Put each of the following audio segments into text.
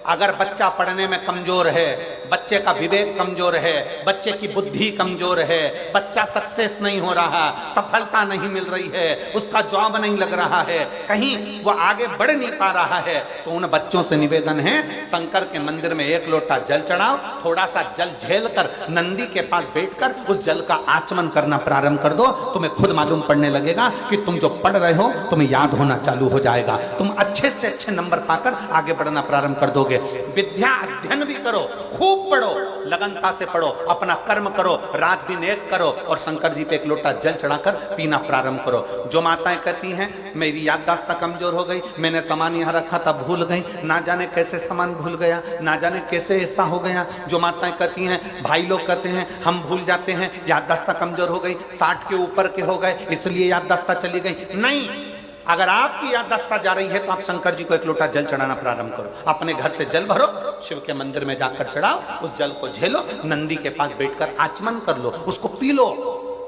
अगर बच्चा पढ़ने में कमजोर है, बच्चे का विवेक कमजोर है, बच्चे की बुद्धि कमजोर है, बच्चा सक्सेस नहीं हो रहा, सफलता नहीं मिल रही है, उसका जॉब नहीं लग रहा है, कहीं वो आगे बढ़ नहीं पा रहा है, तो उन बच्चों से निवेदन है शंकर के मंदिर में एक लोटा जल चढ़ाओ, थोड़ा सा जल झेल कर नंदी के पास बैठकर उस जल का आचमन करना प्रारंभ कर दो। तुम्हें खुद मालूम पड़ने लगेगा कि तुम जो पढ़ रहे हो तुम्हें याद होना चालू हो जाएगा, तुम अच्छे से अच्छे नंबर पाकर आगे बढ़ना प्रारंभ कर दोगे। विद्या अध्ययन भी करो, खूब पढ़ो, लगनता से पढ़ो, अपना कर्म करो, रात दिन एक करो और शंकर जी पे एक लोटा जल चढ़ाकर पीना प्रारंभ करो। जो माताएं कहती हैं मेरी याददाश्त कमजोर हो गई, मैंने सामान यहाँ रखा था भूल गई, ना जाने कैसे सामान भूल गया, ना जाने कैसे ऐसा हो गया। जो माताएं कहती हैं, भाई लोग कहते हैं हम भूल जाते हैं, याददाश्त कमजोर हो गई, 60 के ऊपर के हो गए इसलिए याददाश्त चली गई। नहीं, अगर आपकी याददाश्त जा रही है तो आप शंकर जी को एक लोटा जल चढ़ाना प्रारंभ करो। अपने घर से जल भरो, शिव के मंदिर में जाकर चढ़ाओ, उस जल को झेलो, नंदी के पास बैठकर आचमन कर लो, उसको पी लो।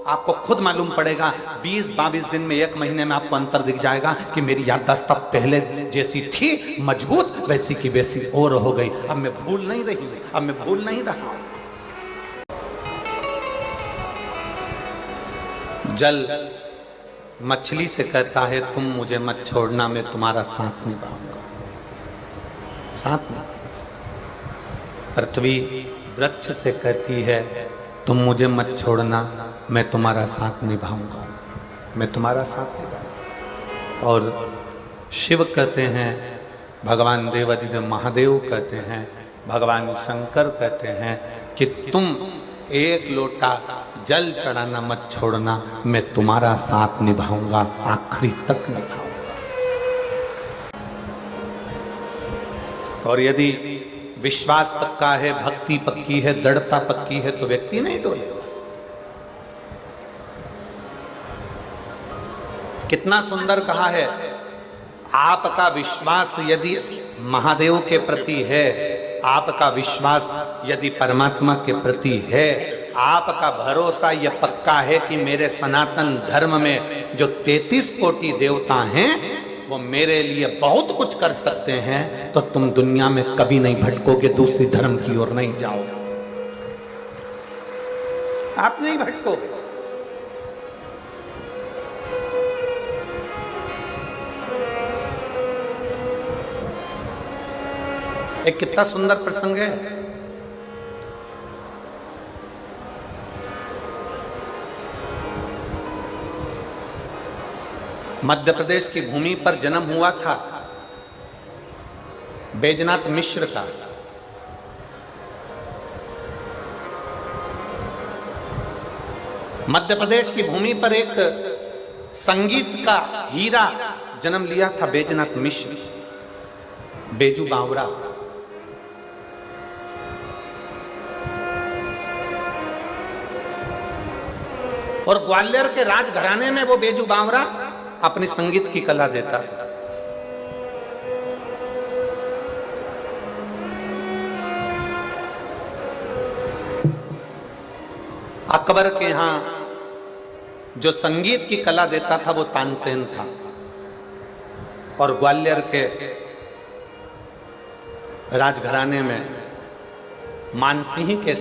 आपको खुद मालूम पड़ेगा 20-22 दिन में, 1 महीने में आपको अंतर दिख जाएगा कि मेरी याददाश्त पहले जैसी थी मजबूत वैसी की वैसी और हो गई। अब मैं भूल नहीं रही, अब मैं भूल नहीं रहा हूं। जल मछली से कहता है तुम मुझे मत छोड़ना, मैं तुम्हारा साथ निभाऊंगा, साथ में। पृथ्वी वृक्ष से कहती है तुम मुझे मत छोड़ना, मैं तुम्हारा साथ निभाऊंगा, मैं तुम्हारा साथ निभाऊंगा। और शिव कहते हैं, भगवान देवादिदेव महादेव कहते हैं, भगवान शंकर कहते हैं कि तुम एक लोटा जल चढ़ाना मत छोड़ना, मैं तुम्हारा साथ निभाऊंगा, आखिरी तक निभाऊंगा। और यदि विश्वास पक्का है, भक्ति पक्की है, दृढ़ता पक्की है तो व्यक्ति नहीं डोलेगा। कितना सुंदर कहा है, आपका विश्वास यदि महादेव के प्रति है, आपका विश्वास यदि परमात्मा के प्रति है, आपका भरोसा यह पक्का है कि मेरे सनातन धर्म में जो 33 कोटि देवता हैं वो मेरे लिए बहुत कुछ कर सकते हैं, तो तुम दुनिया में कभी नहीं भटकोगे, दूसरी धर्म की ओर नहीं जाओगे, आप नहीं भटकोगे। एक कितना सुंदर प्रसंग है। मध्य प्रदेश की भूमि पर जन्म हुआ था बैजनाथ मिश्र का। मध्य प्रदेश की भूमि पर एक संगीत का हीरा जन्म लिया था बैजनाथ मिश्र, बेजू बावरा। और ग्वालियर के राजघराने में वो बेजू बावरा अपनी संगीत की कला देता था। अकबर के यहां जो संगीत की कला देता था वो तानसेन था, और ग्वालियर के राजघराने में मानसिंह के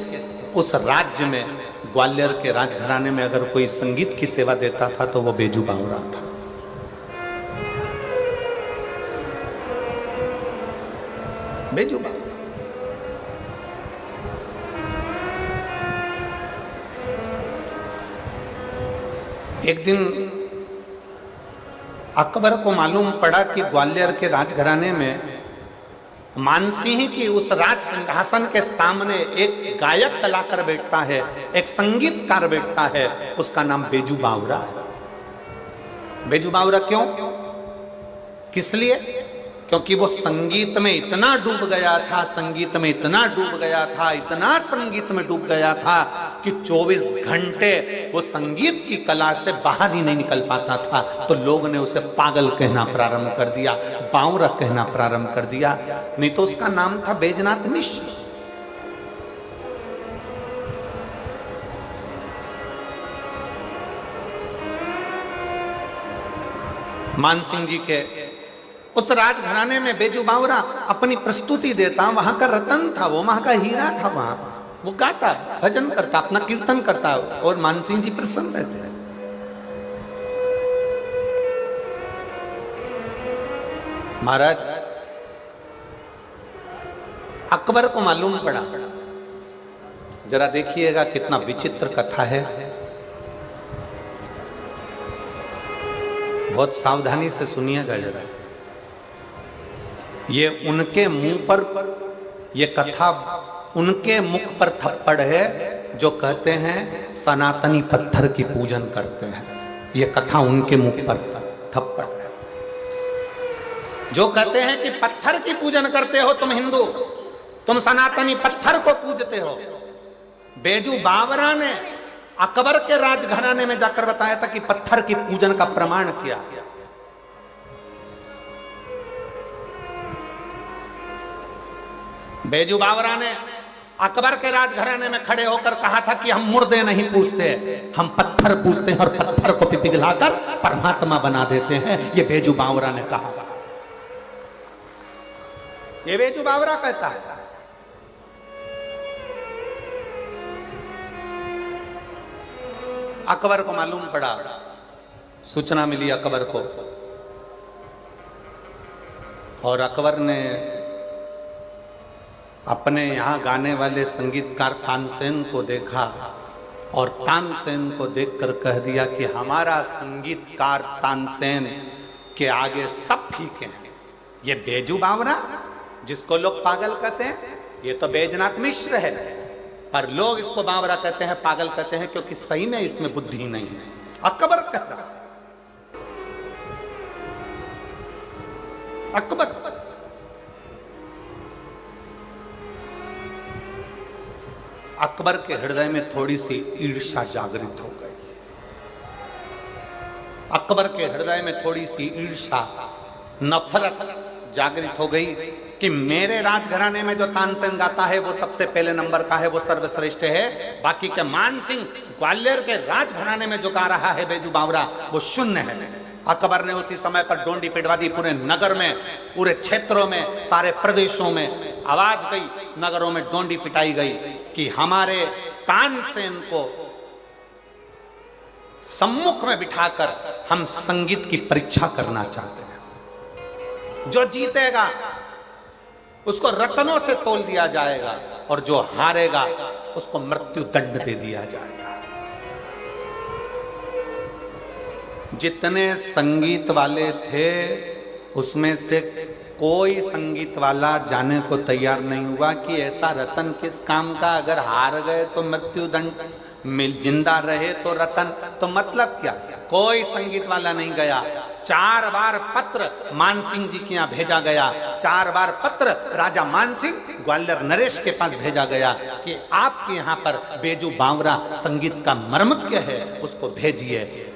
उस राज्य में, ग्वालियर के राजघराने में अगर कोई संगीत की सेवा देता था तो वो बेजू बावरा था। बेजू बावरा। एक दिन अकबर को मालूम पड़ा कि ग्वालियर के राजघराने में मानसिंह की उस राज सिंहासन के सामने एक गायक कलाकार बैठता है, एक संगीतकार बैठता है, उसका नाम बेजू बावरा है। बेजू बावरा क्यों? किस लिए? क्योंकि वो संगीत में इतना डूब गया था, संगीत में इतना डूब गया था, इतना संगीत में डूब गया था कि 24 घंटे वो संगीत की कला से बाहर ही नहीं निकल पाता था। तो लोग ने उसे पागल कहना प्रारंभ कर दिया, बावरा कहना प्रारंभ कर दिया। नहीं तो उसका नाम था बैजनाथ मिश्र। मानसिंह जी के उस राजघराने में बेजू बावरा अपनी प्रस्तुति देता, वहां का रतन था वो, वहां का हीरा था। वहां वो गाता, भजन करता, अपना कीर्तन करता, और मानसिंह जी प्रसन्न रहते। महाराज अकबर को मालूम पड़ा, जरा देखिएगा कितना विचित्र कथा है, बहुत सावधानी से सुनिएगा जरा। ये उनके मुंह पर, ये कथा उनके मुख पर थप्पड़ है जो कहते हैं सनातनी पत्थर की पूजन करते हैं। ये कथा उनके मुख पर थप्पड़ है, जो कहते हैं कि पत्थर की पूजन करते हो तुम हिंदू, तुम सनातनी पत्थर को पूजते हो। बेजू बावरा ने अकबर के राजघराने में जाकर बताया था कि पत्थर की पूजन का प्रमाण किया। बेजू बावरा ने अकबर के राजघराने में खड़े होकर कहा था कि हम मुर्दे नहीं पूजते, हम पत्थर पूजते हैं और पत्थर को पिघलाकर परमात्मा बना देते हैं। ये बेजू बावरा ने कहा, ये बेजू बावरा कहता है। अकबर को मालूम पड़ा, सूचना मिली अकबर को, और अकबर ने अपने यहां गाने वाले संगीतकार तानसेन को देखा और तानसेन को देखकर कह दिया कि हमारा संगीतकार तानसेन के आगे सब फीके हैं। ये बेजू बावरा जिसको लोग पागल कहते हैं, ये तो बैजनाथ मिश्र है, पर लोग इसको बावरा कहते हैं, पागल कहते हैं, क्योंकि सही में इसमें बुद्धि नहीं है। अकबर कह रहा, अकबर अकबर के हृदय में थोड़ी सी ईर्ष्या जागृत हो गई। अकबर के हृदय में थोड़ी सी ईर्ष्या, नफरत जागृत हो गई कि मेरे राजघराने में जो तानसेन गाता है वो सबसे पहले नंबर का है, वो सर्वश्रेष्ठ है। बाकी के मान सिंह ग्वालियर के राजघराने में जो गा रहा है बेजू बावरा, वो शून्य है। अकबर ने उसी समय पर डोंडी पिटवा दी। पूरे नगर में, पूरे क्षेत्रों में, सारे प्रदेशों में आवाज गई, नगरों में डोंडी पिटाई गई कि हमारे तानसेन को सम्मुख में बिठाकर हम संगीत की परीक्षा करना चाहते हैं। जो जीतेगा उसको रत्नों से तोल दिया जाएगा और जो हारेगा उसको मृत्यु दंड दे दिया जाएगा। जितने संगीत वाले थे उसमें से कोई संगीत वाला जाने को तैयार नहीं हुआ कि ऐसा रतन किस काम का, अगर हार गए तो मृत्यु दंड, जिंदा रहे तो रतन, तो मतलब क्या। कोई संगीत वाला नहीं गया। 4 बार पत्र मानसिंह जी के यहाँ भेजा गया, 4 बार पत्र राजा मानसिंह ग्वालियर नरेश के पास भेजा गया कि आपके यहाँ पर बेजू बावरा संगीत का मर्मज्ञ है, उसको भेजिए।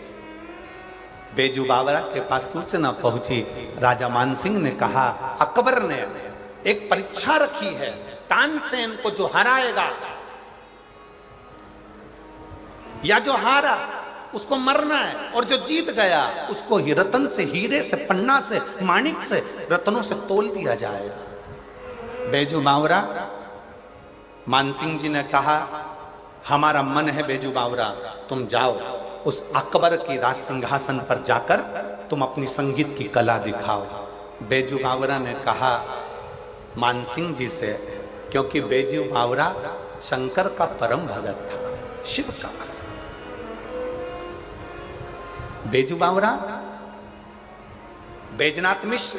बेजू बावरा के पास सूचना पहुंची। राजा मानसिंह ने कहा, अकबर ने एक परीक्षा रखी है, तानसेन को जो हराएगा या जो हारा उसको मरना है, और जो जीत गया उसको ही रतन से, हीरे से, पन्ना से, माणिक से, रत्नों से तोल दिया जाएगा। बेजू बावरा, मानसिंह जी ने कहा, हमारा मन है बेजू बावरा, तुम जाओ उस अकबर की राज सिंहासन पर जाकर तुम अपनी संगीत की कला दिखाओ। बेजू बावरा ने कहा मानसिंह जी से, क्योंकि बेजू बावरा शंकर का परम भगत था, शिव का भगत। बेजू बावरा, बैजनाथ मिश्र,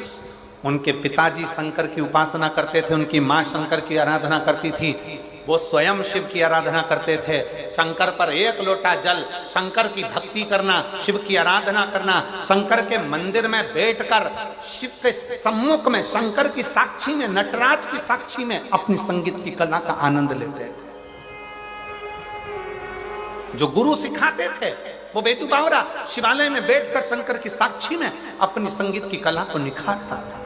उनके पिताजी शंकर की उपासना करते थे, उनकी मां शंकर की आराधना करती थी, वो स्वयं शिव की आराधना करते थे। शंकर पर 1 लोटा जल, शंकर की भक्ति करना, शिव की आराधना करना, शंकर के मंदिर में बैठकर शिव के सम्मुख में, शंकर की साक्षी में, नटराज की साक्षी में अपनी संगीत की कला का आनंद लेते थे। जो गुरु सिखाते थे वो बेजू बावरा शिवालय में बैठकर शंकर की साक्षी में अपनी संगीत की कला को निखारता था,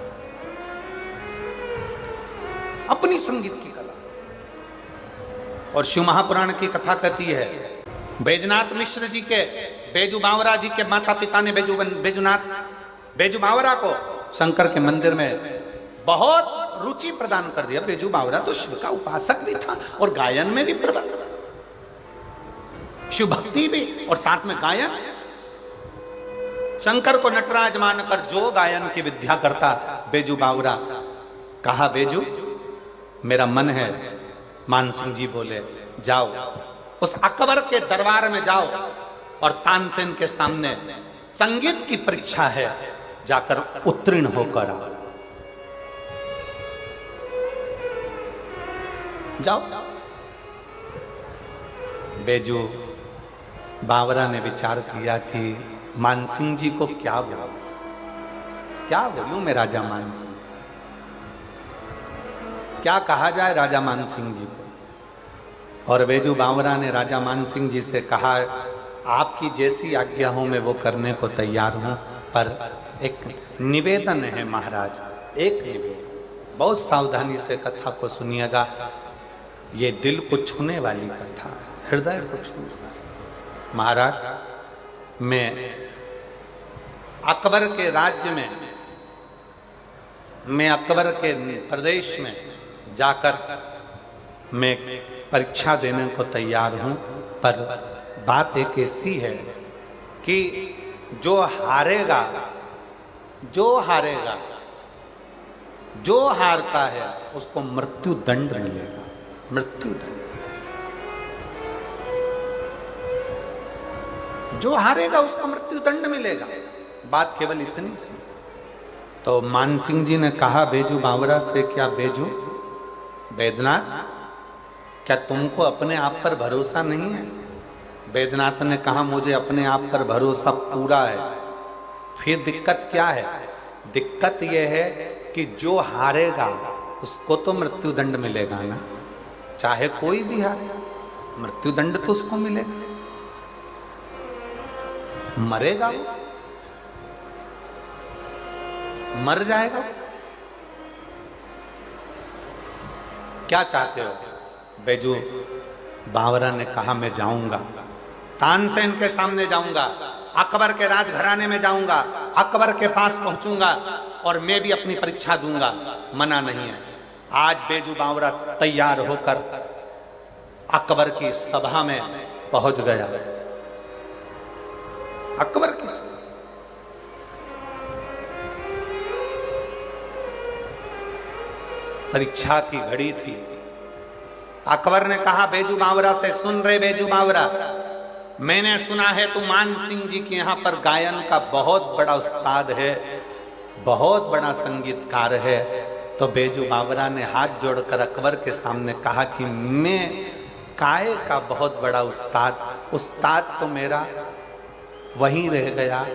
अपनी संगीत की कला। और शिव महापुराण की कथा कहती है, बैजनाथ मिश्र जी के, बेजू बावरा जी के माता पिता ने बेजू बावरा को शंकर के मंदिर में बहुत रुचि प्रदान कर दिया। बेजू बावरा तो शिव का उपासक भी था और गायन में भी प्रबल, शिव भक्ति भी और साथ में गायन। शंकर को नटराज मानकर जो गायन की विद्या करता बेजू बावरा। कहा बेजू मेरा मन है। मान सिंह जी बोले जाओ उस अकबर के दरबार में जाओ और तानसेन के सामने संगीत की परीक्षा है, जाकर उत्तीर्ण होकर आओ। जाओ। बेजू बावरा ने विचार किया कि मानसिंह जी को क्या बोलूं, क्या बोलूं मैं राजा मानसिंह, क्या कहा जाए राजा मानसिंह जी को। और बेजू बावरा ने राजा मानसिंह जी से कहा आपकी जैसी आज्ञा हो मैं वो करने को तैयार हूं, पर एक निवेदन है महाराज, एक निवेदन। बहुत सावधानी से कथा को सुनिएगा, ये दिल को छूने वाली कथा है, हृदय को छूने वाली। महाराज मैं अकबर के राज्य में, मैं अकबर के प्रदेश में जाकर मैं परीक्षा देने को तैयार हूं, पर बात एक ऐसी है कि जो हारेगा, जो हारेगा, जो हारता है उसको मृत्यु दंड मिलेगा, मृत्यु दंड। जो हारेगा उसको मृत्यु दंड मिलेगा। बात केवल इतनी सी। तो मानसिंह जी ने कहा बेजू बावरा से, क्या बेजू बैद्यनाथ क्या तुमको अपने आप पर भरोसा नहीं है? बैद्यनाथ ने कहा मुझे अपने आप पर भरोसा पूरा है। फिर दिक्कत क्या है? दिक्कत यह है कि जो हारेगा उसको तो मृत्यु दंड मिलेगा ना, चाहे कोई भी हारे मृत्यु दंड तो उसको मिलेगा। मरेगा वो, मर जाएगा वो। क्या चाहते हो? बेजू बावरा ने कहा मैं जाऊंगा, तानसेन के सामने जाऊंगा, अकबर के राजघराने में जाऊंगा, अकबर के पास पहुंचूंगा और मैं भी अपनी परीक्षा दूंगा, मना नहीं है। आज बेजू बावरा तैयार होकर अकबर की सभा में पहुंच गया। अकबर की सभा, परीक्षा की घड़ी थी। अकबर ने कहा बेजू बावरा से, सुन रहे बेजू बावरा, मैंने सुना है तू मान सिंह जी के यहाँ पर गायन का बहुत बड़ा उस्ताद है, बहुत बड़ा संगीतकार है। तो बेजू बावरा ने हाथ जोड़कर अकबर के सामने कहा कि मैं काय का बहुत बड़ा उस्ताद, उस्ताद तो मेरा वहीं रह गया,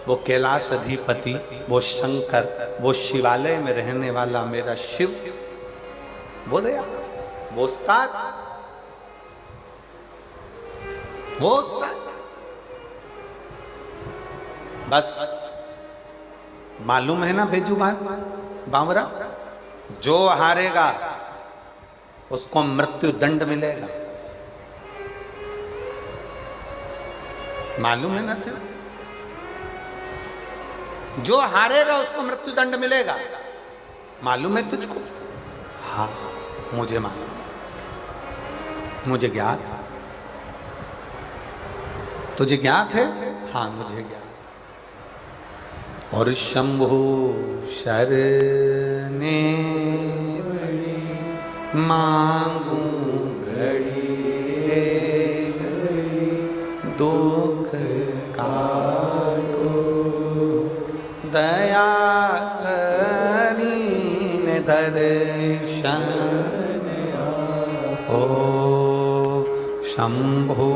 वो कैलाश अधिपति, वो शंकर, वो शिवालय में रहने वाला मेरा शिव, वो रहा, वो उस्ताद, वो उस्ताद। बस मालूम है ना बेजू बावरा, जो हारेगा उसको मृत्यु दंड मिलेगा। मालूम है ना तेरे? जो हारेगा उसको मृत्यु दंड मिलेगा। मालूम है तुझको? हाँ मुझे मालूम, मुझे ज्ञात। तुझे ज्ञात है? हाँ मुझे ज्ञात। और शंभु शरणे मांगू घड़ी दुख काटो, दया करीन दर्शन हो। शंभु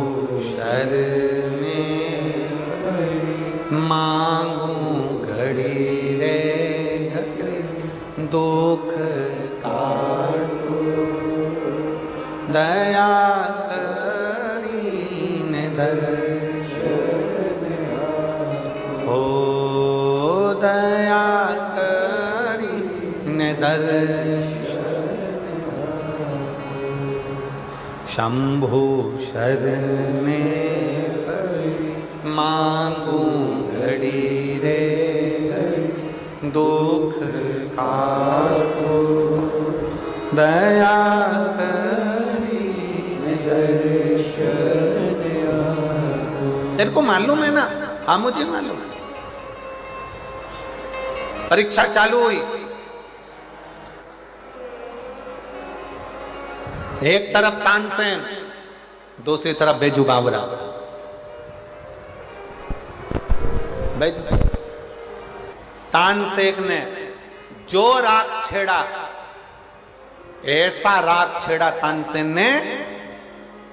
शरणे मांगू घड़ी रे दुख काटो, दया करीन दर्शन हो। दया करीन दर्शन। शंभु शरणे मांगू घड़ी रे दुख काटो दया करी तेरे को मालूम है ना? हाँ मुझे मालूम है। परीक्षा चालू हुई, एक तरफ तानसेन, दूसरी तरफ बेजू बावरा। तानसेन ने जो राग छेड़ा, ऐसा राग छेड़ा तानसेन ने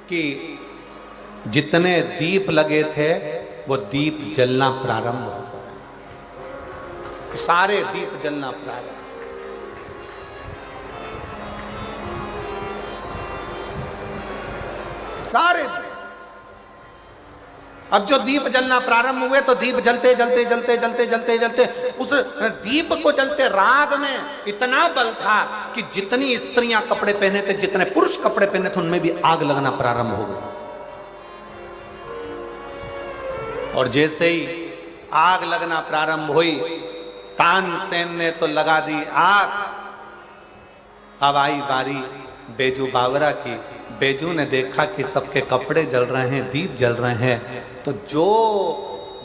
कि जितने दीप लगे थे वो दीप जलना प्रारंभ हो गए, सारे दीप जलना प्रारंभ। सारे अब जो दीप जलना प्रारंभ हुए तो दीप जलते जलते जलते जलते जलते जलते उस दीप को जलते राग में इतना बल था कि जितनी स्त्रियां कपड़े पहने थे, जितने पुरुष कपड़े पहने थे, उनमें भी आग लगना प्रारंभ हो गई। और जैसे ही आग लगना प्रारंभ हुई, तानसेन ने तो लगा दी आग। अब आई बारी बेजू बावरा की। बेजू ने देखा कि सबके कपड़े जल रहे हैं, दीप जल रहे हैं, तो जो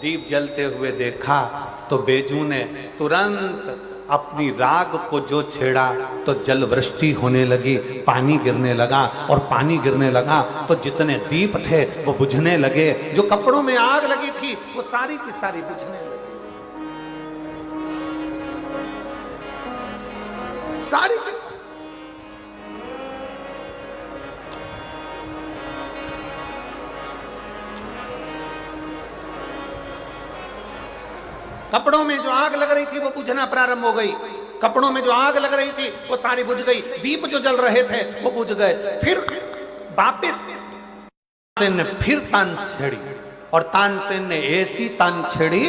दीप जलते हुए देखा तो बेजू ने तुरंत अपनी राग को जो छेड़ा तो जल वृष्टि होने लगी, पानी गिरने लगा। और पानी गिरने लगा तो जितने दीप थे वो बुझने लगे, जो कपड़ों में आग लगी थी वो सारी की सारी बुझने लगी, सारी की सारी। कपड़ों में जो आग लग रही थी वो बुझना प्रारंभ हो गई, कपड़ों में जो आग लग रही थी वो सारी बुझ गई, दीप जो जल रहे थे वो बुझ गए। फिर वापिस तानसेन ने फिर तान छेड़ी, और तानसेन ने ऐसी तान छेड़ी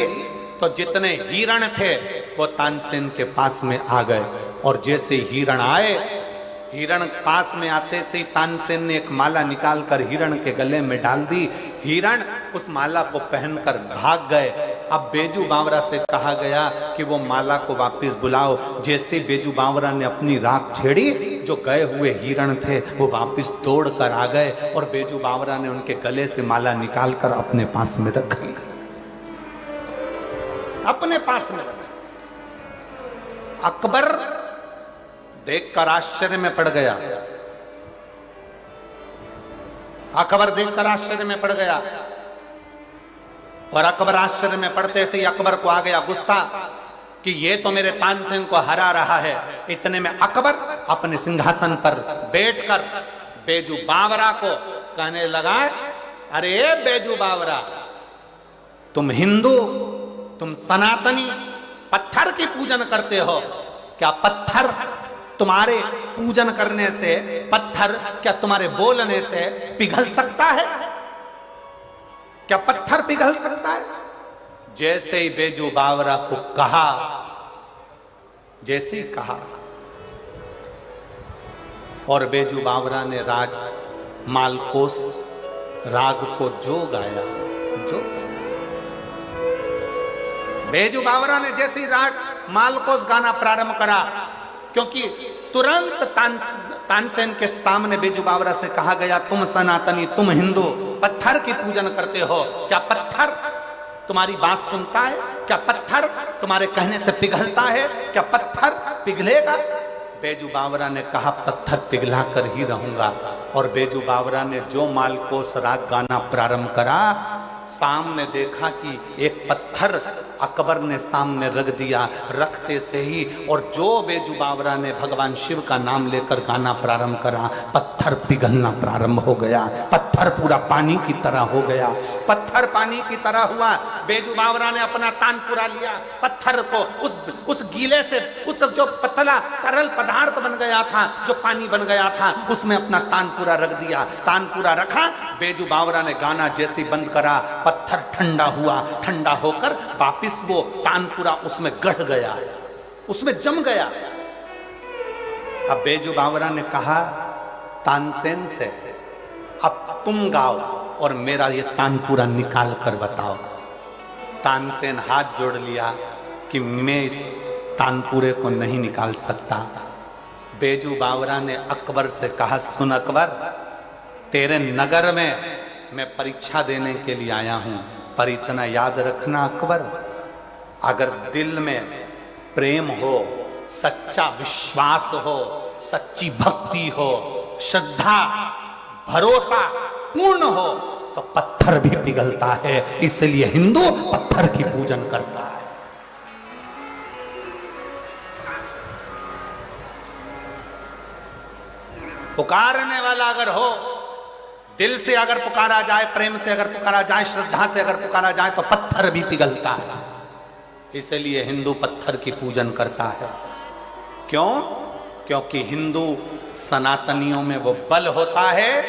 तो जितने हिरण थे वो तानसेन के पास में आ गए। और जैसे हिरण आए, हिरण पास में आते से तानसेन ने एक माला निकालकर हिरण के गले में डाल दी। हिरण उस माला को पहनकर भाग गए। अब बेजू बावरा से कहा गया कि वो माला को वापस बुलाओ। जैसे बेजू बावरा ने अपनी राख छेड़ी, जो गए हुए हिरण थे वो वापस दौड़ कर आ गए और बेजू बावरा ने उनके गले से माला निकालकर अपने पास में रख ली, अपने पास में रख। अकबर देखकर आश्चर्य में पड़ गया, अकबर देखकर आश्चर्य में पड़ गया। और अकबर आश्चर्य में पड़ते से ही अकबर को आ गया गुस्सा कि ये तो मेरे तानसेन को हरा रहा है। इतने में अकबर अपने सिंहासन पर बैठकर बेजू बावरा को कहने लगा, अरे बेजू बावरा, तुम हिंदू, तुम सनातनी पत्थर की पूजन करते हो, क्या पत्थर तुम्हारे पूजन करने से, पत्थर क्या तुम्हारे बोलने से पिघल सकता है? क्या पत्थर पिघल सकता है? जैसे ही बेजू बावरा को कहा, जैसे ही कहा, और बेजू बावरा ने राग मालकोस राग को जो गाया, जो बेजू बावरा ने जैसे ही राग मालकोस गाना प्रारंभ करा, क्योंकि तुरंत तानसेन के सामने बेजू बावरा से कहा गया, तुम सनातनी, तुम हिंदू पत्थर की पूजन करते हो, क्या पत्थर तुम्हारी बात सुनता है? क्या पत्थर तुम्हारे कहने से पिघलता है? क्या पत्थर पिघलेगा? बेजू बावरा ने कहा, पत्थर पिघला कर ही रहूंगा। और बेजू बावरा ने जो मालकोस राग गाना प्रारंभ करा, सामने देखा कि एक पत्थर अकबर ने सामने रख दिया। रखते से ही और जो बेजू बावरा ने भगवान शिव का नाम लेकर गाना प्रारंभ करा, पत्थर पिघलना प्रारंभ हो गया। पत्थर पूरा पानी की तरह हो गया, पत्थर पानी की तरह हुआ। बेजू बावरा ने अपना तान पूरा लिया, पत्थर को उस गीले से, उस जो पतला तरल पदार्थ बन गया था, जो पानी बन गया था, उसमें अपना तान पूरा रख दिया। तान पूरा रखा, बेजू बावरा ने गाना जैसे बंद करा, पत्थर ठंडा हुआ। ठंडा होकर वापिस वो तानपुरा उसमें गढ़ गया, उसमें जम गया। अब बेजू बावरा ने कहा तानसेन से, अब तुम गाओ और मेरा ये तानपुरा निकाल कर बताओ। तानसेन हाथ जोड़ लिया कि मैं इस तानपुरे को नहीं निकाल सकता। बेजू बावरा ने अकबर से कहा, सुन अकबर, तेरे नगर में मैं परीक्षा देने के लिए आया हूं, पर इतना याद रखना अकबर, अगर दिल में प्रेम हो, सच्चा विश्वास हो, सच्ची भक्ति हो, श्रद्धा भरोसा पूर्ण हो, तो पत्थर भी पिघलता है। इसलिए हिंदू पत्थर की पूजन करता है। पुकारने वाला अगर हो, दिल से अगर पुकारा जाए, प्रेम से अगर पुकारा जाए, श्रद्धा से अगर पुकारा जाए, तो पत्थर भी पिघलता है। इसलिए हिंदू पत्थर की पूजन करता है। क्यों? क्योंकि हिंदू सनातनियों में वो बल होता है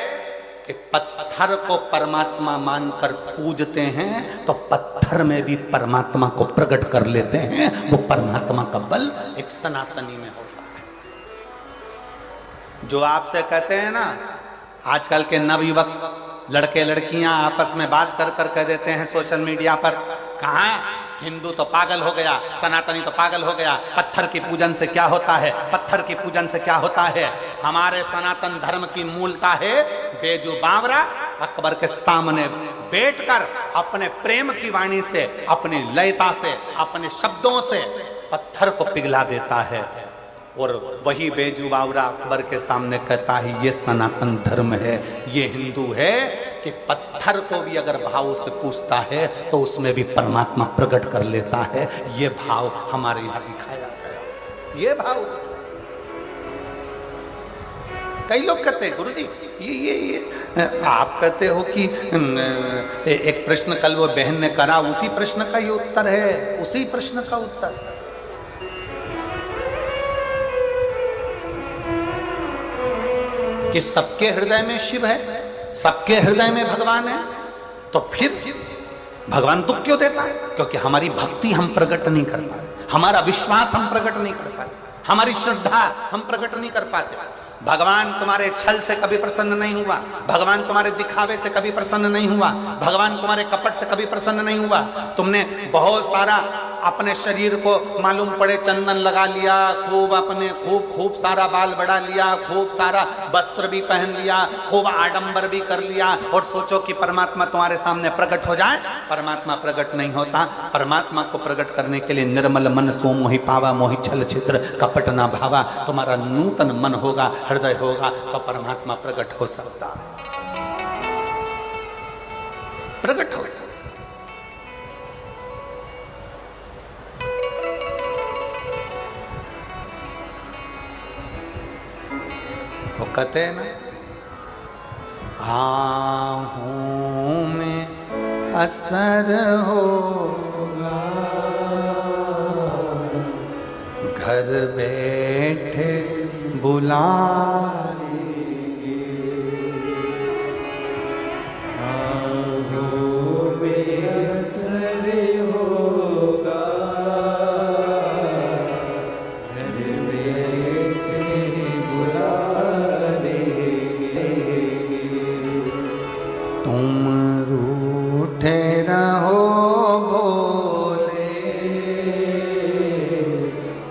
कि पत्थर को परमात्मा मानकर पूजते हैं, तो पत्थर में भी परमात्मा को प्रकट कर लेते हैं। वो परमात्मा का बल एक सनातनी में होता है। जो आपसे कहते हैं ना, आजकल के नवयुवक लड़के लड़कियां आपस में बात कर कर कह देते हैं सोशल मीडिया पर, कहाँ हिंदू तो पागल हो गया, सनातनी तो पागल हो गया, पत्थर की पूजन से क्या होता है, पत्थर की पूजन से क्या होता है। हमारे सनातन धर्म की मूलता है, बेजू बावरा अकबर के सामने बैठकर अपने प्रेम की वाणी से, अपनी लयता से, अपने शब्दों से पत्थर को पिघला देता है। और वही बेजू बावरा अकबर के सामने कहता है, ये सनातन धर्म है, ये हिंदू है, कि पत्थर को भी अगर भाव से पूछता है तो उसमें भी परमात्मा प्रकट कर लेता है। ये भाव हमारे यहां दिखाया गया। ये भाव कई लोग कहते हैं, गुरुजी ये आप कहते हो कि एक प्रश्न कल वो बहन ने करा, उसी प्रश्न का ये उत्तर है, उसी प्रश्न का उत्तर। कि सबके हृदय में शिव है, सबके हृदय में भगवान है, तो फिर भगवान दुख क्यों देता है? क्योंकि हमारी भक्ति हम प्रकट नहीं कर पाते, हमारा विश्वास हम प्रकट नहीं कर पाते, हमारी श्रद्धा हम प्रकट नहीं कर पाते। भगवान तुम्हारे छल से कभी प्रसन्न नहीं हुआ, भगवान तुम्हारे दिखावे से कभी प्रसन्न नहीं हुआ, भगवान तुम्हारे कपट से कभी प्रसन्न नहीं हुआ। तुमने बहुत सारा अपने शरीर को मालूम पड़े चंदन लगा लिया, खूब अपने खूब सारा बाल बढ़ा लिया, खूब सारा वस्त्र भी पहन लिया, खूब आडंबर भी कर लिया, और सोचो कि परमात्मा तुम्हारे सामने प्रकट हो जाए। परमात्मा प्रकट नहीं होता। परमात्मा को प्रकट करने के लिए निर्मल मन सो मोहि पावा, मोहि छल छिद्र कपट ना भावा। तुम्हारा नूतन मन होगा, हृदय होगा, तो परमात्मा प्रकट हो सकता है, प्रकट हो सकता। वो कहते हैं ना, आहों में असर होगा, घर बैठे बुला लेंगे, आहों में असर होगा, घर बैठे बुला तुम रूठे रहो भोले,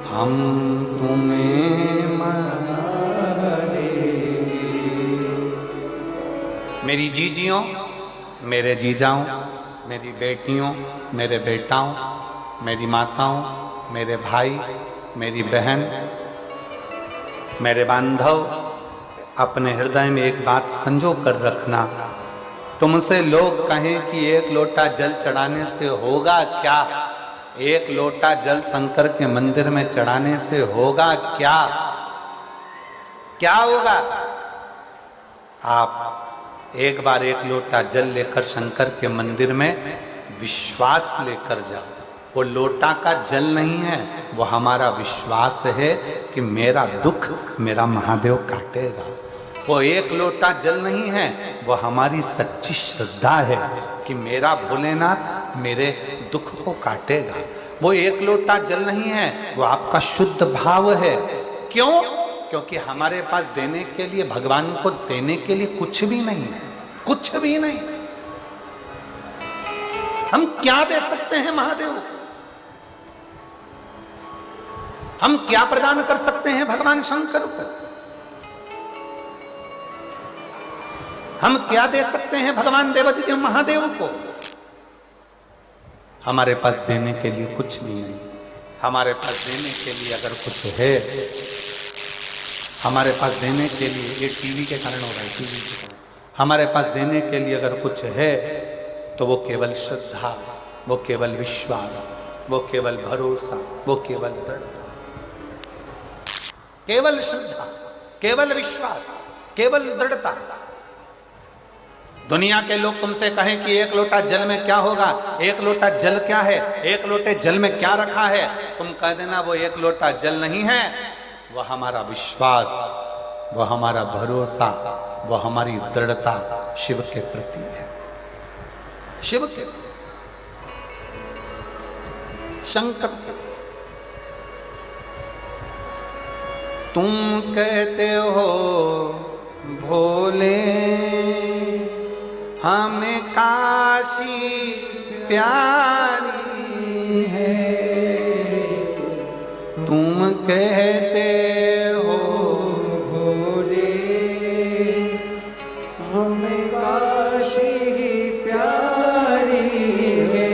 हम तुम्हें मना देंगे। मेरी जीजियों, मेरे जीजाओं, मेरी बेटियों, मेरे बेटाओं, मेरी माताओं, मेरे भाई, मेरी बहन, मेरे बांधव, अपने हृदय में एक बात संजो कर रखना। तुमसे लोग कहें कि एक लोटा जल चढ़ाने से होगा क्या, एक लोटा जल शंकर के मंदिर में चढ़ाने से होगा क्या, क्या होगा? आप एक बार एक लोटा जल लेकर शंकर के मंदिर में विश्वास लेकर जाओ। वो लोटा का जल नहीं है, वो हमारा विश्वास है कि मेरा दुख मेरा महादेव काटेगा। वो एक लोटा जल नहीं है, वो हमारी सच्ची श्रद्धा है कि मेरा भोलेनाथ मेरे दुख को काटेगा। वो एक लोटा जल नहीं है, वो आपका शुद्ध भाव है। क्यों? क्योंकि हमारे पास देने के लिए, भगवान को देने के लिए कुछ भी नहीं है, कुछ भी नहीं। हम क्या दे सकते हैं महादेव को? हम क्या प्रदान कर सकते हैं भगवान शंकर को? हम क्या दे सकते हैं भगवान देवाधिदेव महादेव को? हमारे पास देने के लिए कुछ भी नहीं। हमारे पास देने के लिए अगर कुछ है, हमारे पास देने के लिए, ये टीवी के कारण हो रहा है, टीवी के कारण, हमारे पास देने के लिए अगर कुछ है तो वो केवल श्रद्धा, वो केवल विश्वास, वो केवल भरोसा, वो केवल दृढ़ता। केवल श्रद्धा, केवल विश्वास, केवल दृढ़ता। दुनिया के लोग तुमसे कहें कि एक लोटा जल में क्या होगा, एक लोटा जल क्या है, एक लोटे जल में क्या रखा है, तुम कह देना वो एक लोटा जल नहीं है, वो हमारा विश्वास, वो हमारा भरोसा, वो हमारी दृढ़ता शिव के प्रति है। शिव के, शंकर के। तुम कहते हो भोले हमें काशी प्यारी है, तुम कहते हो भोले हमें काशी प्यारी है,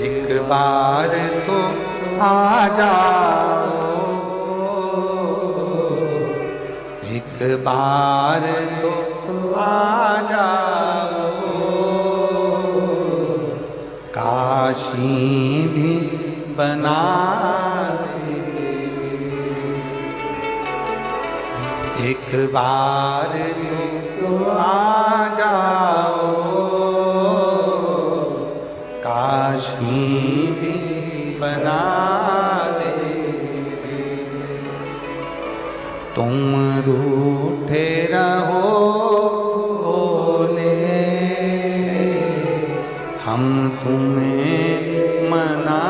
एक बार तो आ जाओ, एक बार तो आ जाओ, काशी भी बना दे, एक बार तो आ जाओ, काशी भी बना दे। तुम रूठे रहो बोले, हम तुम्हें मना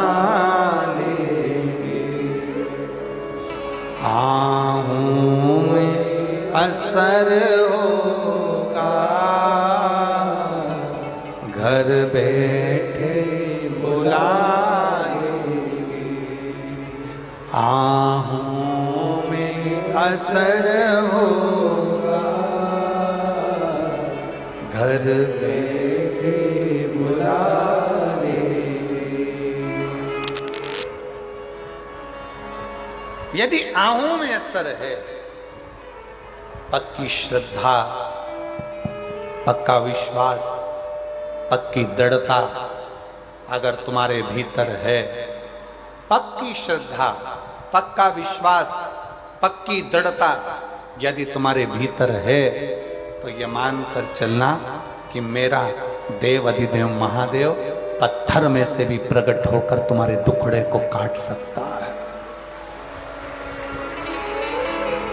लेंगे, आहों में असर होगा, घर बैठे बुला लेंगे, आहों में असर होगा, घर बैठे बुला लेंगे। यदि आहों में असर है, पक्की श्रद्धा, पक्का विश्वास, पक्की दृढ़ता अगर तुम्हारे भीतर है, पक्की श्रद्धा, पक्का विश्वास, पक्की दृढ़ता यदि तुम्हारे भीतर है, तो ये मानकर चलना कि मेरा देव अधिदेव महादेव पत्थर में से भी प्रकट होकर तुम्हारे दुखड़े को काट सकता है।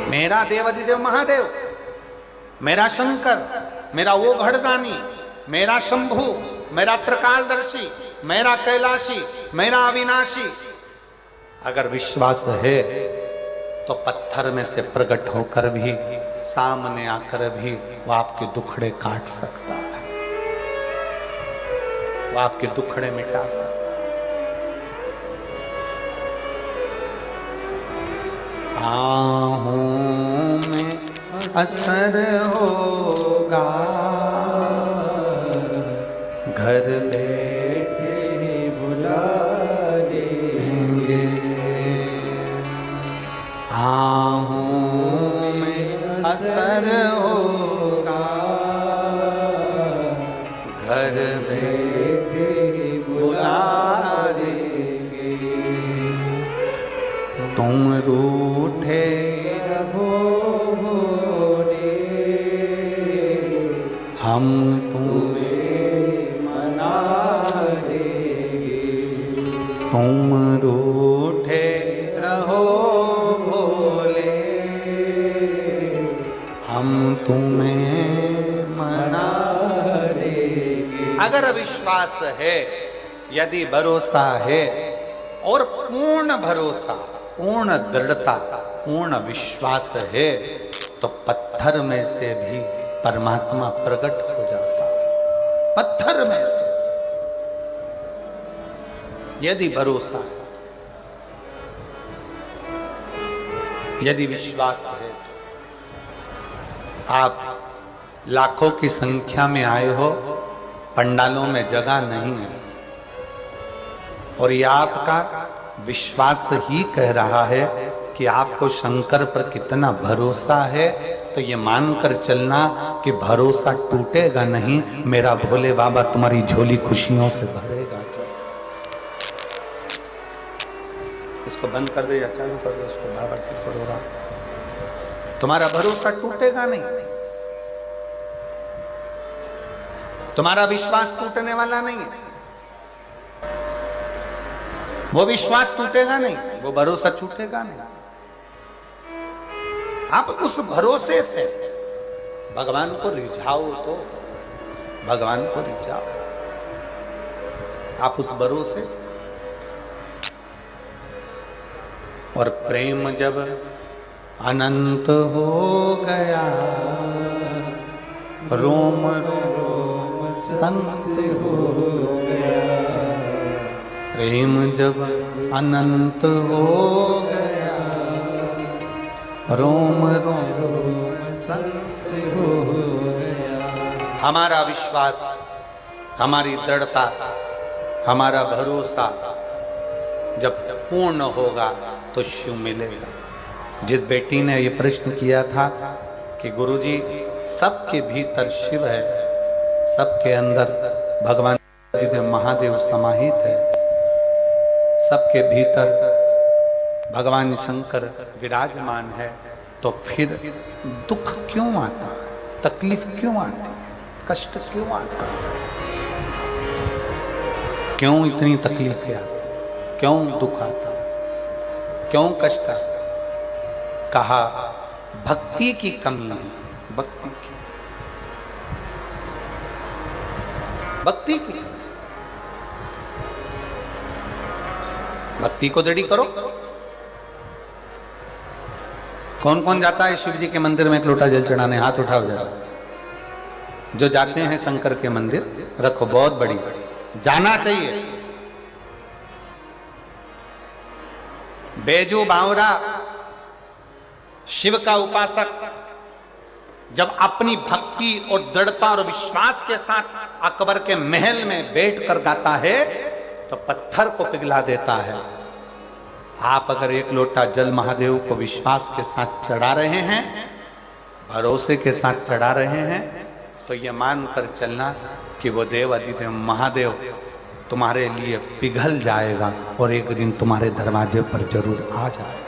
मेरा देव अधिदेव महादेव, मेरा शंकर, मेरा वो घड़दानी, मेरा शंभु, मेरा त्रिकालदर्शी, मेरा कैलाशी, मेरा अविनाशी, अगर विश्वास है तो पत्थर में से प्रकट होकर भी, सामने आकर भी वो आपके दुखड़े काट सकता है, वो आपके दुखड़े मिटा सकता है। आहों में असर होगा, घर बैठे बुला देंगे, आहों में असर होगा, घर बैठे बुला देंगे। तुम रूठे रहो भोले, हम तुम्हें मना देंगे, तुम रूठे रहो भोले, हम तुम्हें मना देंगे। अगर विश्वास है, यदि भरोसा है, और पूर्ण भरोसा, पूर्ण दृढ़ता, पूर्ण विश्वास है, तो पत्थर में से भी परमात्मा प्रकट हो जाता है। पत्थर में से यदि भरोसा है, यदि विश्वास है, आप लाखों की संख्या में आए हो, पंडालों में जगह नहीं है, और ये आपका विश्वास ही कह रहा है कि आपको शंकर पर कितना भरोसा है, तो ये मानकर चलना कि भरोसा टूटेगा नहीं, मेरा भोले बाबा तुम्हारी झोली खुशियों से भरेगा। इसको बंद कर दे या चालू कर दे, इसको बाबा से छोड़ो रहा, तुम्हारा भरोसा टूटेगा नहीं, तुम्हारा विश्वास टूटने वाला नहीं है, वो विश्वास टूटेगा नहीं, वो भरोसा छूटेगा नहीं। आप उस भरोसे से भगवान को रिझाओ, तो भगवान को रिझाओ, आप उस भरोसे से। और प्रेम जब अनंत हो गया, रोम रोम संत हो गया, प्रेम जब अनंत हो गया, रोम रोम संत हो गया। हमारा विश्वास, हमारी दृढ़ता, हमारा भरोसा जब पूर्ण होगा तो शिव मिलेगा। जिस बेटी ने ये प्रश्न किया था कि गुरुजी सबके भीतर शिव है, सबके अंदर भगवान महादेव समाहित है, सबके भीतर भगवान शंकर विराजमान है, तो फिर दुख क्यों आता है, तकलीफ क्यों आती है, कष्ट क्यों आता है, क्यों इतनी तकलीफें आती, क्यों दुख आता, क्यों कष्ट आता? कहा भक्ति की कमी है, भक्ति की, भक्ति की, भक्ति को दृढ़ करो। कौन कौन जाता है शिव जी के मंदिर में एक लोटा जल चढ़ाने? हाथ उठाओ जरा। जो जाते हैं शंकर के मंदिर, रखो, बहुत बड़ी, जाना चाहिए। बेजू बावरा शिव का उपासक जब अपनी भक्ति और दृढ़ता और विश्वास के साथ अकबर के महल में बैठकर गाता है तो पत्थर को पिघला देता है। आप अगर एक लोटा जल महादेव को विश्वास के साथ चढ़ा रहे हैं, भरोसे के साथ चढ़ा रहे हैं, तो ये मानकर चलना कि वो देव अधिदेव महादेव तुम्हारे लिए पिघल जाएगा और एक दिन तुम्हारे दरवाजे पर जरूर आ जाएगा।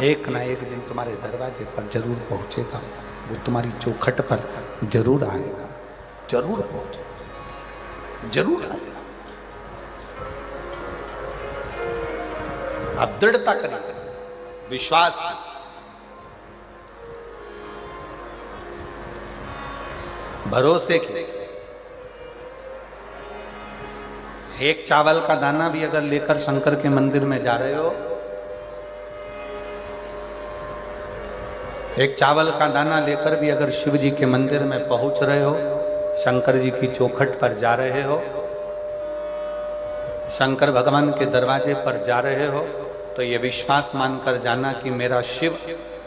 एक ना एक दिन तुम्हारे दरवाजे पर जरूर पहुंचेगा, वो तुम्हारी चौखट पर जरूर आएगा, जरूर पहुंचेगा, जरूर आएगा। आप दृढ़ता करिए, विश्वास, भरोसे की। एक चावल का दाना भी अगर लेकर शंकर के मंदिर में जा रहे हो, एक चावल का दाना लेकर भी अगर शिव जी के मंदिर में पहुंच रहे हो, शंकर जी की चौखट पर जा रहे हो, शंकर भगवान के दरवाजे पर जा रहे हो, तो ये विश्वास मानकर जाना कि मेरा शिव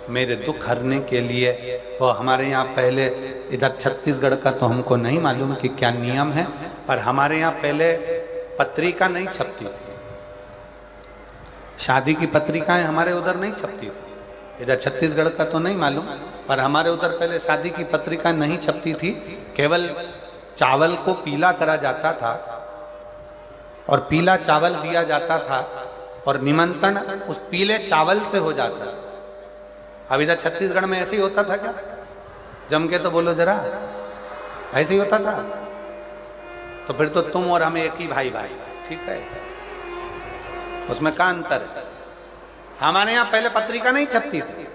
मेरे दुख हरने के लिए। वो हमारे यहाँ पहले, इधर छत्तीसगढ़ का तो हमको नहीं मालूम कि क्या नियम है, पर हमारे यहाँ पहले पत्रिका नहीं छपती थी, शादी की पत्रिकाएं हमारे उधर नहीं छपती थी। इधर छत्तीसगढ़ का तो नहीं मालूम, पर हमारे उधर पहले शादी की पत्रिका नहीं छपती थी। केवल चावल को पीला करा जाता था और पीला चावल दिया जाता था और निमंत्रण उस पीले चावल से हो जाता था। अब इधर छत्तीसगढ़ में ऐसे ही होता था क्या? जम के तो बोलो जरा, ऐसे ही होता था? तो फिर तो तुम और हम एक ही भाई भाई, ठीक है, उसमें क्या अंतर है? हमारे यहां पहले पत्रिका नहीं छपती थी,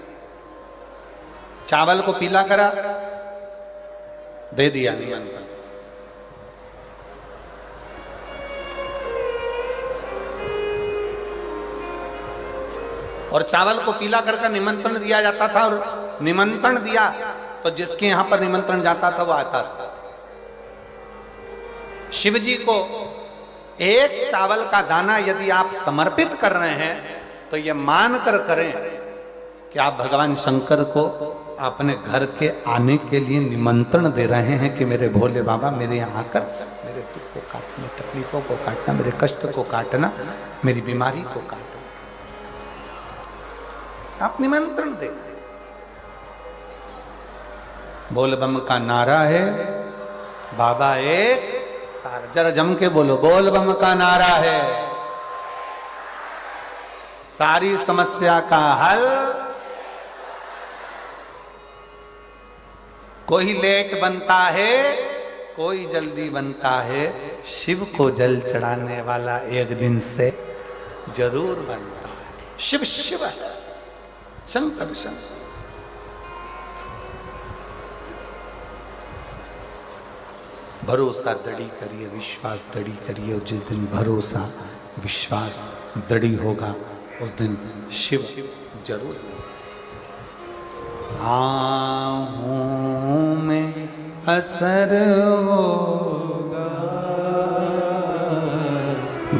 चावल को पीला करा, दे दिया निमंत्रण। और चावल को पीला करके निमंत्रण दिया जाता था, और निमंत्रण दिया तो जिसके यहां पर निमंत्रण जाता था वो आता था। शिव जी को एक चावल का दाना यदि आप समर्पित कर रहे हैं तो ये मान कर करें कि आप भगवान शंकर को अपने घर के आने के लिए निमंत्रण दे रहे हैं कि मेरे भोले बाबा मेरे यहाँ आकर मेरे दुख को काटना, तकलीफों को काटना, मेरे कष्ट को काटना, मेरी बीमारी को काटना। आप निमंत्रण दे रहे हैं। बोल बम का नारा है, बाबा एक सारा, जरा जम के बोलो, बोल बम का नारा है, सारी समस्या का हल। कोई लेट बनता है, कोई जल्दी बनता है, शिव को जल चढ़ाने वाला एक दिन से जरूर बनता है। शिव शिव है, शंकर शंकर। भरोसा दृढ़ी करिए, विश्वास दृढ़ी करिए, और जिस दिन भरोसा विश्वास दृढ़ी होगा उस दिन शिव जरूर। आहों में असर होगा,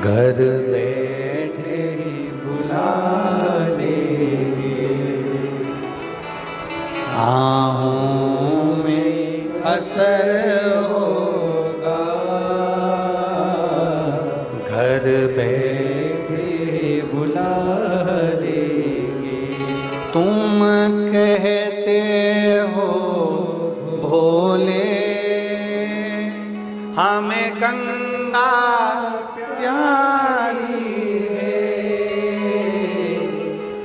घर बैठे ही बुला लेंगे। आहों में असर होगा, घर बैठे बुला लेंगे। तुम कहते हो भोले हमें गंगा प्यारी है,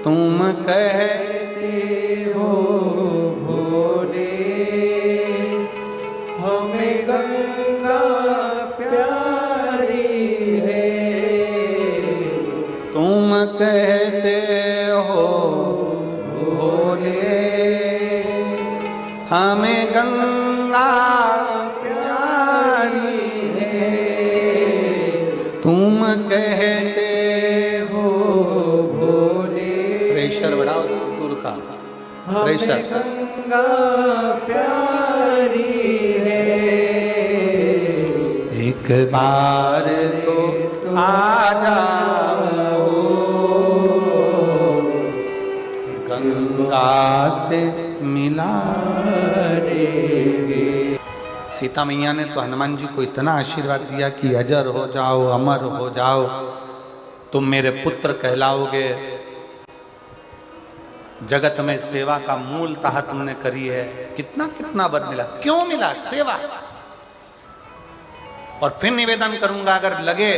तुम कहते हो भोले हमें गंगा प्यारी है, तुम कहते हो भोले हमें गंगा प्यारी है, तुम कहते हो भोले। प्रेशर बढ़ाओ सुर का, प्रेशर। गंगा प्यारी है, एक बार तो आ जाओ गंगा से मिला देंगे। सीता मैया ने तो हनुमान जी को इतना आशीर्वाद दिया कि अजर हो जाओ, अमर हो जाओ, तुम मेरे पुत्र कहलाओगे। जगत में सेवा का मूल तह तुमने करी है। कितना कितना वर मिला, क्यों मिला? सेवा। और फिर निवेदन करूंगा, अगर लगे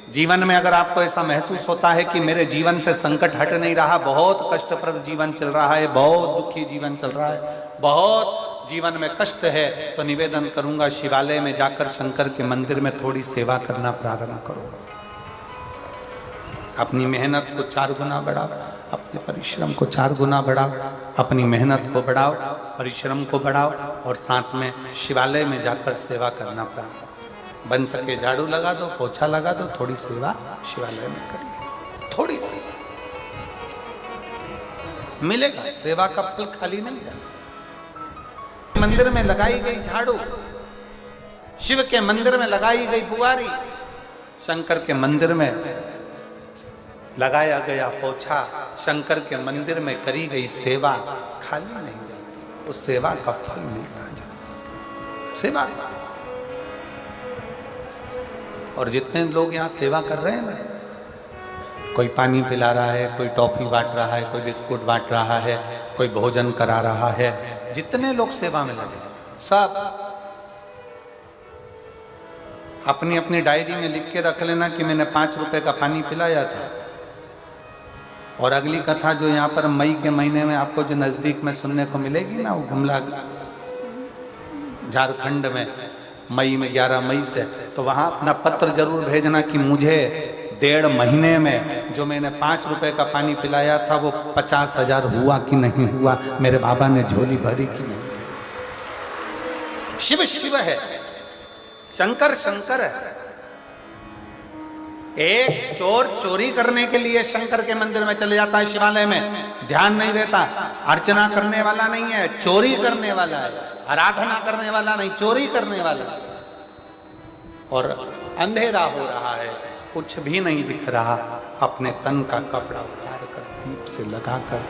जीवन में, अगर आपको ऐसा महसूस होता है कि मेरे जीवन से संकट हट नहीं रहा, बहुत कष्टप्रद जीवन चल रहा है, बहुत दुखी जीवन चल रहा है, बहुत जीवन में कष्ट है, तो निवेदन करूंगा शिवालय में जाकर शंकर के मंदिर में थोड़ी सेवा करना प्रारंभ करो। अपनी मेहनत को 4 गुना बढ़ाओ, अपने परिश्रम को 4 गुना बढ़ाओ, अपनी मेहनत को बढ़ाओ, परिश्रम को बढ़ाओ, और साथ में शिवालय में जाकर सेवा करना प्रारंभ। बन सके झाड़ू लगा दो, पोछा लगा दो, थोड़ी सेवा शिवालय में करिए, थोड़ी सी मिलेगा। सेवा का फल खाली नहीं है। मंदिर में लगाई गई झाड़ू, शिव के मंदिर में लगाई गई बुआरी, शंकर के मंदिर में लगाया गया पोछा, शंकर के मंदिर में करी गई सेवा खाली नहीं जाती, उस सेवा का फल मिलता जाता। सेवा। और जितने लोग यहाँ सेवा कर रहे हैं ना, कोई पानी पिला रहा है, कोई टॉफी बांट रहा है, कोई बिस्कुट बांट रहा है, कोई भोजन करा रहा है, जितने लोग सेवा में लगे सब अपनी अपनी डायरी में लिख के रख लेना कि मैंने 5 रुपए का पानी पिलाया था। और अगली कथा जो यहाँ पर मई के महीने में आपको जो नजदीक में सुनने को मिलेगी ना, वो गुमला झारखंड में मई में 11 मई से, तो वहां अपना पत्र जरूर भेजना कि मुझे 1.5 महीने में जो मैंने 5 रुपए का पानी पिलाया था वो 50,000 हुआ कि नहीं हुआ, मेरे बाबा ने झोली भरी कि नहीं। शिव शिव है, शंकर शंकर है। एक चोर चोरी करने के लिए शंकर के मंदिर में चले जाता है, शिवालय में ध्यान नहीं देता, अर्चना करने वाला नहीं है, चोरी करने वाला है, आराधना करने वाला नहीं, चोरी करने वाला। और अंधेरा हो रहा है, कुछ भी नहीं दिख रहा, अपने तन का कपड़ा उतार कर दीप से लगाकर,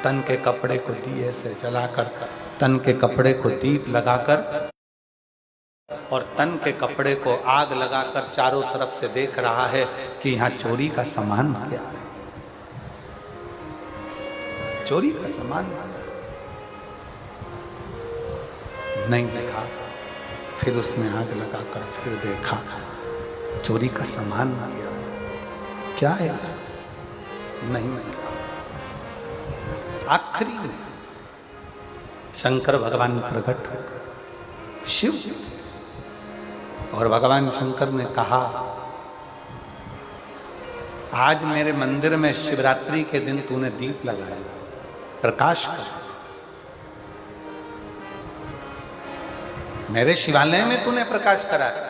तन के कपड़े को दिए से जलाकर, तन के कपड़े को दीप लगाकर और तन के कपड़े को आग लगाकर चारों तरफ से देख रहा है कि यहाँ चोरी का सामान क्या है, चोरी का सामान नहीं देखा। फिर उसने आग लगाकर फिर देखा, चोरी का सामान क्या है, नहीं मिला। आखिरी में शंकर भगवान प्रकट होकर, शिव, और भगवान शंकर ने कहा, आज मेरे मंदिर में शिवरात्रि के दिन तूने दीप लगाया, प्रकाश कर, मेरे शिवालय में तूने प्रकाश कराया,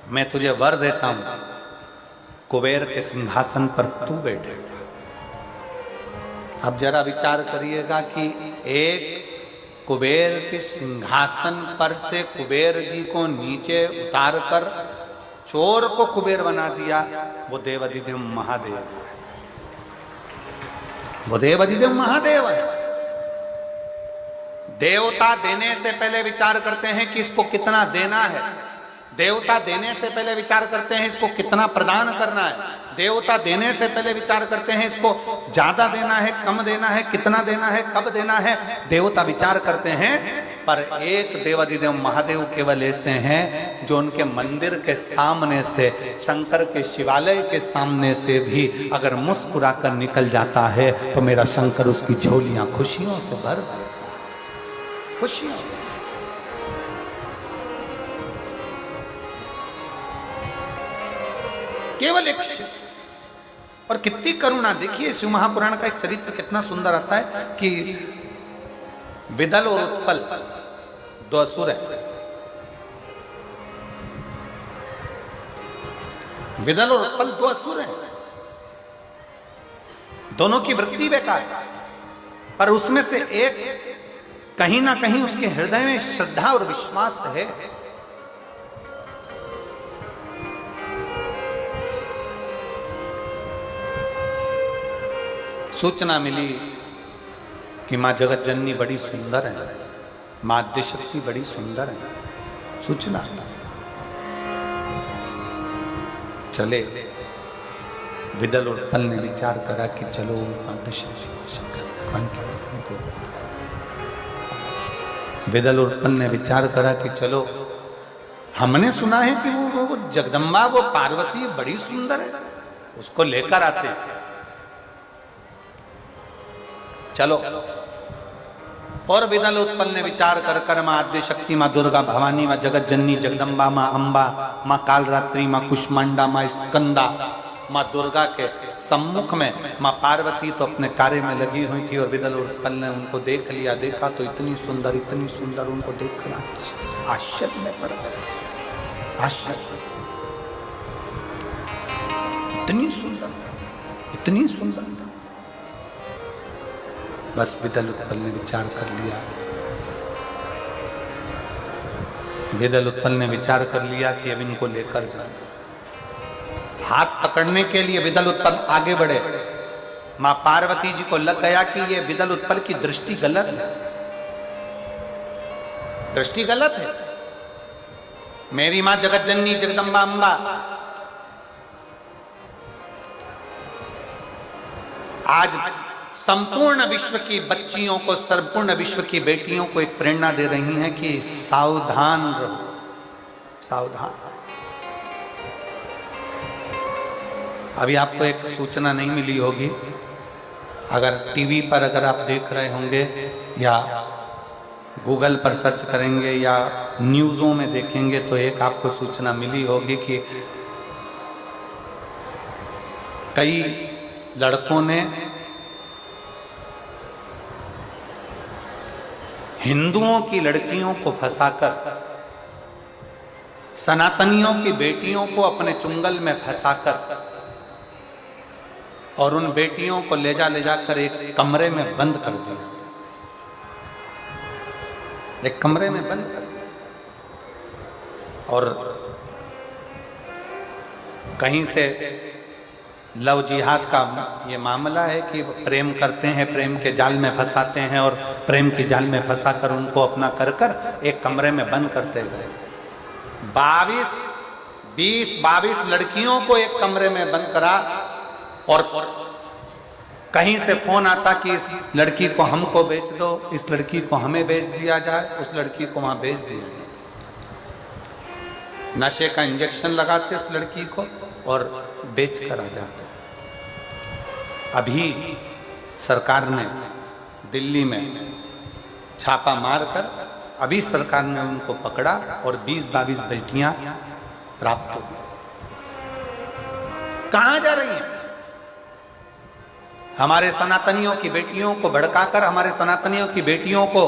मैं तुझे वर देता हूं, कुबेर के सिंहासन पर तू बैठे। अब जरा विचार करिएगा कि एक कुबेर के सिंहासन पर से कुबेर जी को नीचे उतार कर चोर को कुबेर बना दिया, वो देवाधिदेव महादेव है, वो देवाधिदेव महादेव है। देवता देने से पहले विचार करते हैं कि इसको कितना देना है, देवता देने से पहले विचार करते हैं इसको कितना प्रदान करना है, देवता देने से पहले विचार करते हैं इसको ज्यादा देना है, कम देना है, कितना देना है, कब देना है, देवता विचार करते हैं। पर एक देवाधिदेव महादेव केवल ऐसे हैं जो उनके मंदिर के सामने से, शंकर के शिवालय के सामने से भी अगर मुस्कुरा कर निकल जाता है तो मेरा शंकर उसकी झोलियां खुशियों से भर देता है, खुशियों से। केवल एक शिव, और कितनी करुणा। देखिए शिव महापुराण का एक चरित्र कितना सुंदर आता है कि विदल और उत्पल दो असुर है, विदल और उत्पल दो असुर हैं, दोनों की वृत्ति बेकार, पर उसमें से एक कहीं ना कहीं उसके हृदय में श्रद्धा और विश्वास है। सूचना मिली कि मां जगत जननी बड़ी सुंदर है, मां आद्यशक्ति बड़ी सुंदर है, सूचना। चले विदल और उत्पल ने विचार करा कि चलो विदल और उत्पल ने विचार करा कि चलो, हमने सुना है कि वो जगदम्बा, वो पार्वती बड़ी सुंदर है, उसको लेकर आते हैं, चलो। और विदल उत्पल ने विचार कर कर मां आद्य शक्ति, मां दुर्गा भवानी, मां जगत जननी जगदम्बा, मां अंबा, मां कालरात्रि, मां कुष्मांडा, मां स्कंदा, मां दुर्गा के सम्मुख में मां पार्वती तो अपने कार्य में लगी हुई थी, और विदल उत्पल ने उनको देख लिया। देखा तो इतनी सुंदर उनको देखकर आश्चर्य में पड़ गए, आश्चर्य, इतनी सुंदर। बस विदल उत्पल ने विचार कर लिया, विदल उत्पल ने विचार कर लिया कि अब इनको लेकर जाना। हाथ पकड़ने के लिए विदल उत्पल आगे बढ़े, मां पार्वती जी को लग गया कि ये विदल उत्पल की दृष्टि गलत है, दृष्टि गलत है। मेरी मां जगत जननी जगदम्बा अंबा आज संपूर्ण विश्व की बच्चियों को, संपूर्ण विश्व की बेटियों को एक प्रेरणा दे रही हैं कि सावधान रहो, सावधान। अभी आपको एक सूचना नहीं मिली होगी, अगर टीवी पर अगर आप देख रहे होंगे या गूगल पर सर्च करेंगे या न्यूज़ों में देखेंगे तो एक आपको सूचना मिली होगी कि कई लड़कों ने हिंदुओं की लड़कियों को फंसाकर, सनातनियों की बेटियों को अपने चुंगल में फंसाकर और उन बेटियों को ले जाकर एक कमरे में बंद कर दिया, एक कमरे में बंद कर दिया। और कहीं से लव जिहाद का ये मामला है कि प्रेम करते हैं, प्रेम के जाल में फंसाते हैं और प्रेम के जाल में फंसा कर उनको अपना कर कर एक कमरे में बंद करते गए। 20-22 लड़कियों को एक कमरे में बंद करा और कहीं से फोन आता कि इस लड़की को हमको बेच दो, इस लड़की को हमें बेच दिया जाए, उस लड़की को वहां बेच दिया जाए। नशे का इंजेक्शन लगाते उस लड़की को और बेच कर आ जाते। अभी सरकार ने दिल्ली में छापा मारकर अभी सरकार ने उनको पकड़ा और 20-22 बेटियां प्राप्त हो। कहां जा रही हैं? हमारे सनातनियों की बेटियों को भड़काकर, हमारे सनातनियों की बेटियों को,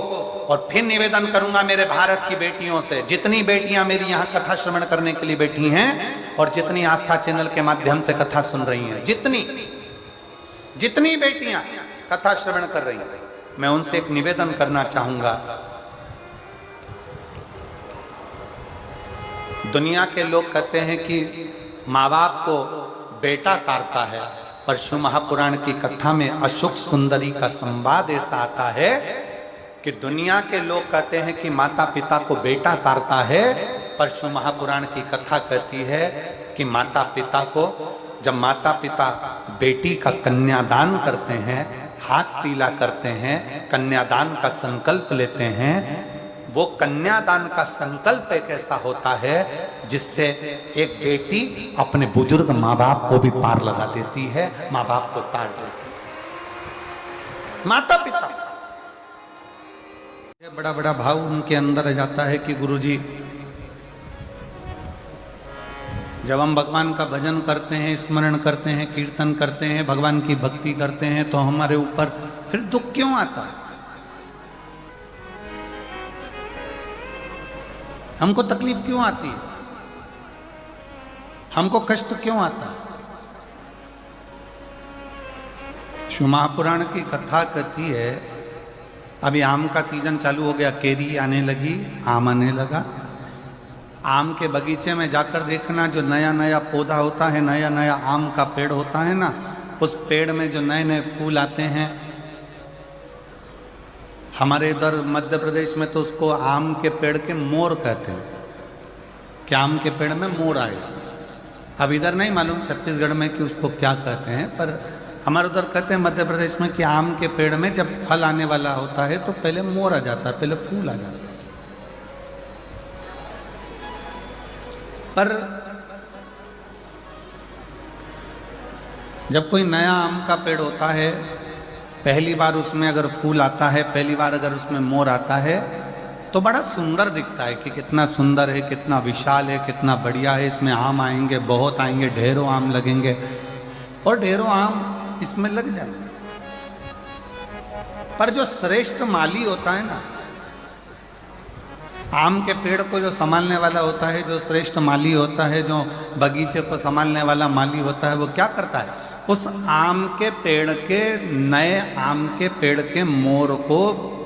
और फिर निवेदन करूंगा मेरे भारत की बेटियों से, जितनी बेटियां मेरी यहां कथा श्रवण करने के लिए बैठी हैं और जितनी आस्था चैनल के माध्यम से कथा सुन रही हैं, जितनी बेटियां कथा श्रवण कर रही हैं, मैं उनसे एक निवेदन करना चाहूंगा। दुनिया के लोग कहते हैं कि माँ बाप को बेटा तारता है, पर शिव महापुराण की कथा में अशोक सुंदरी का संवाद ऐसा आता है कि दुनिया के लोग कहते हैं कि माता पिता को बेटा तारता है, पर शिव महापुराण की कथा कहती है कि माता पिता को, जब माता पिता बेटी का कन्यादान करते हैं, हाथ पीला करते हैं, कन्यादान का संकल्प लेते हैं, वो कन्यादान का संकल्प एक ऐसा होता है जिससे एक बेटी अपने बुजुर्ग माँ बाप को भी पार लगा देती है, माँ बाप को तार देती है। माता पिता बड़ा बड़ा भाव उनके अंदर आ जाता है कि गुरुजी, जब हम भगवान का भजन करते हैं, स्मरण करते हैं, कीर्तन करते हैं, भगवान की भक्ति करते हैं, तो हमारे ऊपर फिर दुख क्यों आता है? हमको तकलीफ क्यों आती है? हमको कष्ट क्यों आता है? शिव महापुराण की कथा कहती है, अभी आम का सीजन चालू हो गया, केरी आने लगी, आम आने लगा। आम के बगीचे में जाकर देखना, जो नया नया पौधा होता है, नया नया आम का पेड़ होता है ना, उस पेड़ में जो नए नए फूल आते हैं, हमारे इधर मध्य प्रदेश में तो उसको आम के पेड़ के मोर कहते हैं कि आम के पेड़ में मोर आए। अब इधर नहीं मालूम छत्तीसगढ़ में कि उसको क्या कहते हैं, पर हमारे उधर कहते हैं मध्य प्रदेश में कि आम के पेड़ में जब फल आने वाला होता है तो पहले मोर आ जाता है, पहले फूल आ जाता है। पर जब कोई नया आम का पेड़ होता है, पहली बार उसमें अगर फूल आता है, पहली बार अगर उसमें मोर आता है, तो बड़ा सुंदर दिखता है कि कितना सुंदर है, कितना विशाल है, कितना बढ़िया है, इसमें आम आएंगे, बहुत आएंगे, ढेरों आम लगेंगे और ढेरों आम इसमें लग जाएंगे। पर जो श्रेष्ठ माली होता है ना, आम के पेड़ को जो संभालने वाला होता है, जो श्रेष्ठ माली होता है, जो बगीचे को संभालने वाला माली होता है, वो क्या करता है? उस आम के पेड़ के, नए आम के पेड़ के मोर को,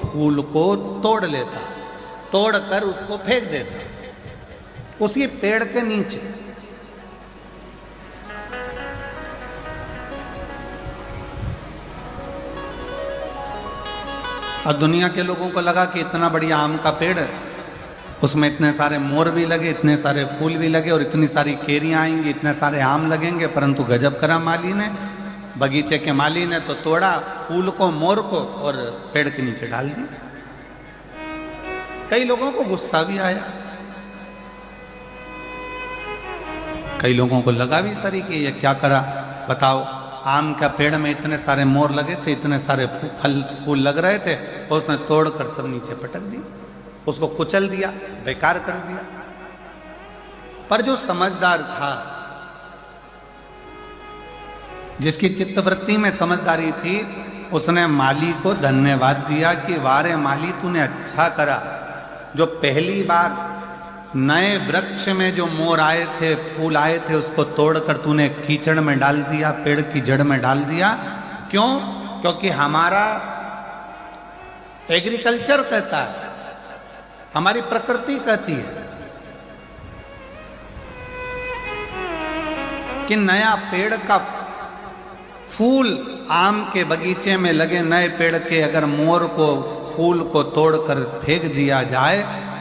फूल को तोड़ लेता, तोड़कर उसको फेंक देता उसी पेड़ के नीचे। और दुनिया के लोगों को लगा कि इतना बढ़िया आम का पेड़ है, उसमें इतने सारे मोर भी लगे, इतने सारे फूल भी लगे और इतनी सारी केरियां आएंगी, इतने सारे आम लगेंगे, परंतु गजब करा माली ने, बगीचे के माली ने तो तोड़ा फूल को, मोर को और पेड़ के नीचे डाल दिया। कई लोगों को गुस्सा भी आया, कई लोगों को लगा भी सही कि ये क्या करा, बताओ, आम का पेड़ में इतने सारे मोर लगे थे, इतने सारे फूल लग रहे थे, और उसने तोड़कर सब नीचे पटक दिया, उसको कुचल दिया, बेकार कर दिया। पर जो समझदार था, जिसकी चित्तवृत्ति में समझदारी थी, उसने माली को धन्यवाद दिया कि वारे माली, तूने अच्छा करा, जो पहली बार नए वृक्ष में जो मोर आए थे, फूल आए थे, उसको तोड़कर तूने कीचड़ में डाल दिया, पेड़ की जड़ में डाल दिया। क्यों? क्योंकि हमारा एग्रीकल्चर कहता है, हमारी प्रकृति कहती है कि नया पेड़ का फूल आम के बगीचे में लगे नए पेड़ के अगर मोर को फूल को तोड़कर फेंक दिया जाए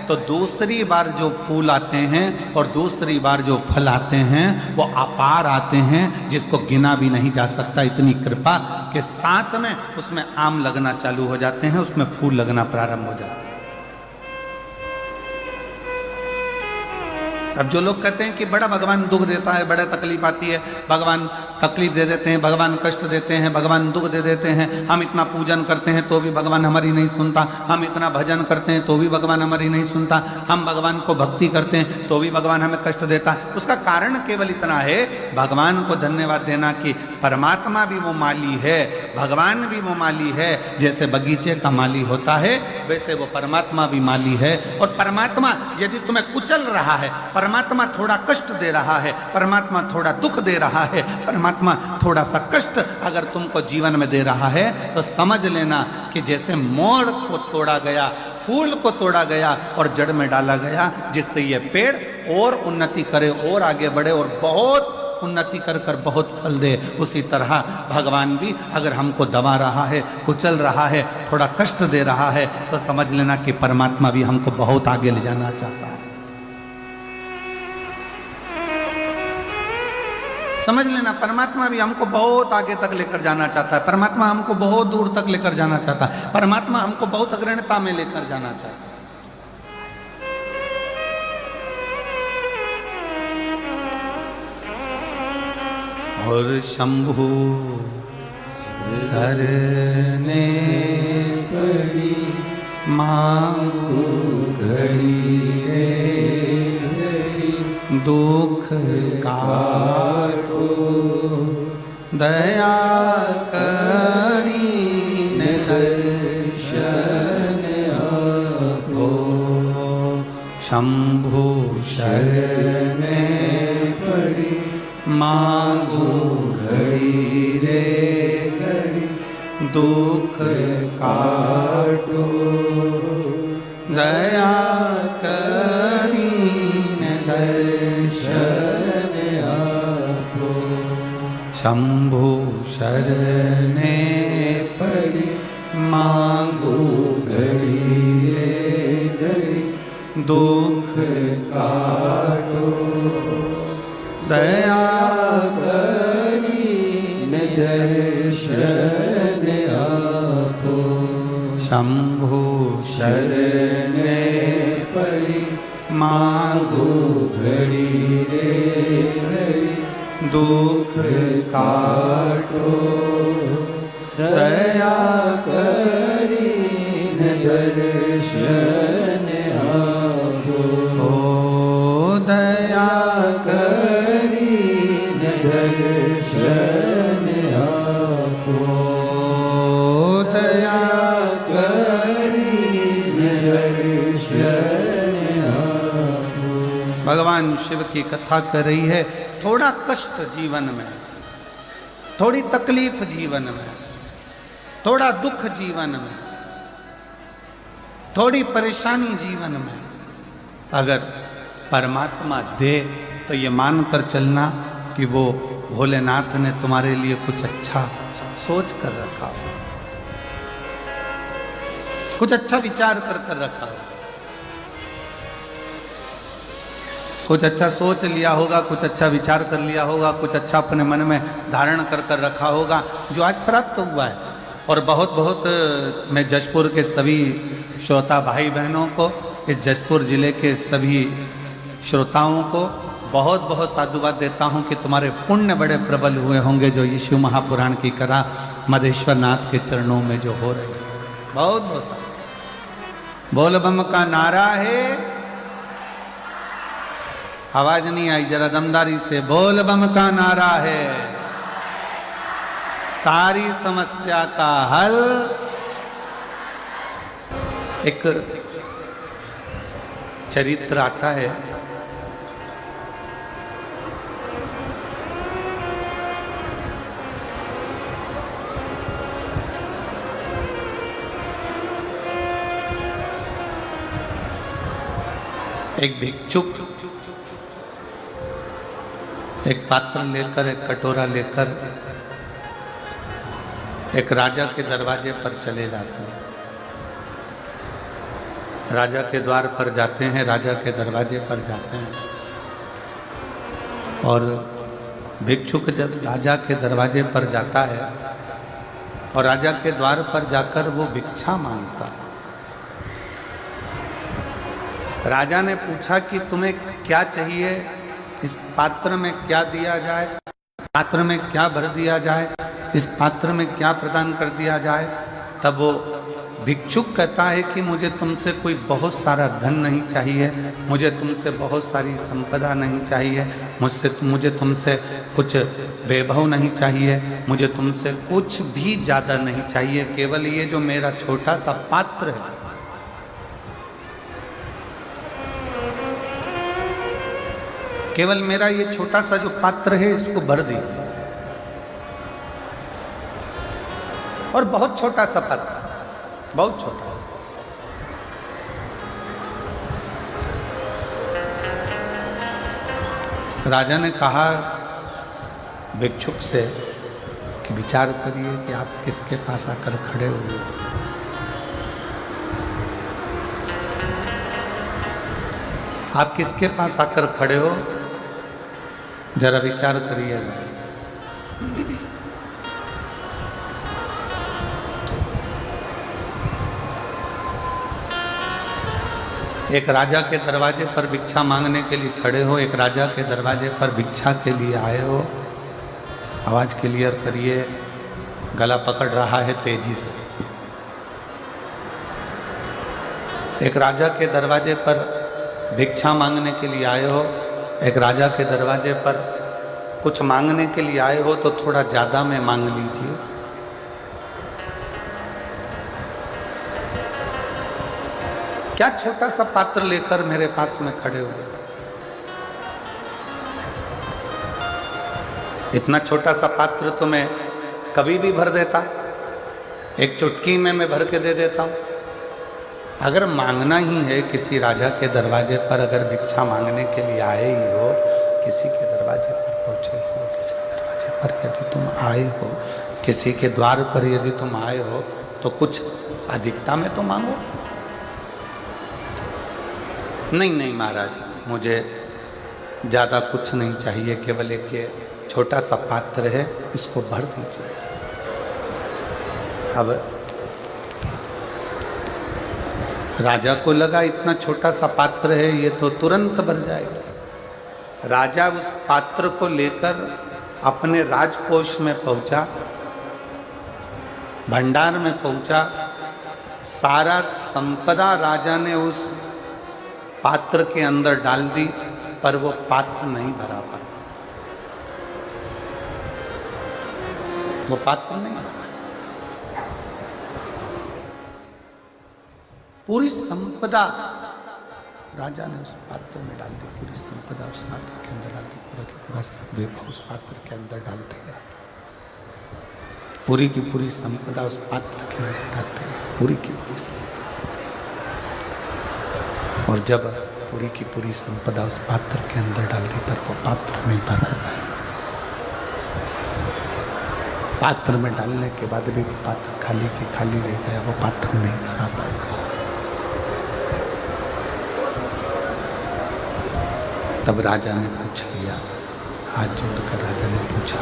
तो दूसरी बार जो फूल आते हैं और दूसरी बार जो फल आते हैं वो अपार आते हैं, जिसको गिना भी नहीं जा सकता। इतनी कृपा के साथ में उसमें आम लगना चालू हो जाते हैं, उसमें फूल लगना प्रारंभ हो जाते हैं। अब जो लोग कहते हैं कि बड़ा भगवान दुख देता है, बड़ा तकलीफ आती है, भगवान तकलीफ दे देते हैं, भगवान कष्ट देते हैं, भगवान दुख दे देते हैं, हम इतना पूजन करते हैं तो भी भगवान हमारी नहीं सुनता, हम इतना भजन करते हैं तो भी भगवान हमारी नहीं सुनता, हम भगवान को भक्ति करते हैं तो भी भगवान हमें कष्ट देता है। उसका कारण केवल इतना है, भगवान को धन्यवाद देना कि परमात्मा भी वो माली है, भगवान भी वो माली है। जैसे बगीचे का माली होता है वैसे वो परमात्मा भी माली है। और परमात्मा यदि तुम्हें कुचल रहा है, परमात्मा थोड़ा कष्ट दे रहा है, परमात्मा थोड़ा दुख दे रहा है, परमात्मा थोड़ा सा कष्ट अगर तुमको जीवन में दे रहा है तो समझ लेना कि जैसे मोर को तोड़ा गया, फूल को तोड़ा गया और जड़ में डाला गया, जिससे ये पेड़ और उन्नति करे और आगे बढ़े और बहुत उन्नति कर कर बहुत फल दे, उसी तरह भगवान भी अगर हमको दबा रहा है, कुचल रहा है, थोड़ा कष्ट दे रहा है तो समझ लेना कि परमात्मा भी हमको बहुत आगे ले जाना चाहता है। समझ लेना परमात्मा भी हमको बहुत आगे तक लेकर जाना चाहता है, परमात्मा हमको बहुत दूर तक लेकर जाना चाहता है, परमात्मा हमको बहुत अग्रणता में लेकर जाना चाहता है। और शंभु शरणे पड़ी मांगू घड़ी रे, दुख काटो दया करी दर्शन आपो। शंभु शरणे पड़ी मांगू घड़ी रे घड़ी, दुख काटो दया करी दर्शन आपो। शंभु शरणे पड़ी मांगू घड़ी रे घड़ी, दुख काटो दया करी दर्शन आपो। शंभु शरणे पड़ी मांगू घड़ी रे घड़ी, दुख काटो दया करी दर्शन आपो। ओ दया करी दर्शन आपो, दया करी दर्शन आपो। भगवान शिव की कथा कर रही है। थोड़ा कष्ट जीवन में, थोड़ी तकलीफ जीवन में, थोड़ा दुख जीवन में, थोड़ी परेशानी जीवन में अगर परमात्मा दे तो ये मानकर चलना कि वो भोलेनाथ ने तुम्हारे लिए कुछ अच्छा सोच कर रखा हो, कुछ अच्छा विचार कर रखा हो, कुछ अच्छा सोच लिया होगा, कुछ अच्छा विचार कर लिया होगा, कुछ अच्छा अपने मन में धारण कर रखा होगा जो आज प्राप्त हुआ है। और बहुत बहुत मैं जशपुर के सभी श्रोता भाई बहनों को, इस जशपुर जिले के सभी श्रोताओं को बहुत बहुत साधुवाद देता हूँ कि तुम्हारे पुण्य बड़े प्रबल हुए होंगे जो यीशु महापुराण की करा मधेश्वर नाथ के चरणों में जो हो रही है। बहुत बहुत बोल बम का नारा है। आवाज नहीं आई, जरा दमदारी से बोल बम का नारा है। सारी समस्या का हल। एक चरित्र आता है, एक भिक्षुक एक पात्र लेकर, एक कटोरा लेकर एक राजा के दरवाजे पर चले जाते हैं। राजा के द्वार पर जाते हैं, राजा के दरवाजे पर जाते हैं और भिक्षुक जब राजा के दरवाजे पर जाता है और राजा के द्वार पर जाकर वो भिक्षा मांगता है। राजा ने पूछा कि तुम्हें क्या चाहिए, इस पात्र में क्या दिया जाए, पात्र में क्या भर दिया जाए, इस पात्र में क्या प्रदान कर दिया जाए। तब वो भिक्षुक कहता है कि मुझे तुमसे कोई बहुत सारा धन नहीं चाहिए, मुझे तुमसे बहुत सारी संपदा नहीं चाहिए, मुझे तुमसे कुछ वैभव नहीं चाहिए, मुझे तुमसे कुछ भी ज़्यादा नहीं चाहिए, केवल ये जो मेरा छोटा सा पात्र है, केवल मेरा ये छोटा सा जो पात्र है इसको भर दीजिए। और बहुत छोटा सा पात्र, बहुत छोटा सा। राजा ने कहा भिक्षुक से कि विचार करिए कि आप किसके पास आकर खड़े हुए। आप किसके पास आकर खड़े हो, जरा विचार करिएगा। एक राजा के दरवाजे पर भिक्षा मांगने के लिए खड़े हो, एक राजा के दरवाजे पर भिक्षा के लिए आए हो। आवाज क्लियर करिए, गला पकड़ रहा है तेजी से। एक राजा के दरवाजे पर भिक्षा मांगने के लिए आए हो, एक राजा के दरवाजे पर कुछ मांगने के लिए आए हो तो थोड़ा ज्यादा में मांग लीजिए। क्या छोटा सा पात्र लेकर मेरे पास में खड़े हुए। इतना छोटा सा पात्र तो मैं कभी भी भर देता, एक चुटकी में मैं भर के दे देता हूं। अगर मांगना ही है किसी राजा के दरवाजे पर, अगर भिक्षा मांगने के लिए आए ही हो, किसी के दरवाजे पर पहुंचे हो, किसी के दरवाजे पर यदि तुम आए हो, किसी के द्वार पर यदि तुम आए हो तो कुछ अधिकता में तो मांगो। नहीं नहीं महाराज, मुझे ज़्यादा कुछ नहीं चाहिए, केवल एक ये छोटा सा पात्र है, इसको भर दीजिए। अब राजा को लगा इतना छोटा सा पात्र है, ये तो तुरंत भर जाएगा। राजा उस पात्र को लेकर अपने राजकोष में पहुंचा, भंडार में पहुंचा। सारा संपदा राजा ने उस पात्र के अंदर डाल दी, पर वो पात्र नहीं भरा पाया, वो पात्र नहीं भरा। पूरी संपदा राजा ने उस पात्र में डाल दी, पूरी संपदा उस पात्र के अंदर डाल दी, पूरा की पूरा वैभव उस पात्र के अंदर डाल दिया, पूरी की पूरी संपदा उस पात्र के अंदर डाल दी, पूरी की पूरी संपदा। और जब पूरी की पूरी संपदा उस पात्र के अंदर डाल दी, पर वो पात्र नहीं भरा। पात्र में डालने के बाद भी पात्र खाली की खाली रह गया, वो पात्र नहीं भरा पाया। तब राजा ने पूछ लिया, हाथ जोड़कर राजा ने पूछा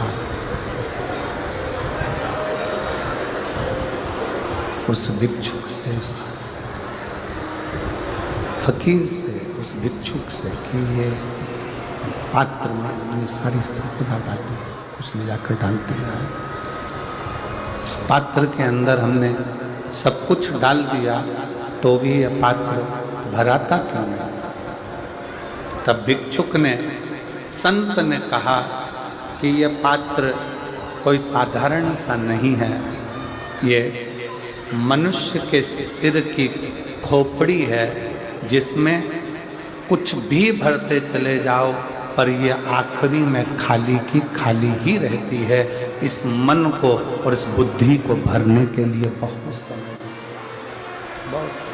उस भिक्षुक से, उस फकीर से, उस भिक्षुक से कि ये पात्र में हमने सारी संपदा डाली, सब कुछ ले जाकर डाल दिया है, उस पात्र के अंदर हमने सब कुछ डाल दिया, तो भी यह पात्र भराता क्यों नहीं। तब भिक्षुक ने, संत ने कहा कि यह पात्र कोई साधारण सा नहीं है, ये मनुष्य के सिर की खोपड़ी है, जिसमें कुछ भी भरते चले जाओ पर ये आखिरी में खाली की खाली ही रहती है। इस मन को और इस बुद्धि को भरने के लिए बहुत समय, बहुत समय।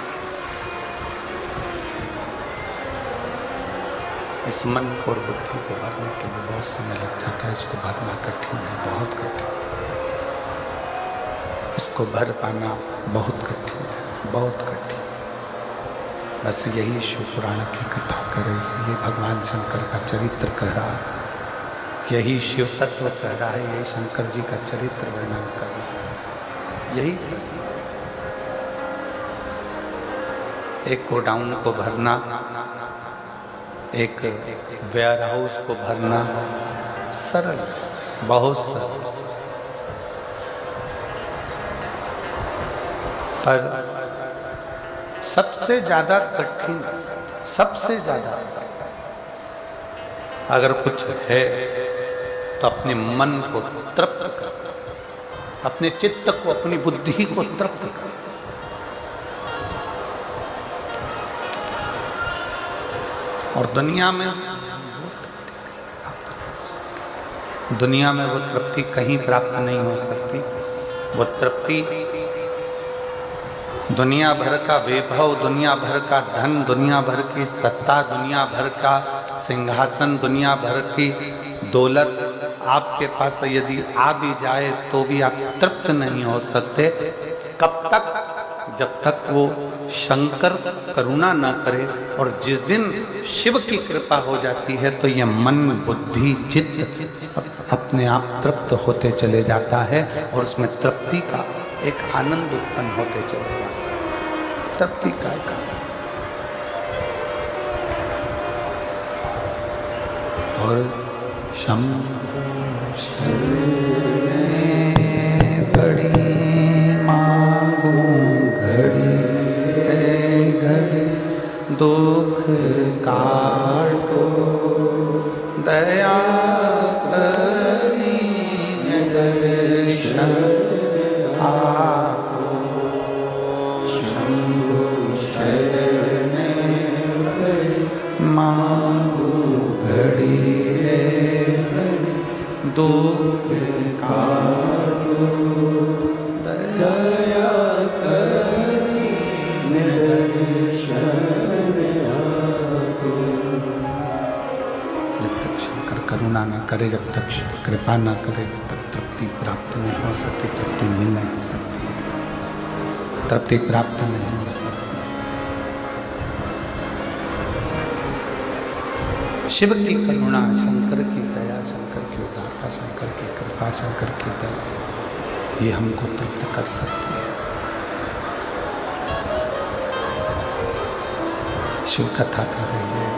इस मन को और बुद्धि को भरने के लिए बहुत समय लग जाता है। इसको भरना कठिन है, बहुत कठिन। इसको भर पाना बहुत कठिन है, बहुत कठिन। बस यही शिव पुराण की कथा करे, यही भगवान शंकर का चरित्र कह रहा है, यही शिव तत्व कह रहा है, यही शंकर जी का चरित्र वर्णन कर रहा है। यही एक गोडाउन को भरना, एक वेयर हाउस को भरना सरल, बहुत सरल, पर सबसे ज्यादा कठिन, सबसे ज्यादा अगर कुछ है तो अपने मन को तृप्त करना, अपने चित्त को, अपनी बुद्धि को तृप्त करना। और दुनिया में वो तृप्ति कहीं प्राप्त नहीं हो सकती। वो तृप्ति दुनिया भर का वैभव, दुनिया भर का धन, दुनिया भर की सत्ता, दुनिया भर का सिंहासन, दुनिया भर की दौलत आपके पास यदि आ भी जाए तो भी आप तृप्त नहीं हो सकते। कब तक? जब तक वो शंकर करुणा न करे। और जिस दिन शिव की कृपा हो जाती है तो ये मन, बुद्धि, चित्त सब अपने आप तृप्त होते चले जाता है और उसमें तृप्ति का एक आनंद उत्पन्न होते चले जाता है। तृप्ति का एक आनंद। और शंभु शरण बड़ी मांगू घड़ी घड़ी दुख काटो दया करी दर्शन आपो। शंभु शरण मांगू घड़ी घड़ी दुख काटो दया करी दर्शन आपो। जब तक शंकर करुणा न करे, जब तक कृपा न करे, जब तक तृप्ति प्राप्त नहीं हो सकती, तृप्ति मिल नहीं सकती, तृप्ति प्राप्त नहीं हो सकती। शिव की करुणा, शंकर की दया, शंकर की उदारता, शंकर की कृपा, शंकर की दया, ये हमको तृप्त कर सकती है। शिव कथा कर रही है,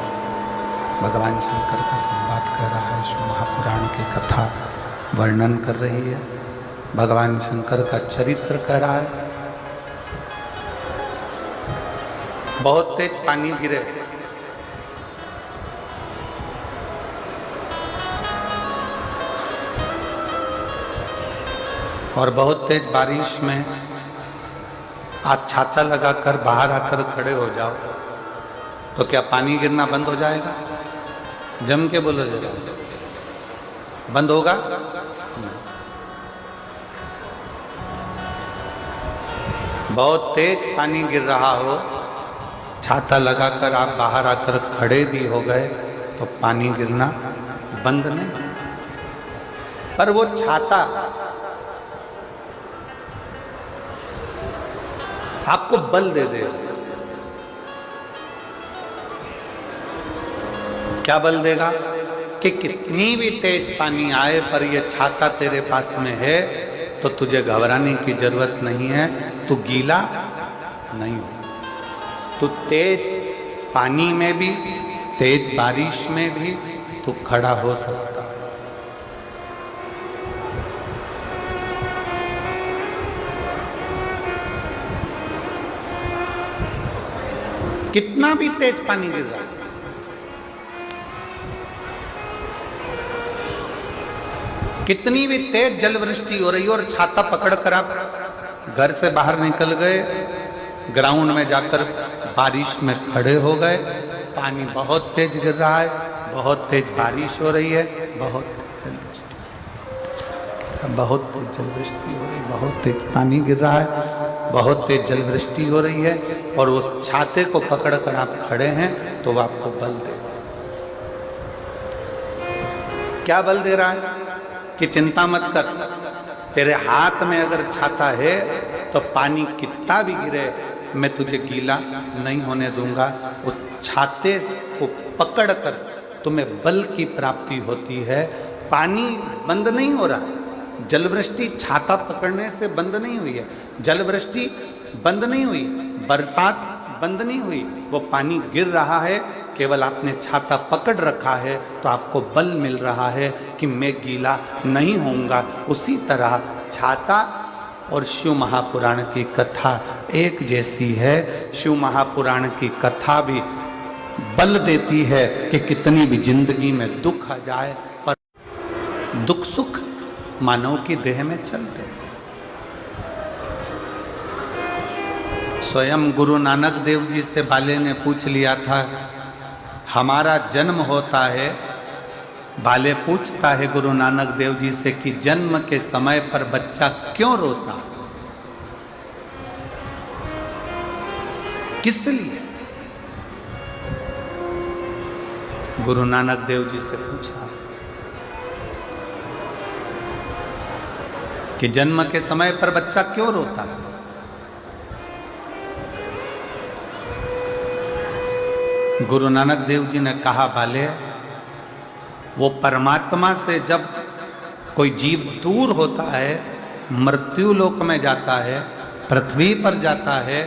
भगवान शंकर का संवाद कर रहा है, शिव महापुराण की कथा वर्णन कर रही है, भगवान शंकर का चरित्र कर रहा है। बहुत तेज पानी गिरे, और बहुत तेज बारिश में आप छाता लगाकर बाहर आकर खड़े हो जाओ तो क्या पानी गिरना बंद हो जाएगा? जम के बोलो जरा, बंद होगा? नहीं। बहुत तेज पानी गिर रहा हो, छाता लगाकर आप बाहर आकर खड़े भी हो गए तो पानी गिरना बंद नहीं। पर वो छाता आपको बल दे दे। क्या बल देगा? कि कितनी भी तेज पानी आए पर ये छाता तेरे पास में है तो तुझे घबराने की जरूरत नहीं है, तू गीला नहीं हो। तू तेज पानी में भी, तेज बारिश में भी तू खड़ा हो सकता। कितना भी तेज पानी गिर रहा है, कितनी भी तेज जल वृष्टि हो रही हो और छाता पकड़कर आप घर से बाहर निकल गए, ग्राउंड में जाकर बारिश में खड़े हो गए, पानी बहुत तेज गिर रहा है, बहुत तेज बारिश हो रही है, बहुत तेज जल वृष्टि हो रही है, बहुत तेज पानी गिर रहा है, बहुत तेज जल वृष्टि हो रही है, और उस छाते को पकड़कर आप खड़े हैं तो वो आपको बल देगा। क्या बल दे रहा है कि चिंता मत कर, तेरे हाथ में अगर छाता है तो पानी कितना भी गिरे मैं तुझे गीला नहीं होने दूंगा। उस छाते को पकड़कर तुम्हें बल की प्राप्ति होती है। पानी बंद नहीं हो रहा, जलवृष्टि छाता पकड़ने से बंद नहीं हुई है, जलवृष्टि बंद नहीं हुई, बरसात बंद नहीं हुई, वो पानी गिर रहा है, केवल आपने छाता पकड़ रखा है तो आपको बल मिल रहा है कि मैं गीला नहीं होऊंगा। उसी तरह छाता और शिव महापुराण की कथा एक जैसी है। शिव महापुराण की कथा भी बल देती है कि कितनी भी जिंदगी में दुख आ जाए पर दुख सुख मानव की देह में चलते। स्वयं गुरु नानक देव जी से बाले ने पूछ लिया था, हमारा जन्म होता है, बाले पूछता है गुरु नानक देव जी से कि जन्म के समय पर बच्चा क्यों रोता, किस लिए? गुरु नानक देव जी से पूछा कि जन्म के समय पर बच्चा क्यों रोता है? गुरु नानक देव जी ने कहा, बाले वो परमात्मा से जब कोई जीव दूर होता है, मृत्यु लोक में जाता है, पृथ्वी पर जाता है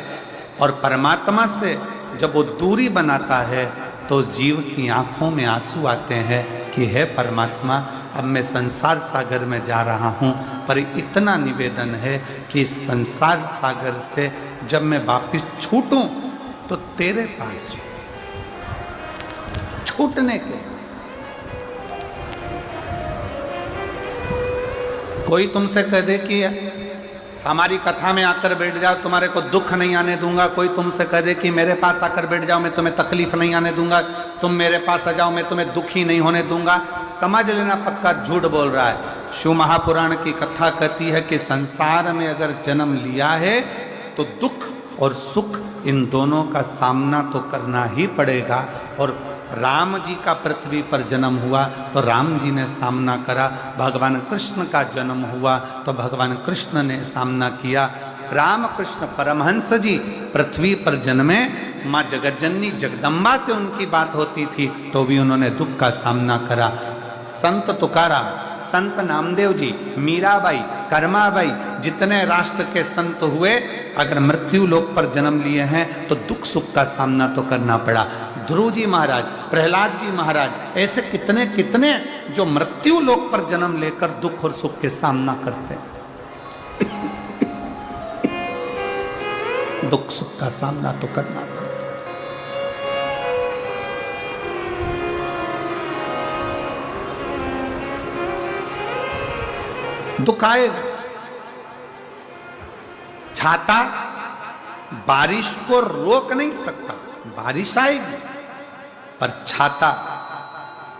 और परमात्मा से जब वो दूरी बनाता है तो उस जीव की आंखों में आंसू आते हैं कि हे परमात्मा, अब मैं संसार सागर में जा रहा हूँ, पर इतना निवेदन है कि इस संसार सागर से जब मैं वापिस छूटूं तो तेरे पास जाऊं। छूटने के कोई तुमसे कह दे कि हमारी कथा में आकर बैठ जाओ, तुम्हारे को दुख नहीं आने दूंगा, कोई तुमसे कह दे कि मेरे पास आकर बैठ जाओ, मैं तुम्हें तकलीफ नहीं आने दूंगा, तुम मेरे पास आ जाओ, मैं तुम्हें दुखी नहीं होने दूंगा, समझ लेना पक्का झूठ बोल रहा है। शिव महापुराण की कथा कहती है कि संसार में अगर जन्म लिया है तो दुख और सुख इन दोनों का सामना तो करना ही पड़ेगा। और राम जी का पृथ्वी पर जन्म हुआ तो राम जी ने सामना करा, भगवान कृष्ण का जन्म हुआ तो भगवान कृष्ण ने सामना किया। राम कृष्ण परमहंस जी पृथ्वी पर जन्मे, माँ जगज्जननी जगदम्बा से उनकी बात होती थी तो भी उन्होंने दुख का सामना करा। संत तुकाराम, संत नामदेव जी, मीराबाई, कर्माबाई, जितने राष्ट्र के संत हुए, अगर मृत्यु लोक पर जन्म लिए हैं तो दुख सुख का सामना तो करना पड़ा। ध्रुव जी महाराज, प्रहलाद जी महाराज, ऐसे कितने कितने जो मृत्यु लोक पर जन्म लेकर दुख और सुख के सामना करते दुख सुख का सामना तो करना पड़ता। दुख आएगा। छाता बारिश को रोक नहीं सकता, बारिश आएगी, पर छाता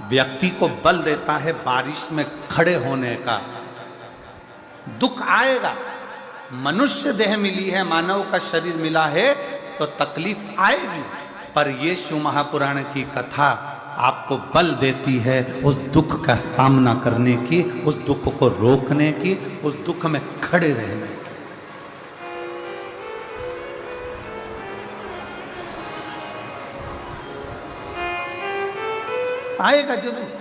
व्यक्ति को बल देता है बारिश में खड़े होने का। दुख आएगा, मनुष्य देह मिली है, मानव का शरीर मिला है तो तकलीफ आएगी, पर ये शिव महापुराण की कथा आपको बल देती है उस दुख का सामना करने की, उस दुख को रोकने की, उस दुख में खड़े रहने की। आएगा जरूर।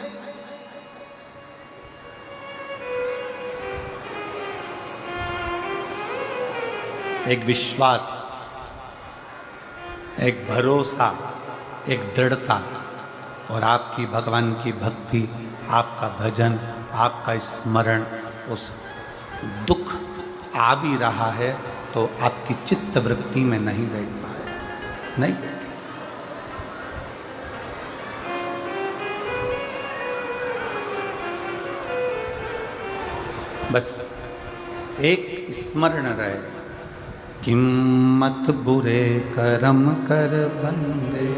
एक विश्वास, एक भरोसा, एक दृढ़ता और आपकी भगवान की भक्ति, आपका भजन, आपका स्मरण, उस दुख आ भी रहा है तो आपकी चित्त वृत्ति में नहीं बैठ पाए, नहीं बैठे। बस एक स्मरण रहे, किम्मत बुरे कर्म कर बंदे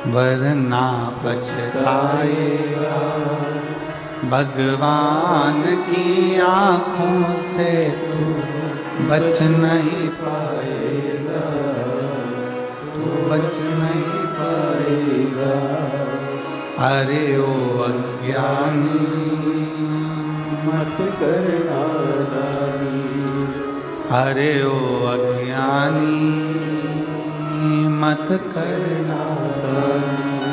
वरना पछताएगा, भगवान की आंखों से तू बच नहीं पाएगा, तू बच नहीं पाएगा। अरे ओ अज्ञानी मत कर नादानी। अरे ओ अज्ञानी मत कर नादानी।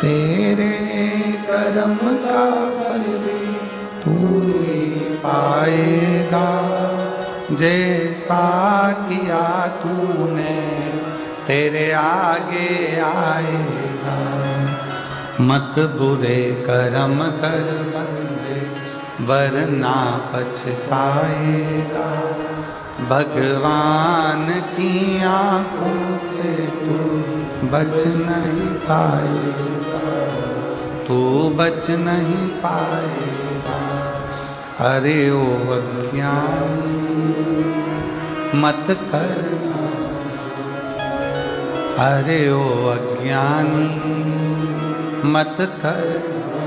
तेरे कर्म का फल तू ही पाएगा, जैसा किया तूने तेरे आगे आएगा। मत बुरे कर्म कर बंदे वरना पछताएगा। भगवान की आंखों से तू बच नहीं पाएगा, तू बच नहीं पाएगा। अरे ओ अज्ञानी मत करना, अरे ओ अज्ञानी मत करना।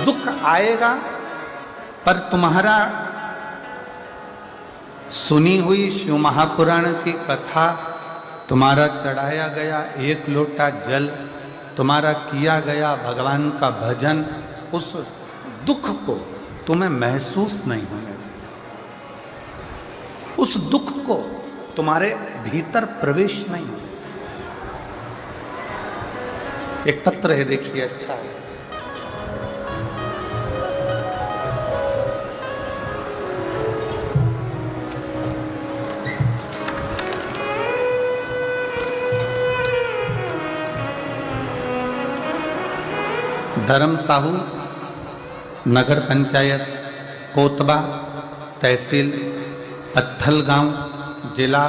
दुख आएगा पर तुम्हारा सुनी हुई शिव महापुराण की कथा, तुम्हारा चढ़ाया गया एक लोटा जल, तुम्हारा किया गया भगवान का भजन, उस दुख को तुम्हें महसूस नहीं होने देगा। उस दुख को तुम्हारे भीतर प्रवेश नहीं होने। एक तत्व है, देखिए अच्छा है। धर्म साहू नगर पंचायत कोतबा, तहसील पत्थल गांव, जिला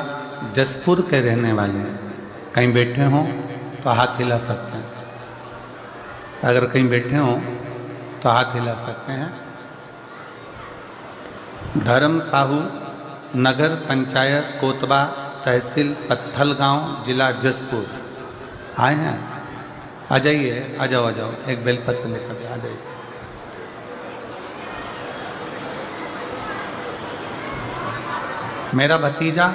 जसपुर के रहने वाले हैं। कहीं बैठे हों तो हाथ हिला सकते हैं, अगर कहीं बैठे हों तो हाथ हिला सकते हैं। धर्म साहू नगर पंचायत कोतबा, तहसील पत्थल गांव, जिला जसपुर आए हैं। आ जाइए, आ जाओ, आ जाओ, एक बेलपत्र लेकर आ जाइए। मेरा भतीजा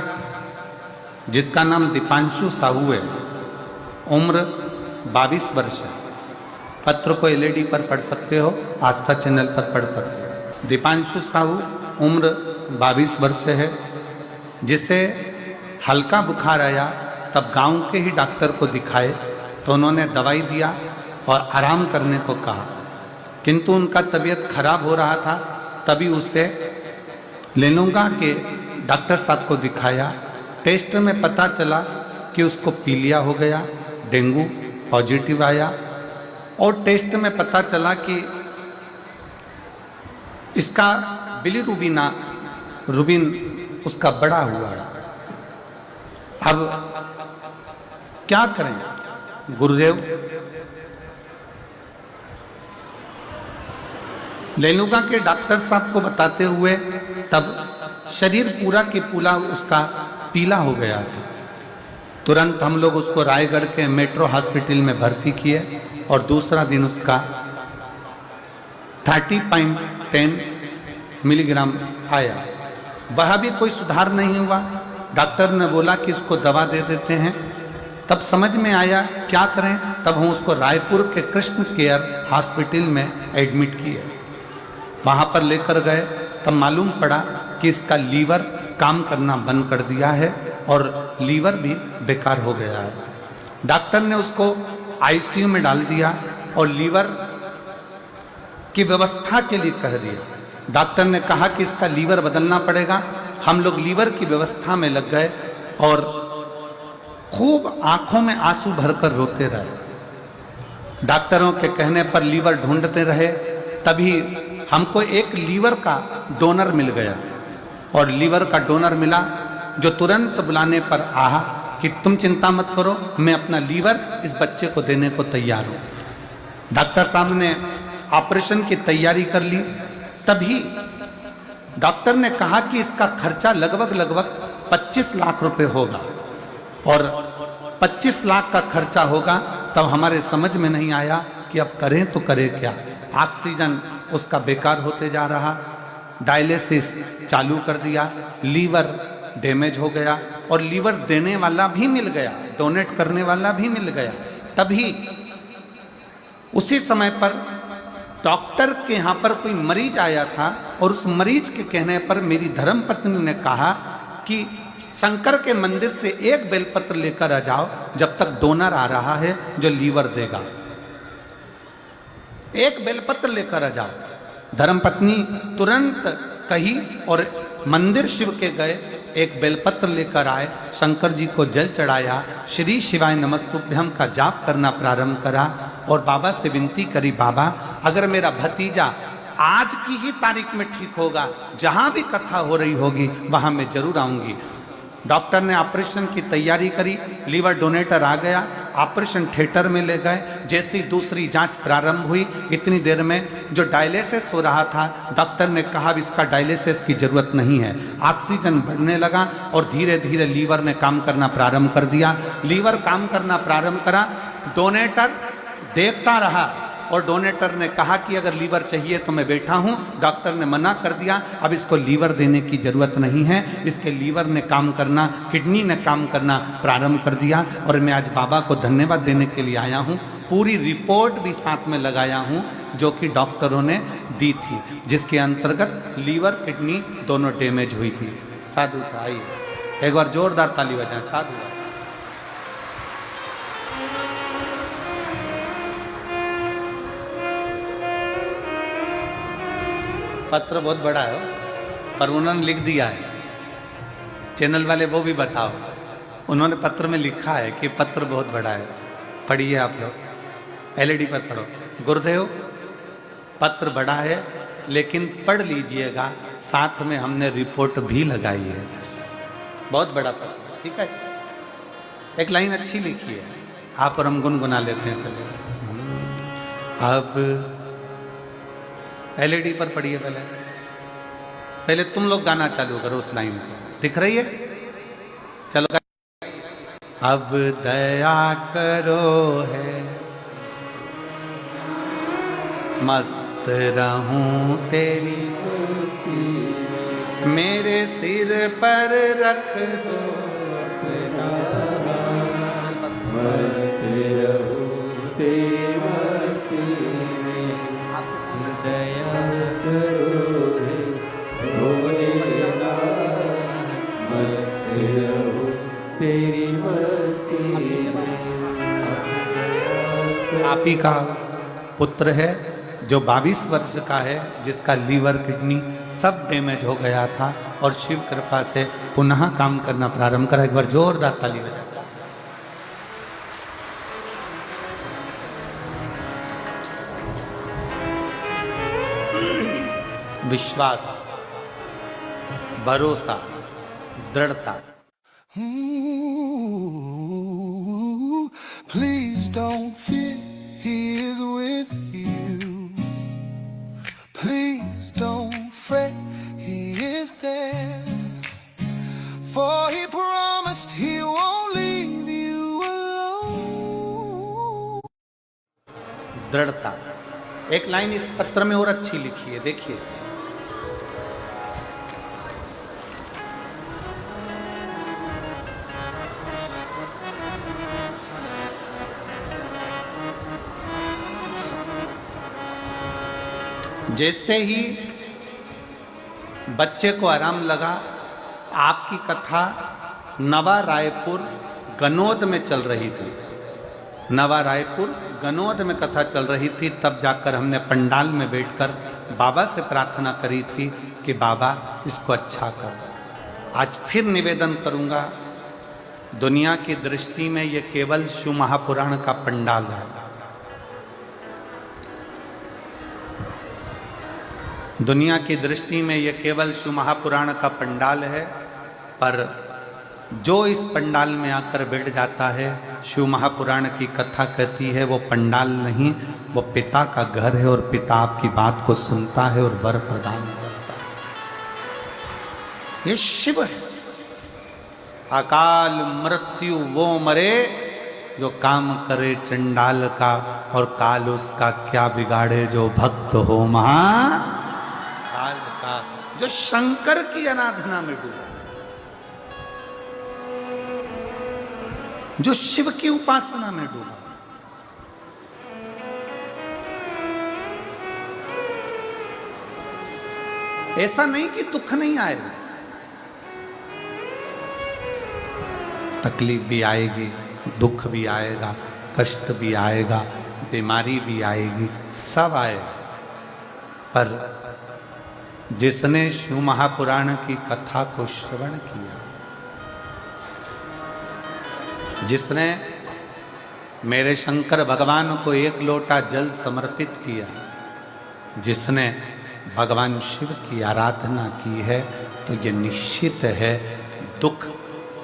जिसका नाम दीपांशु साहू है, उम्र 22 वर्ष है। पत्र को एलईडी पर पढ़ सकते हो, आस्था चैनल पर पढ़ सकते हो। दीपांशु साहू उम्र 22 वर्ष है, जिसे हल्का बुखार आया तब गांव के ही डॉक्टर को दिखाए तो उन्होंने दवाई दिया और आराम करने को कहा, किंतु उनका तबीयत खराब हो रहा था। तभी उसे लेनुगा के डॉक्टर साहब को दिखाया। टेस्ट में पता चला कि उसको पीलिया हो गया, डेंगू पॉजिटिव आया, और टेस्ट में पता चला कि इसका बिलीरुबिन उसका बढ़ा हुआ है। अब क्या करें गुरुदेव? लेनुगा के डॉक्टर साहब को बताते हुए तब शरीर पूरा के पूरा उसका पीला हो गया था। तुरंत हम लोग उसको रायगढ़ के मेट्रो हॉस्पिटल में भर्ती किए और दूसरा दिन उसका 30.10 मिलीग्राम आया। वह भी कोई सुधार नहीं हुआ। डॉक्टर ने बोला कि इसको दवा दे देते हैं। तब समझ में आया क्या करें। तब हम उसको रायपुर के कृष्ण केयर हॉस्पिटल में एडमिट किए। वहाँ पर लेकर गए तब मालूम पड़ा कि इसका लीवर काम करना बंद कर दिया है और लीवर भी बेकार हो गया है। डॉक्टर ने उसको आईसीयू में डाल दिया और लीवर की व्यवस्था के लिए कह दिया। डॉक्टर ने कहा कि इसका लीवर बदलना पड़ेगा। हम लोग लीवर की व्यवस्था में लग गए और खूब आंखों में आंसू भरकर रोते रहे। डॉक्टरों के कहने पर लीवर ढूंढते रहे। तभी हमको एक लीवर का डोनर मिल गया और लीवर का डोनर मिला जो तुरंत बुलाने पर आहा कि तुम चिंता मत करो, मैं अपना लीवर इस बच्चे को देने को तैयार हूं। डॉक्टर साहब ने ऑपरेशन की तैयारी कर ली। तभी डॉक्टर ने कहा कि इसका खर्चा लगभग 25 लाख रुपए होगा और 25 लाख का खर्चा होगा। तब हमारे समझ में नहीं आया कि अब करें तो करें क्या। ऑक्सीजन उसका बेकार होते जा रहा, डायलिसिस चालू कर दिया, लीवर डैमेज हो गया और लीवर देने वाला भी मिल गया, डोनेट करने वाला भी मिल गया। तभी उसी समय पर डॉक्टर के यहाँ पर कोई मरीज आया था और उस मरीज के कहने पर मेरी धर्मपत्नी ने कहा कि शंकर के मंदिर से एक बेलपत्र लेकर आ जाओ, जब तक डोनर आ रहा है जो लीवर देगा। एक बेलपत्र लेकर आ जाओ। धर्मपत्नी तुरंत कही और मंदिर शिव के गए, एक बेलपत्र लेकर आए, शंकर जी को जल चढ़ाया, श्री शिवाय नमस्तुभ्यम का जाप करना प्रारंभ करा और बाबा से विनती करी, बाबा अगर मेरा भतीजा आज की ही तारीख में ठीक होगा, जहां भी कथा हो रही होगी वहां मैं जरूर आऊंगी। डॉक्टर ने ऑपरेशन की तैयारी करी, लीवर डोनेटर आ गया, ऑपरेशन थिएटर में ले गए। जैसी दूसरी जांच प्रारंभ हुई, इतनी देर में जो डायलिसिस हो रहा था, डॉक्टर ने कहा इसका डायलिसिस की जरूरत नहीं है। ऑक्सीजन बढ़ने लगा और धीरे धीरे लीवर ने काम करना प्रारंभ कर दिया। लीवर काम करना प्रारंभ करा, डोनेटर देखता रहा और डोनेटर ने कहा कि अगर लीवर चाहिए तो मैं बैठा हूं। डॉक्टर ने मना कर दिया, अब इसको लीवर देने की जरूरत नहीं है। इसके लीवर ने काम करना, किडनी ने काम करना प्रारंभ कर दिया और मैं आज बाबा को धन्यवाद देने के लिए आया हूं। पूरी रिपोर्ट भी साथ में लगाया हूं जो कि डॉक्टरों ने दी थी, जिसके अंतर्गत लीवर किडनी दोनों डैमेज हुई थी। साधु था, आइए एक बार जोरदार ताली बजाएं। साधु पत्र बहुत बड़ा है पर उन्होंने लिख दिया है, चैनल वाले वो भी बताओ, उन्होंने पत्र में लिखा है कि पत्र बहुत बड़ा है। पढ़िए आप लोग, एलईडी पर पढ़ो। गुरुदेव पत्र बड़ा है लेकिन पढ़ लीजिएगा, साथ में हमने रिपोर्ट भी लगाई है। बहुत बड़ा पत्र, ठीक है। एक लाइन अच्छी लिखी है, आप और हम गुनगुना लेते हैं पहले। अब एलईडी पर पढ़िए, पहले तुम लोग गाना चालू करो उस लाइन को, दिख रही है? चलो। अब दया करो है मस्त रहूं तेरी, मेरे सिर पर रख दो अपना, मस्त रहूं तेरी मस्ती में, दया करो है भोलेनाथ, मस्त रहूं तेरी मस्ती में। आप ही का पुत्र है जो 22 वर्ष का है, जिसका लीवर किडनी सब डैमेज हो गया था और शिव कृपा से पुनः काम करना प्रारंभ करा। एक बार जोरदार ताली बजाएं। विश्वास, भरोसा, दृढ़ता। Please don't fear, he is with you. Please don't fret, he is there. For he promised he won't leave you alone. दृढ़ता। एक लाइन इस पत्र में और अच्छी लिखी है, देखिए। जैसे ही बच्चे को आराम लगा, आपकी कथा नवा रायपुर गनौद में चल रही थी। नवा रायपुर गनौद में कथा चल रही थी, तब जाकर हमने पंडाल में बैठकर बाबा से प्रार्थना करी थी कि बाबा इसको अच्छा कर दो। आज फिर निवेदन करूंगा, दुनिया की दृष्टि में ये केवल शिव महापुराण का पंडाल है। दुनिया की दृष्टि में यह केवल शिव महापुराण का पंडाल है, पर जो इस पंडाल में आकर बैठ जाता है, शिव महापुराण की कथा कहती है, वो पंडाल नहीं, वो पिता का घर है और पिता आपकी बात को सुनता है और वर प्रदान करता है। ये शिव है। अकाल मृत्यु वो मरे जो काम करे चंडाल का, और काल उसका क्या बिगाड़े जो भक्त हो महाकाल का, जो शंकर की आराधना में डूबा, जो शिव की उपासना में डूबा। ऐसा नहीं कि दुख नहीं आएगा, तकलीफ भी आएगी, दुख भी आएगा, कष्ट भी आएगा, बीमारी भी आएगी, सब आएगा। पर जिसने शिव महापुराण की कथा को श्रवण किया, जिसने मेरे शंकर भगवान को एक लोटा जल समर्पित किया, जिसने भगवान शिव की आराधना की है, तो ये निश्चित है दुख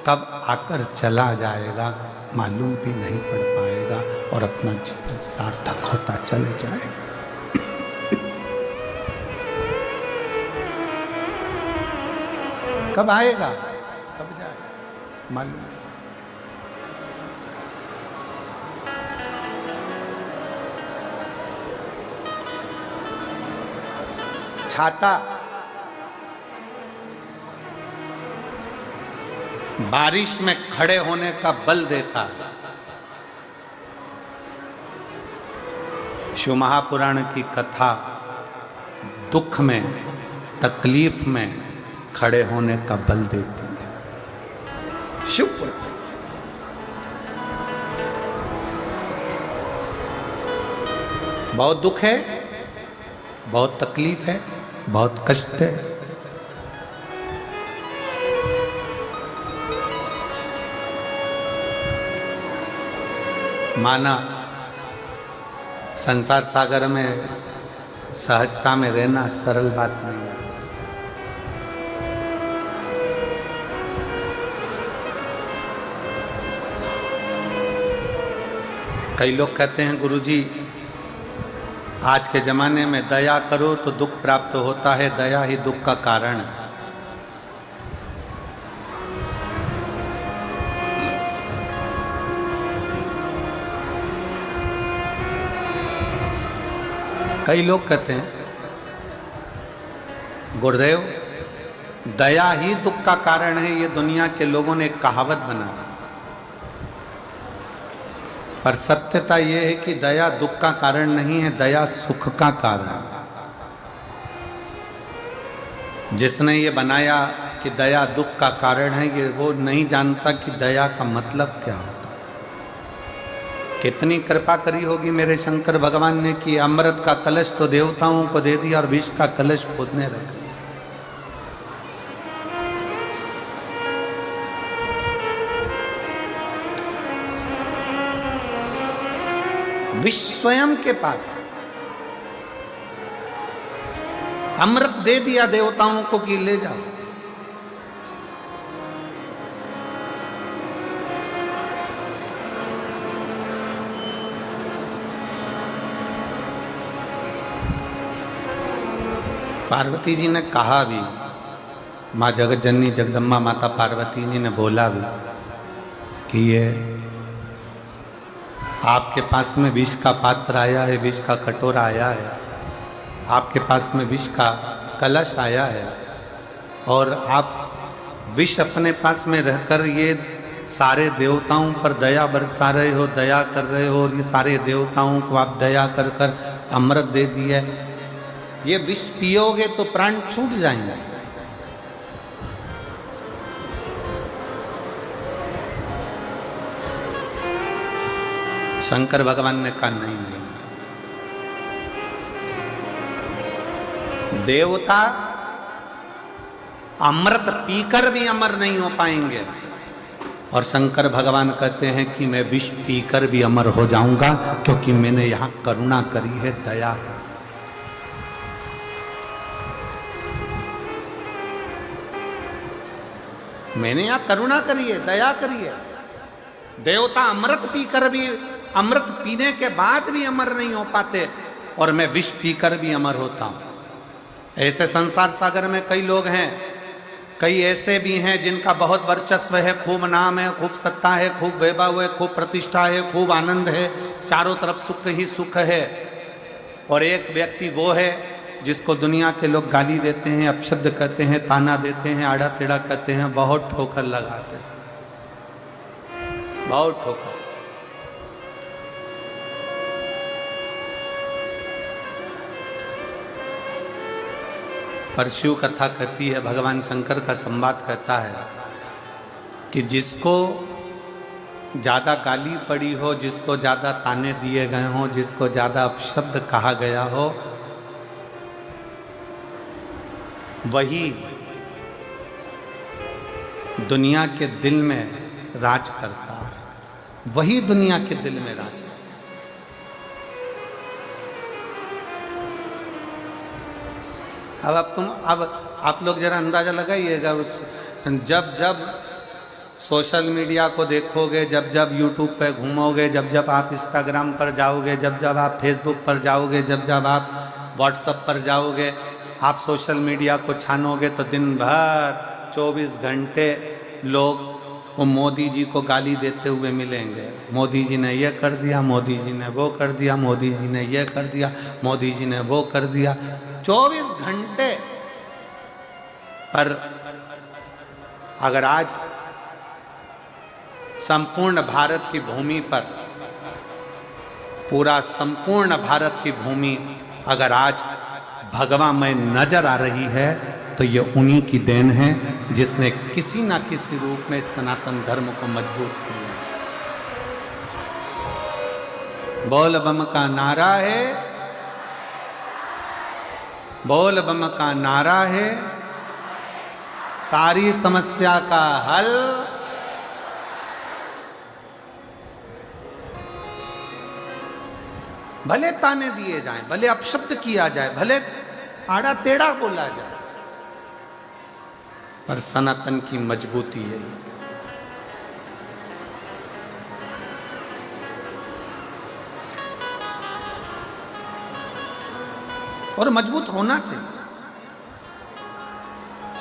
कब आकर चला जाएगा मालूम भी नहीं पड़ पाएगा और अपना जीवन सार्थक होता चले जाएगा। कब आएगा कब जाएगा मालूम नहीं। छाता बारिश में खड़े होने का बल देता है। शिव महापुराण की कथा दुख में, तकलीफ में खड़े होने का बल देती है। शिव बहुत दुख है, बहुत तकलीफ है, बहुत कष्ट है, माना संसार सागर में सहजता में रहना सरल बात नहीं है। कई लोग कहते हैं गुरुजी आज के जमाने में दया करो तो दुख प्राप्त होता है, दया ही दुख का कारण है। कई लोग कहते हैं गुरुदेव दया ही दुख का कारण है, ये दुनिया के लोगों ने एक कहावत बना दी। पर सत्यता यह है कि दया दुख का कारण नहीं है, दया सुख का कारण है। जिसने ये बनाया कि दया दुख का कारण है, ये वो नहीं जानता कि दया का मतलब क्या होता। कितनी कृपा करी होगी मेरे शंकर भगवान ने कि अमृत का कलश तो देवताओं को दे दिया और विष का कलश खुद ने रख दिया। विष स्वयं के पास अमृत दे दिया देवताओं को कि ले जाओ। पार्वती जी ने कहा भी, माँ जगत जननी जगदम्बा माता पार्वती जी ने बोला भी कि ये आपके पास में विष का पात्र आया है, विष का कटोरा आया है, आपके पास में विष का कलश आया है और आप विष अपने पास में रहकर ये सारे देवताओं पर दया बरसा रहे हो, दया कर रहे हो और ये सारे देवताओं को आप दया कर कर अमृत दे दिए। ये विष पियोगे तो प्राण छूट जाएंगे। शंकर भगवान ने कहा नहीं नहीं, देवता अमृत पीकर भी अमर नहीं हो पाएंगे और शंकर भगवान कहते हैं कि मैं विष पीकर भी अमर हो जाऊंगा क्योंकि मैंने यहां करुणा करी है, दया। मैंने यहां करुणा करी है, दया करी है। देवता अमृत पीकर भी, अमृत पीने के बाद भी अमर नहीं हो पाते और मैं विष पीकर भी अमर होता हूं। ऐसे संसार सागर में कई लोग हैं, कई ऐसे भी हैं जिनका बहुत वर्चस्व है, खूब नाम है, खूब सत्ता है, खूब वैभव है, खूब प्रतिष्ठा है, खूब आनंद है, चारों तरफ सुख ही सुख है। और एक व्यक्ति वो है जिसको दुनिया के लोग गाली देते हैं, अपशब्द कहते हैं, ताना देते हैं, आड़ा टेढ़ा कहते हैं, बहुत ठोकर लगाते हैं, बहुत ठोकर। पर शिव कथा कहती है, भगवान शंकर का संवाद कहता है कि जिसको ज़्यादा गाली पड़ी हो, जिसको ज़्यादा ताने दिए गए हों, जिसको ज़्यादा अपशब्द कहा गया हो, वही दुनिया के दिल में राज करता है, वही दुनिया के दिल में राज करता है। अब आप लोग जरा अंदाजा लगाइएगा, उस जब सोशल मीडिया को देखोगे, जब यूट्यूब पे घूमोगे, जब आप इंस्टाग्राम पर जाओगे, जब आप फेसबुक पर जाओगे, जब आप व्हाट्सएप पर जाओगे, आप सोशल मीडिया को छानोगे तो दिन भर 24 घंटे लोग वो मोदी जी को गाली देते हुए मिलेंगे। मोदी जी ने ये कर दिया, मोदी जी ने वो कर दिया, मोदी जी ने ये कर दिया, मोदी जी ने वो कर दिया, 24 घंटे। पर अगर आज संपूर्ण भारत की भूमि पर, पूरा संपूर्ण भारत की भूमि अगर आज भगवामय नजर आ रही है तो ये उन्हीं की देन है जिसने किसी ना किसी रूप में सनातन धर्म को मजबूत किया। बोल बम का नारा है, बोल बम का नारा है, सारी समस्या का हल। भले ताने दिए जाएं, भले अपशब्द किया जाए, भले आड़ा टेढ़ा बोला जाए, पर सनातन की मजबूती है। और मजबूत होना चाहिए।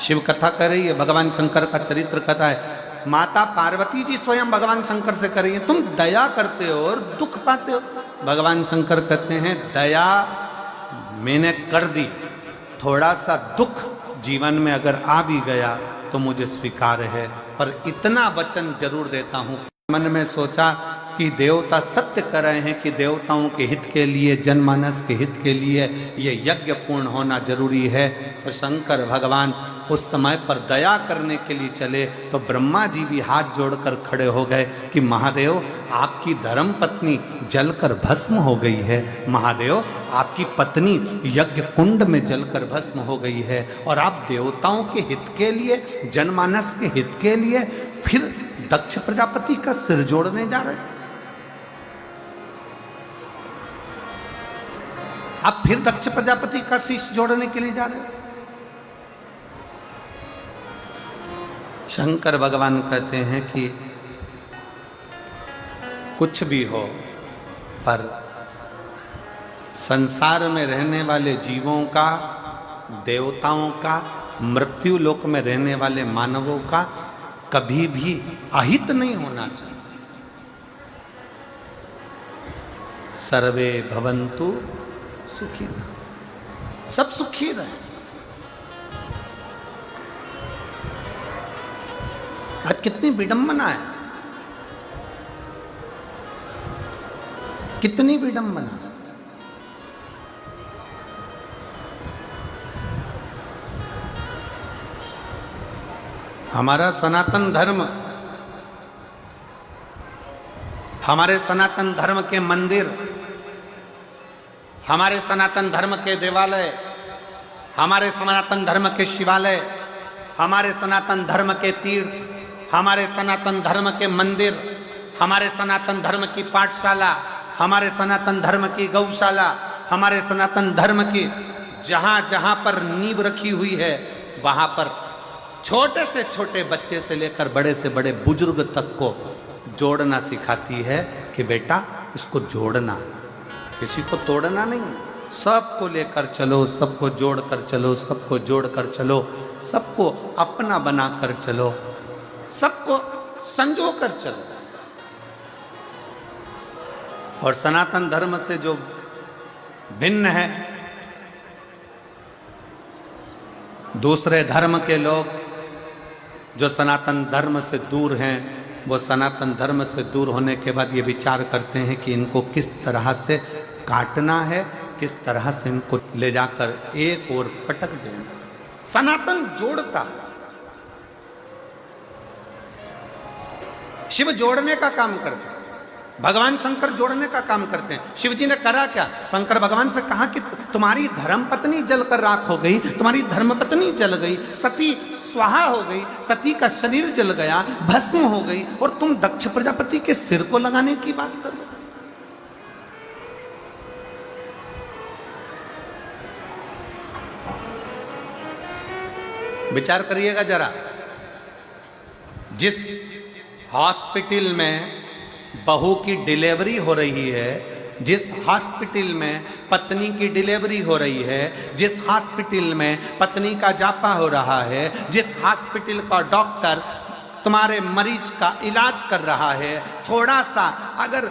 शिव कथा कर रही है, भगवान शंकर का चरित्र कथा है। माता पार्वती जी स्वयं भगवान शंकर से कर रही है, तुम दया करते हो और दुख पाते हो। भगवान शंकर कहते हैं, दया मैंने कर दी, थोड़ा सा दुख जीवन में अगर आ भी गया तो मुझे स्वीकार है, पर इतना वचन जरूर देता हूं। मन में सोचा कि देवता सत्य कर रहे हैं कि देवताओं के हित के लिए, जनमानस के हित के लिए ये यज्ञ पूर्ण होना जरूरी है। तो शंकर भगवान उस समय पर दया करने के लिए चले तो ब्रह्मा जी भी हाथ जोड़कर खड़े हो गए कि महादेव, आपकी धर्म पत्नी जलकर भस्म हो गई है। महादेव, आपकी पत्नी यज्ञ कुंड में जलकर भस्म हो गई है, और आप देवताओं के हित के लिए, जनमानस के हित के लिए फिर दक्ष प्रजापति का सिर जोड़ने जा रहे हैं। आप फिर दक्ष प्रजापति का शीश जोड़ने के लिए जा रहे हैं। शंकर भगवान कहते हैं कि कुछ भी हो, पर संसार में रहने वाले जीवों का, देवताओं का, मृत्यु लोक में रहने वाले मानवों का कभी भी अहित नहीं होना चाहिए। सर्वे भवन्तु सुखी, सब सुखी रहे। आज कितनी विडंबना है, कितनी विडंबना। हमारा सनातन धर्म, हमारे सनातन धर्म के मंदिर, हमारे सनातन धर्म के देवालय, हमारे सनातन धर्म के शिवालय, हमारे सनातन धर्म के तीर्थ, हमारे सनातन धर्म के मंदिर, हमारे सनातन धर्म की पाठशाला, हमारे सनातन धर्म की गौशाला, हमारे सनातन धर्म की जहां जहां पर नींव रखी हुई है, वहां पर छोटे से छोटे बच्चे से लेकर बड़े से बड़े बुजुर्ग तक को जोड़ना सिखाती है कि बेटा इसको जोड़ना, किसी को तोड़ना नहीं, सबको लेकर चलो, सबको जोड़कर चलो, सबको जोड़कर चलो, सबको अपना बनाकर चलो, सबको संजो कर चलो। और सनातन धर्म से जो भिन्न है, दूसरे धर्म के लोग जो सनातन धर्म से दूर हैं, वो सनातन धर्म से दूर होने के बाद ये विचार करते हैं कि इनको किस तरह से काटना है, किस तरह से इनको ले जाकर एक ओर पटक देना। सनातन जोड़ता है। शिव जोड़ने का काम करते हैं, भगवान शंकर जोड़ने का काम करते हैं। शिव जी ने करा क्या? शंकर भगवान से कहा कि तुम्हारी धर्म पत्नी जलकर राख हो गई, तुम्हारी धर्म पत्नी जल गई, सती स्वाहा हो गई, सती का शरीर जल गया, भस्म हो गई, और तुम दक्ष प्रजापति के सिर को लगाने की बात कर रहे हो। विचार करिएगा जरा, जिस हॉस्पिटल में बहू की डिलीवरी हो रही है, जिस हॉस्पिटल में पत्नी की डिलीवरी हो रही है, जिस हॉस्पिटल में पत्नी का जापा हो रहा है, जिस हॉस्पिटल का डॉक्टर तुम्हारे मरीज का इलाज कर रहा है, थोड़ा सा अगर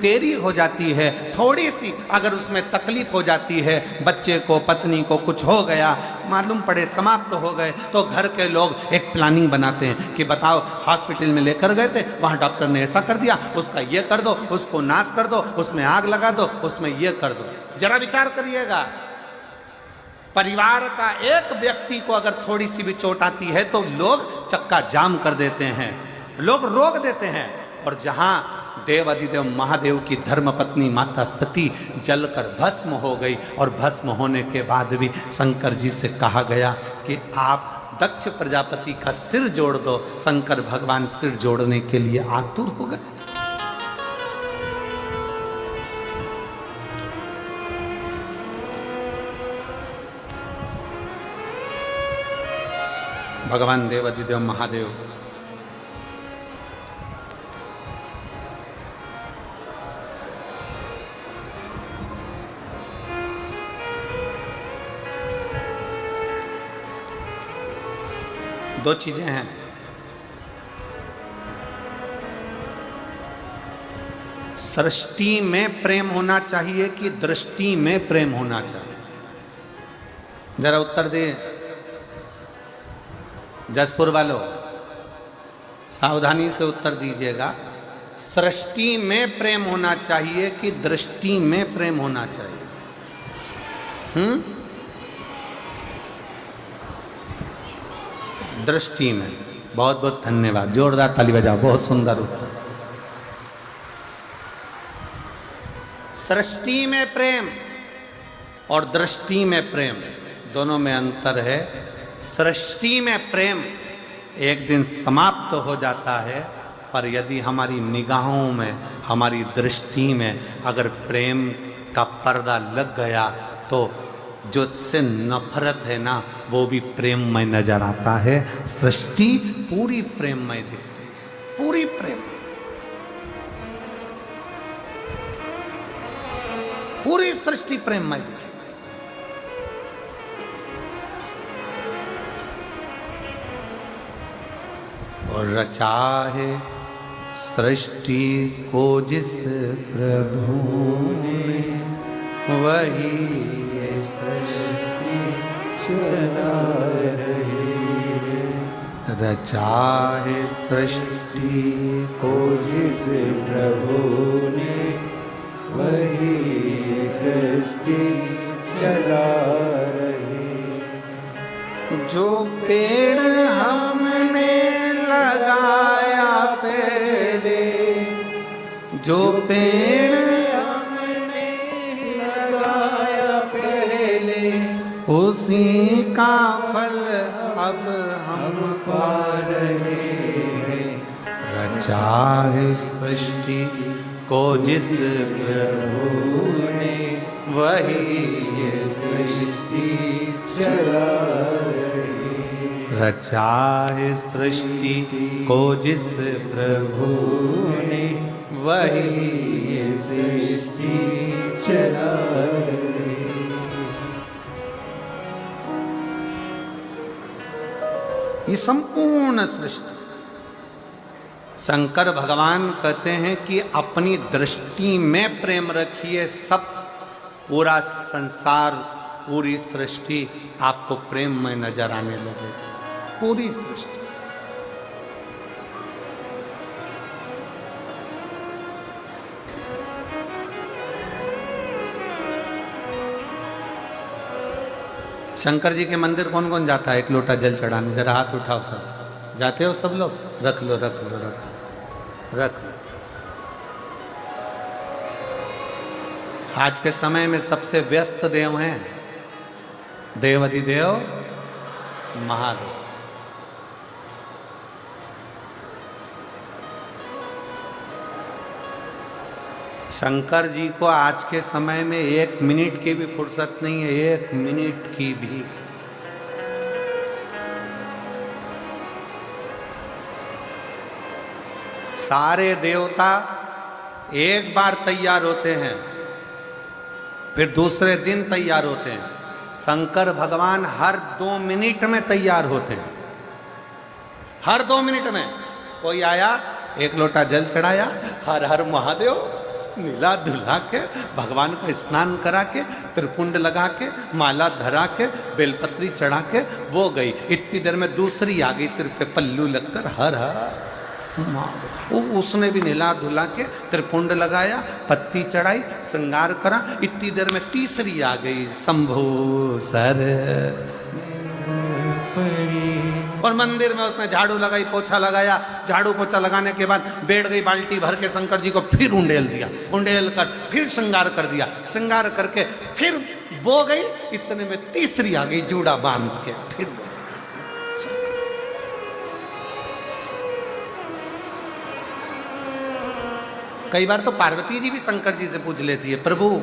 देरी हो जाती है, थोड़ी सी अगर उसमें तकलीफ हो जाती है, बच्चे को पत्नी को कुछ हो गया, मालूम पड़े समाप्त हो गए, तो घर के लोग एक प्लानिंग बनाते हैं कि बताओ हॉस्पिटल में लेकर गए थे, वहाँ डॉक्टर ने ऐसा कर दिया, उसका ये कर दो, उसको नाश कर दो, उसमें आग लगा दो, उसमें ये कर दो। जरा विचार करिएगा, परिवार का एक व्यक्ति को अगर थोड़ी सी भी चोट आती है तो लोग चक्का जाम कर देते हैं, लोग रोक देते हैं। और जहां देव अधिदेव महादेव की धर्मपत्नी माता सती जलकर भस्म हो गई, और भस्म होने के बाद भी शंकर जी से कहा गया कि आप दक्ष प्रजापति का सिर जोड़ दो। शंकर भगवान सिर जोड़ने के लिए आतुर हो गए। भगवान देव अधिदेव महादेव दो चीजें हैं, सृष्टि में प्रेम होना चाहिए कि दृष्टि में प्रेम होना चाहिए? जरा उत्तर दे जसपुर वालों, सावधानी से उत्तर दीजिएगा। सृष्टि में प्रेम होना चाहिए कि दृष्टि में प्रेम होना चाहिए? दृष्टि में। बहुत बहुत धन्यवाद, जोरदार ताली बजाओ, बहुत सुंदर उत्तर। सृष्टि में प्रेम और दृष्टि में प्रेम, दोनों में अंतर है। सृष्टि में प्रेम एक दिन समाप्त हो जाता है, पर यदि हमारी निगाहों में, हमारी दृष्टि में अगर प्रेम का पर्दा लग गया तो जो उससे नफरत है ना, वो भी प्रेममय नजर आता है। सृष्टि पूरी प्रेममय दिखती है, पूरी प्रेम, पूरी सृष्टि प्रेममय दिखती। और रचा है सृष्टि को जिस प्रभु ने, वही ये सृष्टि चला रही है। रचा है सृष्टि को जिस प्रभु ने, वही सृष्टि चला रही। जो पेड़ हमने लगाया पहले, जो पेड़ हमने लगाया पहले, उसी का फल अब हम पा रहे हैं। रचा है सृष्टि को जिस प्रभु ने, वही ये सृष्टि चला रही। रचा है सृष्टि को जिस प्रभु ने, वही ये सृष्टि चला रही। ये संपूर्ण सृष्टि, शंकर भगवान कहते हैं कि अपनी दृष्टि में प्रेम रखिए, सब पूरा संसार, पूरी सृष्टि आपको प्रेम में नजर आने लगे, पूरी सृष्टि। शंकर जी के मंदिर कौन कौन जाता है एक लोटा जल चढ़ाने? जरा हाथ उठाओ सब। जाते हो सब लोग? रख लो रख लो रख लो रख लो। आज के समय में सबसे व्यस्त देव हैं देवाधिदेव महादेव। शंकर जी को आज के समय में 1 मिनट की भी फुर्सत नहीं है, 1 मिनट की भी। सारे देवता एक बार तैयार होते हैं, फिर दूसरे दिन तैयार होते हैं। शंकर भगवान हर 2 मिनट में तैयार होते हैं। हर 2 मिनट में कोई आया, एक लोटा जल चढ़ाया, हर हर महादेव, नीला धुला के भगवान का स्नान करा के, त्रिपुंड लगा के, माला धरा के, बेलपत्री चढ़ा के वो गई। इतनी देर में दूसरी आ गई, सिर पे पल्लू लगकर हर हर महादेव। उसने भी नीला धुला के त्रिपुंड लगाया, पत्ती चढ़ाई, श्रृंगार करा। इतनी देर में तीसरी आ गई, शंभो सर। और मंदिर में उसने झाड़ू लगाई, पोछा लगाया। झाड़ू पोछा लगाने के बाद बैठ गई बाल्टी भर के, शंकर जी को फिर उंडेल दिया, उंडेल कर फिर श्रृंगार कर दिया, श्रृंगार करके फिर वो गई। इतने में तीसरी आ गई, जूड़ा बांध के फिर। कई बार तो पार्वती जी भी शंकर जी से पूछ लेती है, प्रभु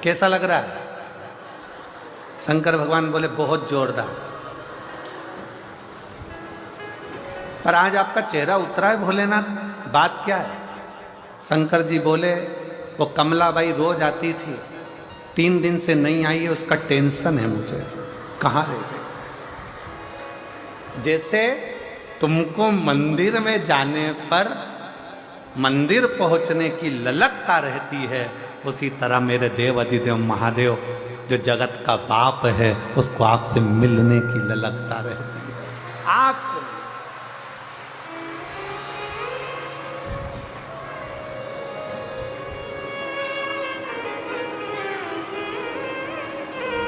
कैसा लग रहा है? शंकर भगवान बोले बहुत जोरदार। पर आज आपका चेहरा उतरा है भोलेनाथ, बात क्या है? शंकर जी बोले वो कमलाबाई रोज आती थी, 3 दिन से नहीं आई है, उसका टेंशन है मुझे, कहाँ रह गई? जैसे तुमको मंदिर में जाने पर मंदिर पहुंचने की ललकता रहती है, उसी तरह मेरे देव अधिदेव महादेव जो जगत का बाप है, उसको आपसे मिलने की ललकता रहती है। आपसे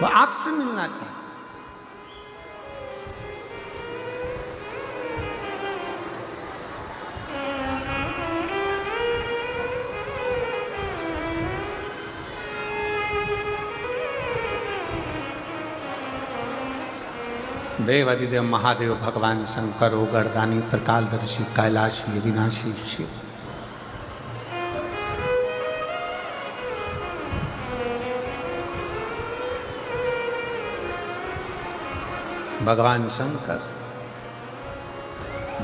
वो आपसे मिलना चाहते। देव अधिदेव महादेव भगवान शंकर ओगरदानी त्रिकालदर्शी कैलाशी अविनाशी शिव। भगवान शंकर,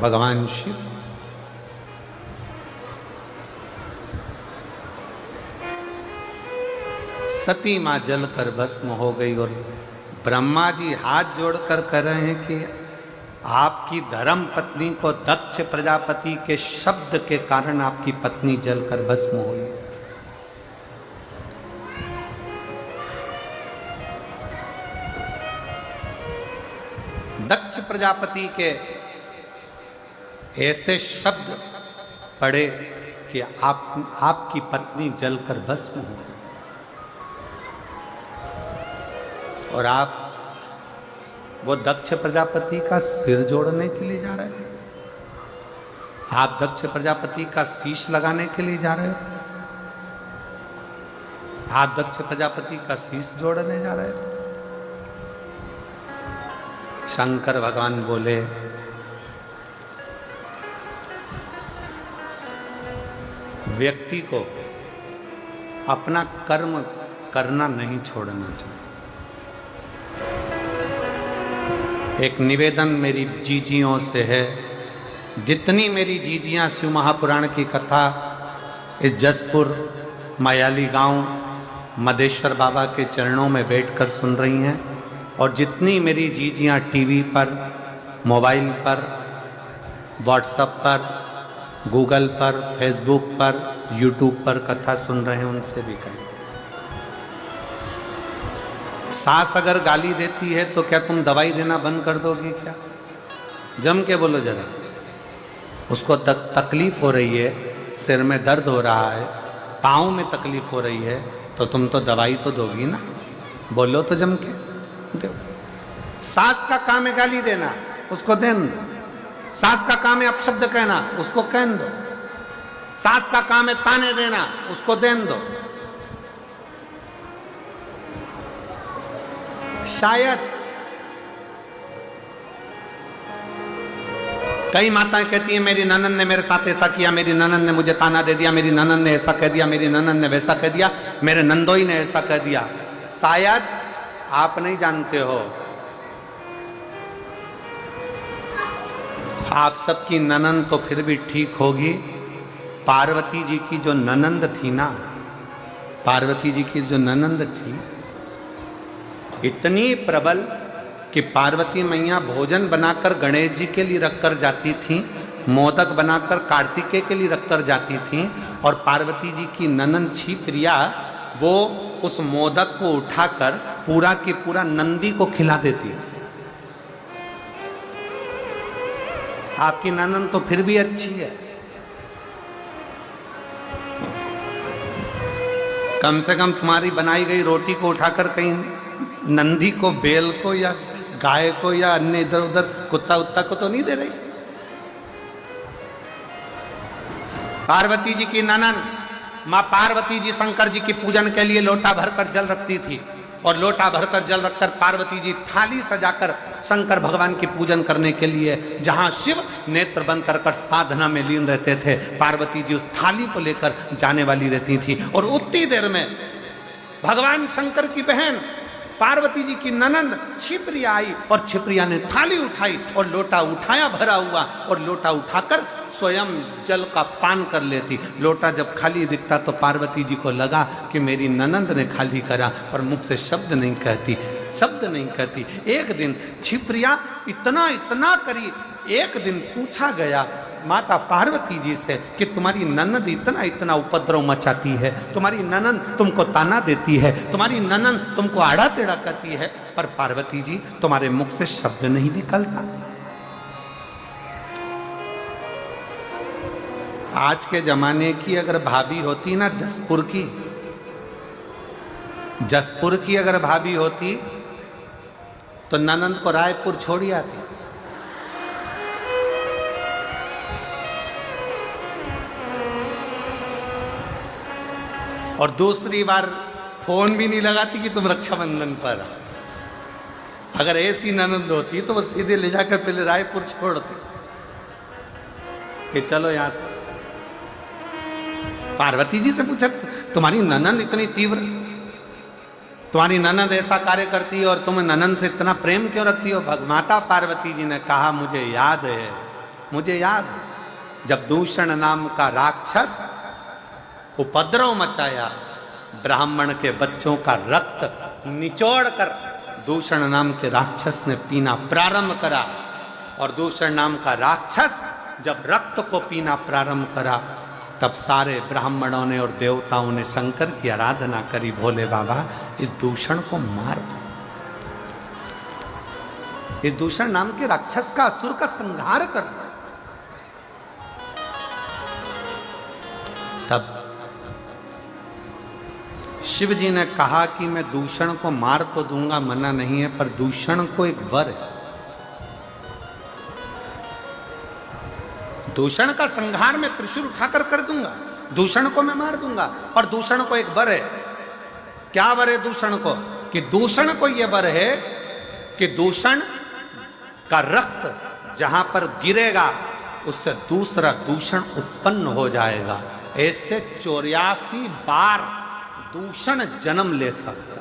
भगवान शिव, सती मां जलकर भस्म हो गई और ब्रह्मा जी हाथ जोड़कर कह रहे हैं कि आपकी धर्म पत्नी को दक्ष प्रजापति के शब्द के कारण आपकी पत्नी जलकर भस्म हुई है। दक्ष प्रजापति के ऐसे शब्द पड़े कि आपकी पत्नी जलकर भस्म हो गई और आप वो दक्ष प्रजापति का सिर जोड़ने के लिए जा रहे हैं, आप दक्ष प्रजापति का शीश लगाने के लिए जा रहे हैं, आप दक्ष प्रजापति का शीश जोड़ने जा रहे हैं। शंकर भगवान बोले व्यक्ति को अपना कर्म करना नहीं छोड़ना चाहिए। एक निवेदन मेरी जीजियों से है, जितनी मेरी जीजियां शिव महापुराण की कथा इस जसपुर मायाली गांव मदेश्वर बाबा के चरणों में बैठकर सुन रही हैं, और जितनी मेरी जीजियां टीवी पर, मोबाइल पर, व्हाट्सएप पर, गूगल पर, फेसबुक पर, यूट्यूब पर कथा सुन रहे हैं, उनसे भी कहें, सास अगर गाली देती है तो क्या तुम दवाई देना बंद कर दोगी क्या? जम के बोलो जरा। उसको तकलीफ हो रही है, सिर में दर्द हो रहा है, पाँव में तकलीफ हो रही है, तो तुम तो दवाई तो दोगी ना, बोलो तो जम के दो। सास का काम है गाली देना, उसको देन दो। सास का काम है अपशब्द कहना, उसको कहन दो। सास का काम है ताने देना, उसको देन दो। शायद कई माताएं कहती हैं मेरी ननंद ने मेरे साथ ऐसा किया, मेरी ननंद ने मुझे ताना दे दिया, मेरी ननंद ने ऐसा कह दिया, मेरी ननंद ने वैसा कह दिया, मेरे नंदोई ने ऐसा कह दिया। शायद आप नहीं जानते हो, आप सबकी ननंद तो फिर भी ठीक होगी। पार्वती जी की जो ननंद थी ना, पार्वती जी की जो ननंद थी इतनी प्रबल कि पार्वती मैया भोजन बनाकर गणेश जी के लिए रखकर जाती थी, मोदक बनाकर कार्तिकेय के लिए रखकर जाती थी, और पार्वती जी की ननंद क्षिप्रिया वो उस मोदक को उठाकर पूरा की पूरा नंदी को खिला देती थी। आपकी ननंद तो फिर भी अच्छी है, कम से कम तुम्हारी बनाई गई रोटी को उठाकर कहीं नंदी को, बेल को या गाय को या अन्य इधर उधर कुत्ता उत्ता को तो नहीं दे रही। पार्वती जी की ननंद मां पार्वती जी शंकर जी की पूजन के लिए लोटा भरकर जल रखती थी, और लोटा भरकर जल रखकर पार्वती जी थाली सजाकर शंकर भगवान की पूजन करने के लिए, जहां शिव नेत्र बंद कर साधना में लीन रहते थे, पार्वती जी उस थाली को लेकर जाने वाली रहती थी। और उतनी देर में भगवान शंकर की बहन पार्वती जी की ननंद क्षिप्रिया आई, और क्षिप्रिया ने थाली उठाई और लोटा उठाया भरा हुआ, और लोटा उठाकर स्वयं जल का पान कर लेती। लोटा जब खाली दिखता तो पार्वती जी को लगा कि मेरी ननंद ने खाली करा, पर मुख से शब्द नहीं कहती, शब्द नहीं कहती। एक दिन क्षिप्रिया इतना इतना करी, एक दिन पूछा गया माता पार्वती जी से कि तुम्हारी ननंद इतना इतना उपद्रव मचाती है, तुम्हारी ननंद तुमको ताना देती है, तुम्हारी ननंद तुमको आड़ा टेढ़ा करती है, पर पार्वती जी तुम्हारे मुख से शब्द नहीं निकलता। आज के जमाने की अगर भाभी होती ना, जसपुर की अगर भाभी होती तो ननंद को रायपुर छोड़ी आती। और दूसरी बार फोन भी नहीं लगाती कि तुम रक्षाबंधन पर आओ। अगर ऐसी ननंद होती तो वो सीधे ले जाकर पहले रायपुर छोड़ती कि चलो यहां से। पार्वती जी से पूछा तुम्हारी ननंद इतनी तीव्र, तुम्हारी ननंद ऐसा कार्य करती है और तुम ननंद से इतना प्रेम क्यों रखती हो? माता पार्वती जी ने कहा मुझे याद है, मुझे याद है जब दूषण नाम का राक्षस उपद्रव मचाया, ब्राह्मण के बच्चों का रक्त निचोड़कर दूषण नाम के राक्षस ने पीना प्रारंभ करा। और दूषण नाम का राक्षस जब रक्त को पीना प्रारंभ करा, तब सारे ब्राह्मणों ने और देवताओं ने शंकर की आराधना करी, भोले बाबा इस दूषण को मार दो, इस दूषण नाम के राक्षस का, असुर का संहार कर दो। तब शिव जी ने कहा कि मैं दूषण को मार तो दूंगा, मना नहीं है, पर दूषण को एक वर है, दूषण का संहार मैं त्रिशूल उठाकर कर दूंगा, दूषण को मैं मार दूंगा, पर दूषण को एक वर है। क्या वर है दूषण को? कि दूषण को यह वर है कि दूषण का रक्त जहां पर गिरेगा उससे दूसरा दूषण उत्पन्न हो जाएगा। ऐसे 84 बार दूषण जन्म ले सकता,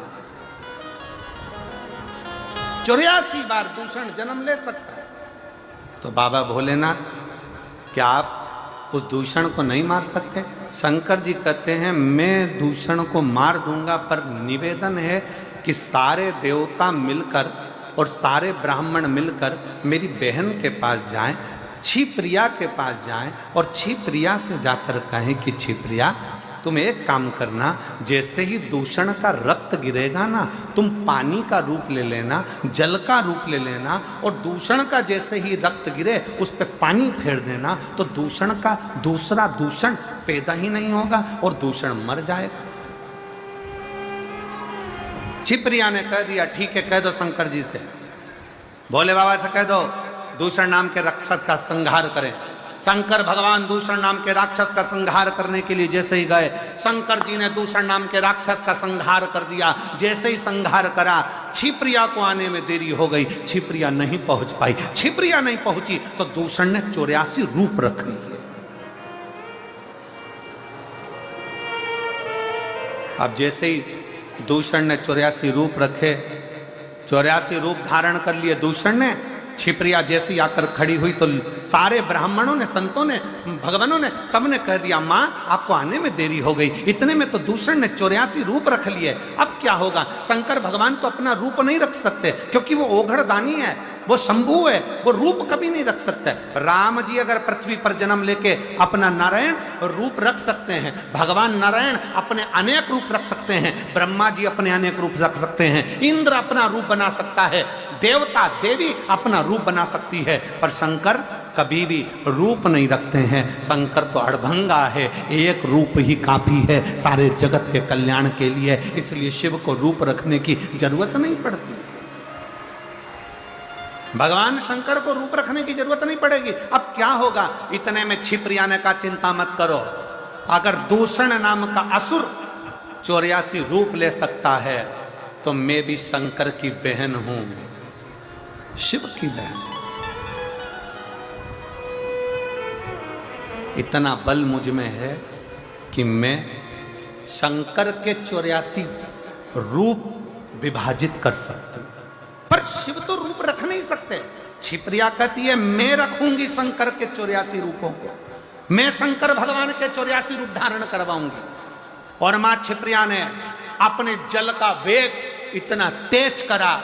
84 बार दूषण जन्म ले सकता। तो बाबा भोलेनाथ, क्या आप उस दूषण को नहीं मार सकते? शंकर जी कहते हैं मैं दूषण को मार दूंगा, पर निवेदन है कि सारे देवता मिलकर और सारे ब्राह्मण मिलकर मेरी बहन के पास जाएं, क्षिप्रिया के पास जाएं, और क्षिप्रिया से जाकर कहें कि क्षिप्रिया तुम एक काम करना, जैसे ही दूषण का रक्त गिरेगा ना, तुम पानी का रूप ले लेना, जल का रूप ले लेना, और दूषण का जैसे ही रक्त गिरे उस पर पानी फेर देना, तो दूषण का दूसरा दूषण पैदा ही नहीं होगा और दूषण मर जाएगा। छिप्रिया ने कह दिया ठीक है, कह दो शंकर जी से, भोले बाबा से कह दो दूषण नाम के राक्षस का संहार करें। शंकर भगवान दूषण नाम के राक्षस का संहार करने के लिए जैसे ही गए, शंकर जी ने दूषण नाम के राक्षस का संहार कर दिया। जैसे ही संहार करा, छिप्रिया को आने में देरी हो गई, छिप्रिया नहीं पहुंच पाई। छिप्रिया नहीं पहुंची तो दूषण ने 84 रूप रख लिए। अब जैसे ही दूषण ने 84 रूप रखे, 84 रूप धारण कर लिए दूषण ने, छिप्रिया जैसी आकर खड़ी हुई तो सारे ब्राह्मणों ने, संतों ने, भगवानों ने, सबने कह दिया माँ आपको आने में देरी हो गई। इतने में तो दूषण ने 84 रूप रख लिए, अब क्या होगा? शंकर भगवान तो अपना रूप नहीं रख सकते क्योंकि वो ओघड़दानी है, वो शंभु है, वो रूप कभी नहीं रख सकते। राम जी अगर पृथ्वी पर जन्म लेके अपना नारायण रूप रख सकते हैं, भगवान नारायण अपने अनेक रूप रख सकते हैं, ब्रह्मा जी अपने अनेक रूप रख सकते हैं, इंद्र अपना रूप बना सकता है, देवता देवी अपना रूप बना सकती है, पर शंकर कभी भी रूप नहीं रखते हैं। शंकर तो अड़भंगा है, एक रूप ही काफी है सारे जगत के कल्याण के लिए, इसलिए शिव को रूप रखने की जरूरत नहीं पड़ती। भगवान शंकर को रूप रखने की जरूरत नहीं पड़ेगी। अब क्या होगा? इतने में छिप्रिया ने कहा चिंता मत करो, अगर दूषण नाम का असुर 84 रूप ले सकता है तो मैं भी शंकर की बहन हूं, शिव की बहन। इतना बल मुझ में है कि मैं शंकर के 84 रूप विभाजित कर सकती हूं, पर शिव तो रूप रख नहीं सकते। छिप्रिया कहती है मैं रखूंगी शंकर के 84 रूपों को, मैं शंकर भगवान के 84 रूप धारण करवाऊंगी। और मां छिप्रिया ने अपने जल का वेग इतना तेज करा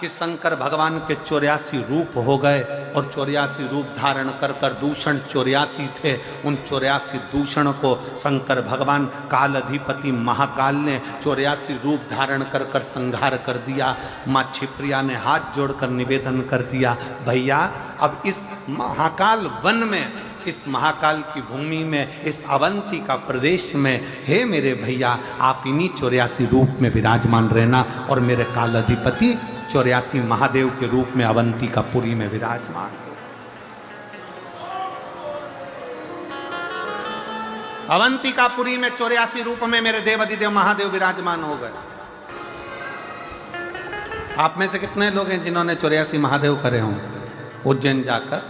कि शंकर भगवान के 84 रूप हो गए, और 84 रूप धारण कर कर, दूषण 84 थे, उन 84 दूषण को शंकर भगवान काल अधिपति महाकाल ने 84 रूप धारण कर कर संहार कर दिया। माँ छिप्रिया ने हाथ जोड़कर निवेदन कर दिया, भैया अब इस महाकाल वन में, इस महाकाल की भूमि में, इस अवंती का प्रदेश में, हे मेरे भैया आप इन्हीं 84 रूप में विराजमान रहना, और मेरे काल अधिपति 84 महादेव के रूप में अवंती का पुरी में विराजमान। अवंती का पुरी में 84 रूप में मेरे देव अधिदेव महादेव विराजमान हो गए। आप में से कितने लोग हैं जिन्होंने 84 महादेव करे हों उज्जैन जाकर?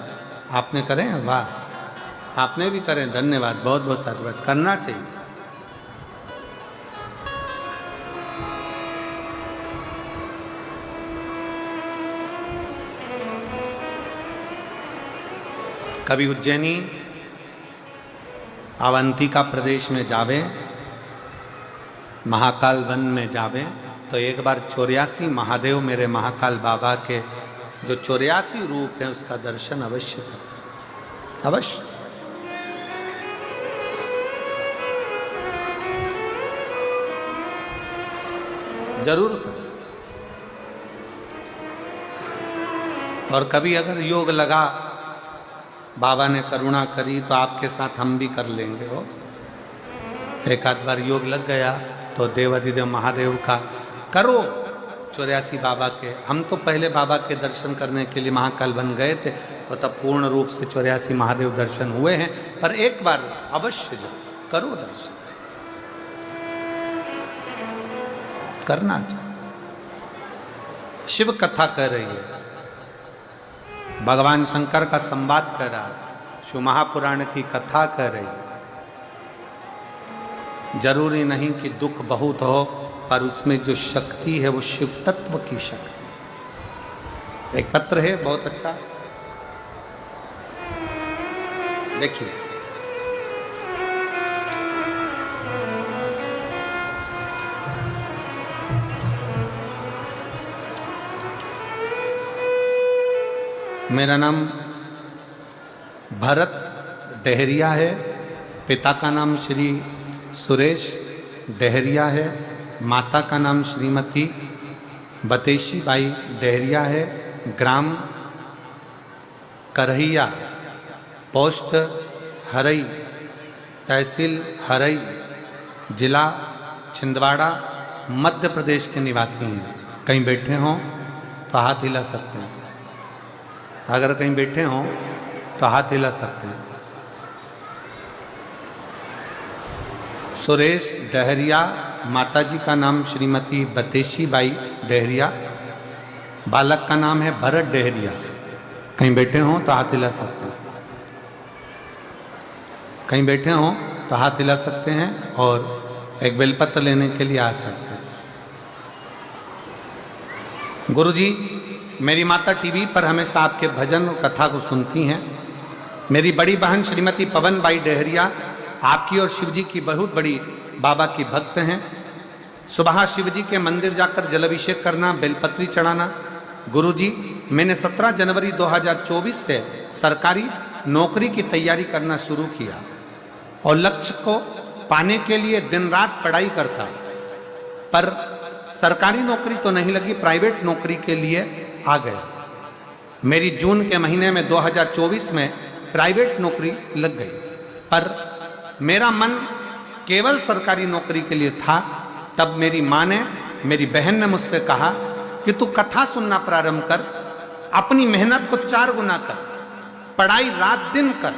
आपने करे हैं? वाह, आपने भी करें, धन्यवाद, बहुत बहुत साधुवाद, करना चाहिए। कभी उज्जैनी अवंतिका प्रदेश में जावे, महाकाल वन में जावे, तो एक बार 84 महादेव मेरे महाकाल बाबा के जो 84 रूप हैं उसका दर्शन अवश्य करें, अवश्य। जरूर करें। और कभी अगर योग लगा, बाबा ने करुणा करी, तो आपके साथ हम भी कर लेंगे। हो एक आध बार योग लग गया तो देवाधिदेव महादेव का करो, 84 बाबा के। हम तो पहले बाबा के दर्शन करने के लिए महाकाल बन गए थे, तो तब पूर्ण रूप से 84 महादेव दर्शन हुए हैं, पर एक बार अवश्य जाओ, करो दर्शन, करना चाहिए। शिव कथा कह रही है, भगवान शंकर का संवाद कर रहा है, शिव महापुराण की कथा कह रही है। जरूरी नहीं कि दुख बहुत हो, पर उसमें जो शक्ति है वो शिव तत्व की शक्ति। एक पत्र है बहुत अच्छा, देखिए। मेरा नाम भरत डहरिया है, पिता का नाम श्री सुरेश डहरिया है, माता का नाम श्रीमती बतेशी बाई डहरिया है, ग्राम करहिया, पोस्ट हरई, तहसील हरई, जिला छिंदवाड़ा, मध्य प्रदेश के निवासी हैं। कहीं बैठे हों तो हाथ हिला सकते हैं। अगर कहीं बैठे हों तो हाथ हिला सकते हैं। सुरेश डहरिया, माताजी का नाम श्रीमती बतेशी बाई डहरिया, बालक का नाम है भरत डहरिया। कहीं बैठे हों तो हाथ हिला सकते हैं। कहीं बैठे हों तो हाथ हिला सकते हैं और एक बेलपत्र लेने के लिए आ सकते हैं। गुरुजी, मेरी माता टीवी पर हमेशा आपके भजन और कथा को सुनती हैं। मेरी बड़ी बहन श्रीमती पवन बाई डहरिया आपकी और शिवजी की बहुत बड़ी बाबा की भक्त हैं। सुबह शिवजी के मंदिर जाकर जलाभिषेक करना, बेलपत्री चढ़ाना। गुरुजी, मैंने 17 जनवरी 2024 से सरकारी नौकरी की तैयारी करना शुरू किया और लक्ष्य को पाने के लिए दिन रात पढ़ाई करता, पर सरकारी नौकरी तो नहीं लगी, प्राइवेट नौकरी के लिए आ गया। मेरी जून के महीने में 2024 में प्राइवेट नौकरी लग गई, पर मेरा मन केवल सरकारी नौकरी के लिए था। तब मेरी माँ ने, मेरी बहन ने मुझसे कहा कि तू कथा सुनना प्रारंभ कर, अपनी मेहनत को 4 गुना कर, पढ़ाई रात दिन कर।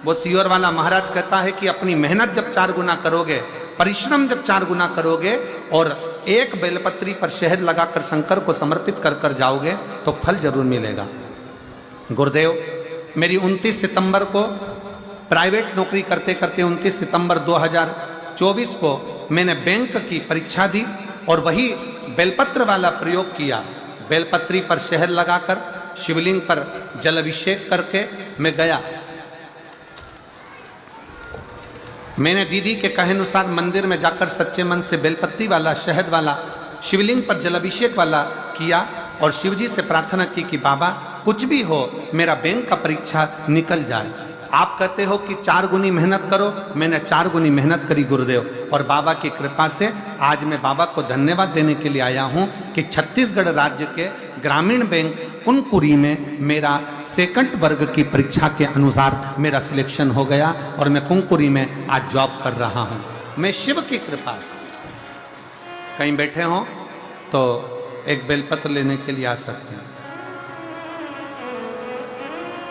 वो सीहोर वाला महाराज कहता है कि अपनी मेहनत जब 4 गुना करोगे, परिश्रम जब 4 गुना करोगे और एक बेलपत्री पर शहद लगाकर शंकर को समर्पित कर कर जाओगे तो फल जरूर मिलेगा। गुरुदेव, मेरी 29 सितंबर को प्राइवेट नौकरी करते करते 29 सितंबर 2024 को मैंने बैंक की परीक्षा दी और वही बेलपत्र वाला प्रयोग किया। बेलपत्री पर शहद लगाकर शिवलिंग पर जल अभिषेक करके मैं गया। मैंने दीदी के कहे अनुसार मंदिर में जाकर सच्चे मन से बेलपत्ती वाला, शहद वाला, शिवलिंग पर जलाभिषेक वाला किया और शिवजी से प्रार्थना की कि बाबा कुछ भी हो, मेरा बैंक का परीक्षा निकल जाए। आप कहते हो कि 4 गुनी मेहनत करो, मैंने 4 गुनी मेहनत करी गुरुदेव, और बाबा की कृपा से आज मैं बाबा को धन्यवाद देने के लिए आया हूं कि छत्तीसगढ़ राज्य के ग्रामीण बैंक कुनकुरी में मेरा सेकंड वर्ग की परीक्षा के अनुसार मेरा सिलेक्शन हो गया और मैं कुनकुरी में आज जॉब कर रहा हूं। मैं शिव की कृपा से। कहीं बैठे हों तो एक बेलपत्र लेने के लिए आ सकते हैं।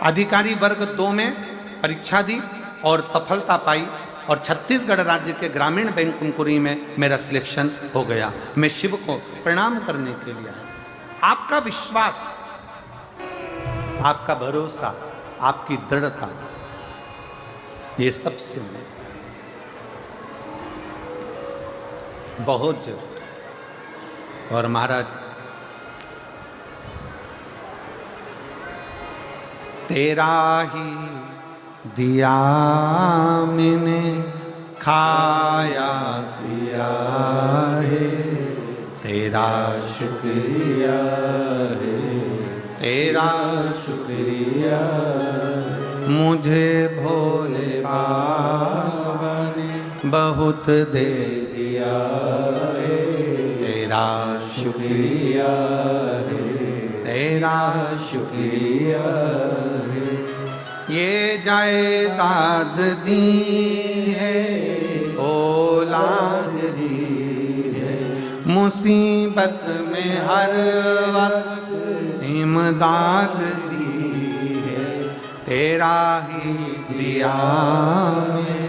अधिकारी वर्ग 2 में परीक्षा दी और सफलता पाई और छत्तीसगढ़ राज्य के ग्रामीण बैंक कुनकुरी में मेरा सिलेक्शन हो गया। मैं शिव को प्रणाम करने के लिए आया। आपका विश्वास, आपका भरोसा, आपकी दृढ़ता, ये सबसे बहुत जरूरी। और महाराज, तेरा ही दिया मैंने खाया पिया है, तेरा शुक्रिया है, तेरा शुक्रिया मुझे भोले बाबा ने बहुत दे दिया है, तेरा शुक्रिया है, तेरा शुक्रिया है। ये जायदाद दी है, औलाद दी है, मुसीबत में हर वक्त इमदाद दी है, तेरा ही दिया में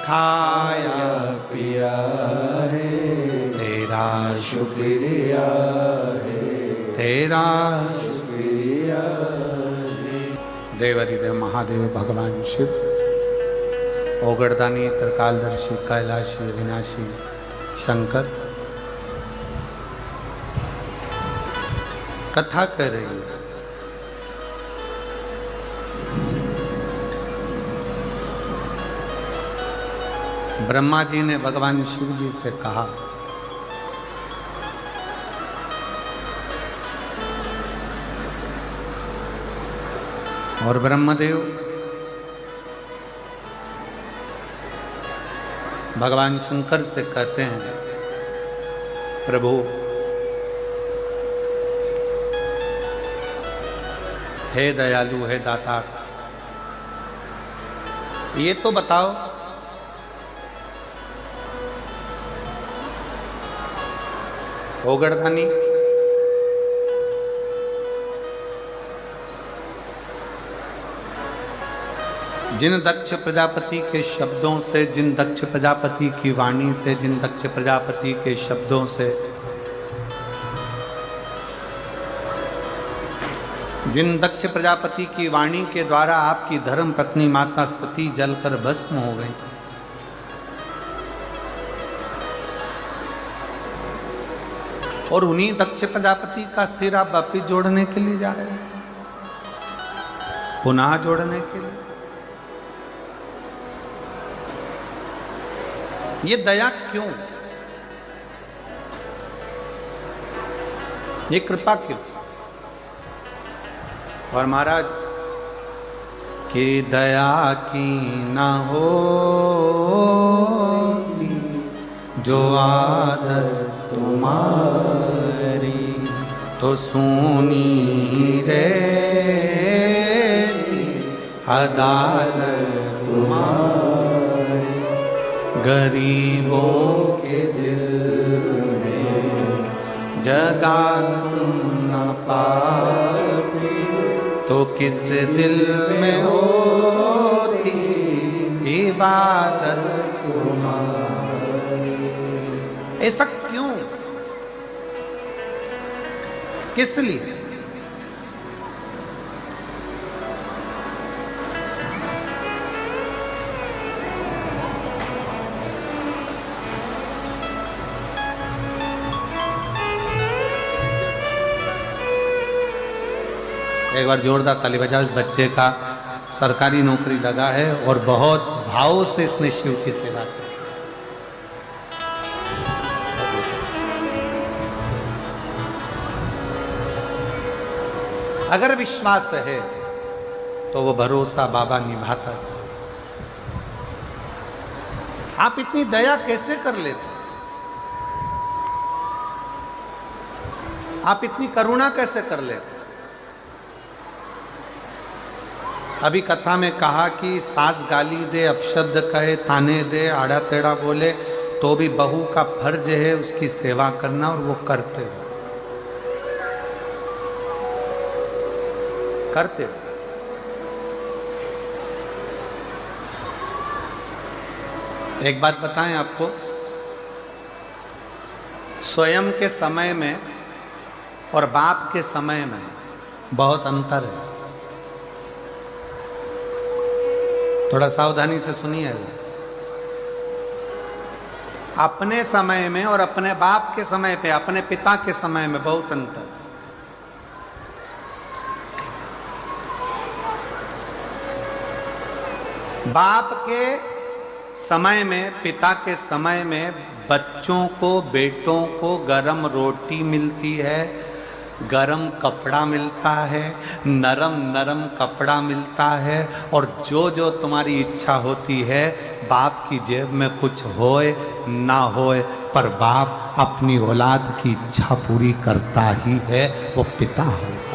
खाया पिया है, तेरा शुक्रिया है, तेरा शुक्रिया। देवाधिदेव महादेव भगवान शिव, ओगड़दानी, त्रिकालदर्शी, कैलाशी, अविनाशी शंकर कथा कर रही है। ब्रह्मा जी ने भगवान शिव जी से कहा, और ब्रह्मदेव भगवान शंकर से कहते हैं, प्रभु हे दयालु, हे दाता, ये तो बताओ ओगड़धानी, जिन दक्ष प्रजापति के शब्दों से, जिन दक्ष प्रजापति की वाणी से, जिन दक्ष प्रजापति के शब्दों से, जिन दक्ष प्रजापति की वाणी के द्वारा आपकी धर्म पत्नी माता सती जलकर भस्म हो गई, और उन्हीं दक्ष प्रजापति का सिर आप वापिस जोड़ने के लिए जा रहे हैं, पुनः जोड़ने के लिए। ये दया क्यों, ये कृपा क्यों? और महाराज कि दया की ना होती जो आदत तुम्हारी, तो सुनी रहती अदालत तुम्हारी। गरीबों के दिल में जगह तुम न पाते, तो किस दिल में होती इबादत तुम्हारी। ऐसा क्यों, किस लिए? एक बार जोरदार ताली बजाओ। इस बच्चे का सरकारी नौकरी लगा है और बहुत भाव से इसने शिव की सेवा की। अगर विश्वास है तो वो भरोसा बाबा निभाता था। आप इतनी दया कैसे कर लेते? आप इतनी करुणा कैसे कर लेते? अभी कथा में कहा कि सास गाली दे, अपशब्द कहे, ताने दे, आड़ा टेढ़ा बोले, तो भी बहू का फर्ज है उसकी सेवा करना, और वो करते हो, करते हो। एक बात बताएं आपको, स्वयं के समय में और बाप के समय में बहुत अंतर है। थोड़ा सावधानी से सुनिए। अपने समय में और अपने बाप के समय पे, अपने पिता के समय में बहुत अंतर। बाप के समय में, पिता के समय में बच्चों को, बेटों को गरम रोटी मिलती है, गरम कपड़ा मिलता है, नरम नरम कपड़ा मिलता है, और जो जो तुम्हारी इच्छा होती है, बाप की जेब में कुछ होए ना होए, पर बाप अपनी औलाद की इच्छा पूरी करता ही है, वो पिता है।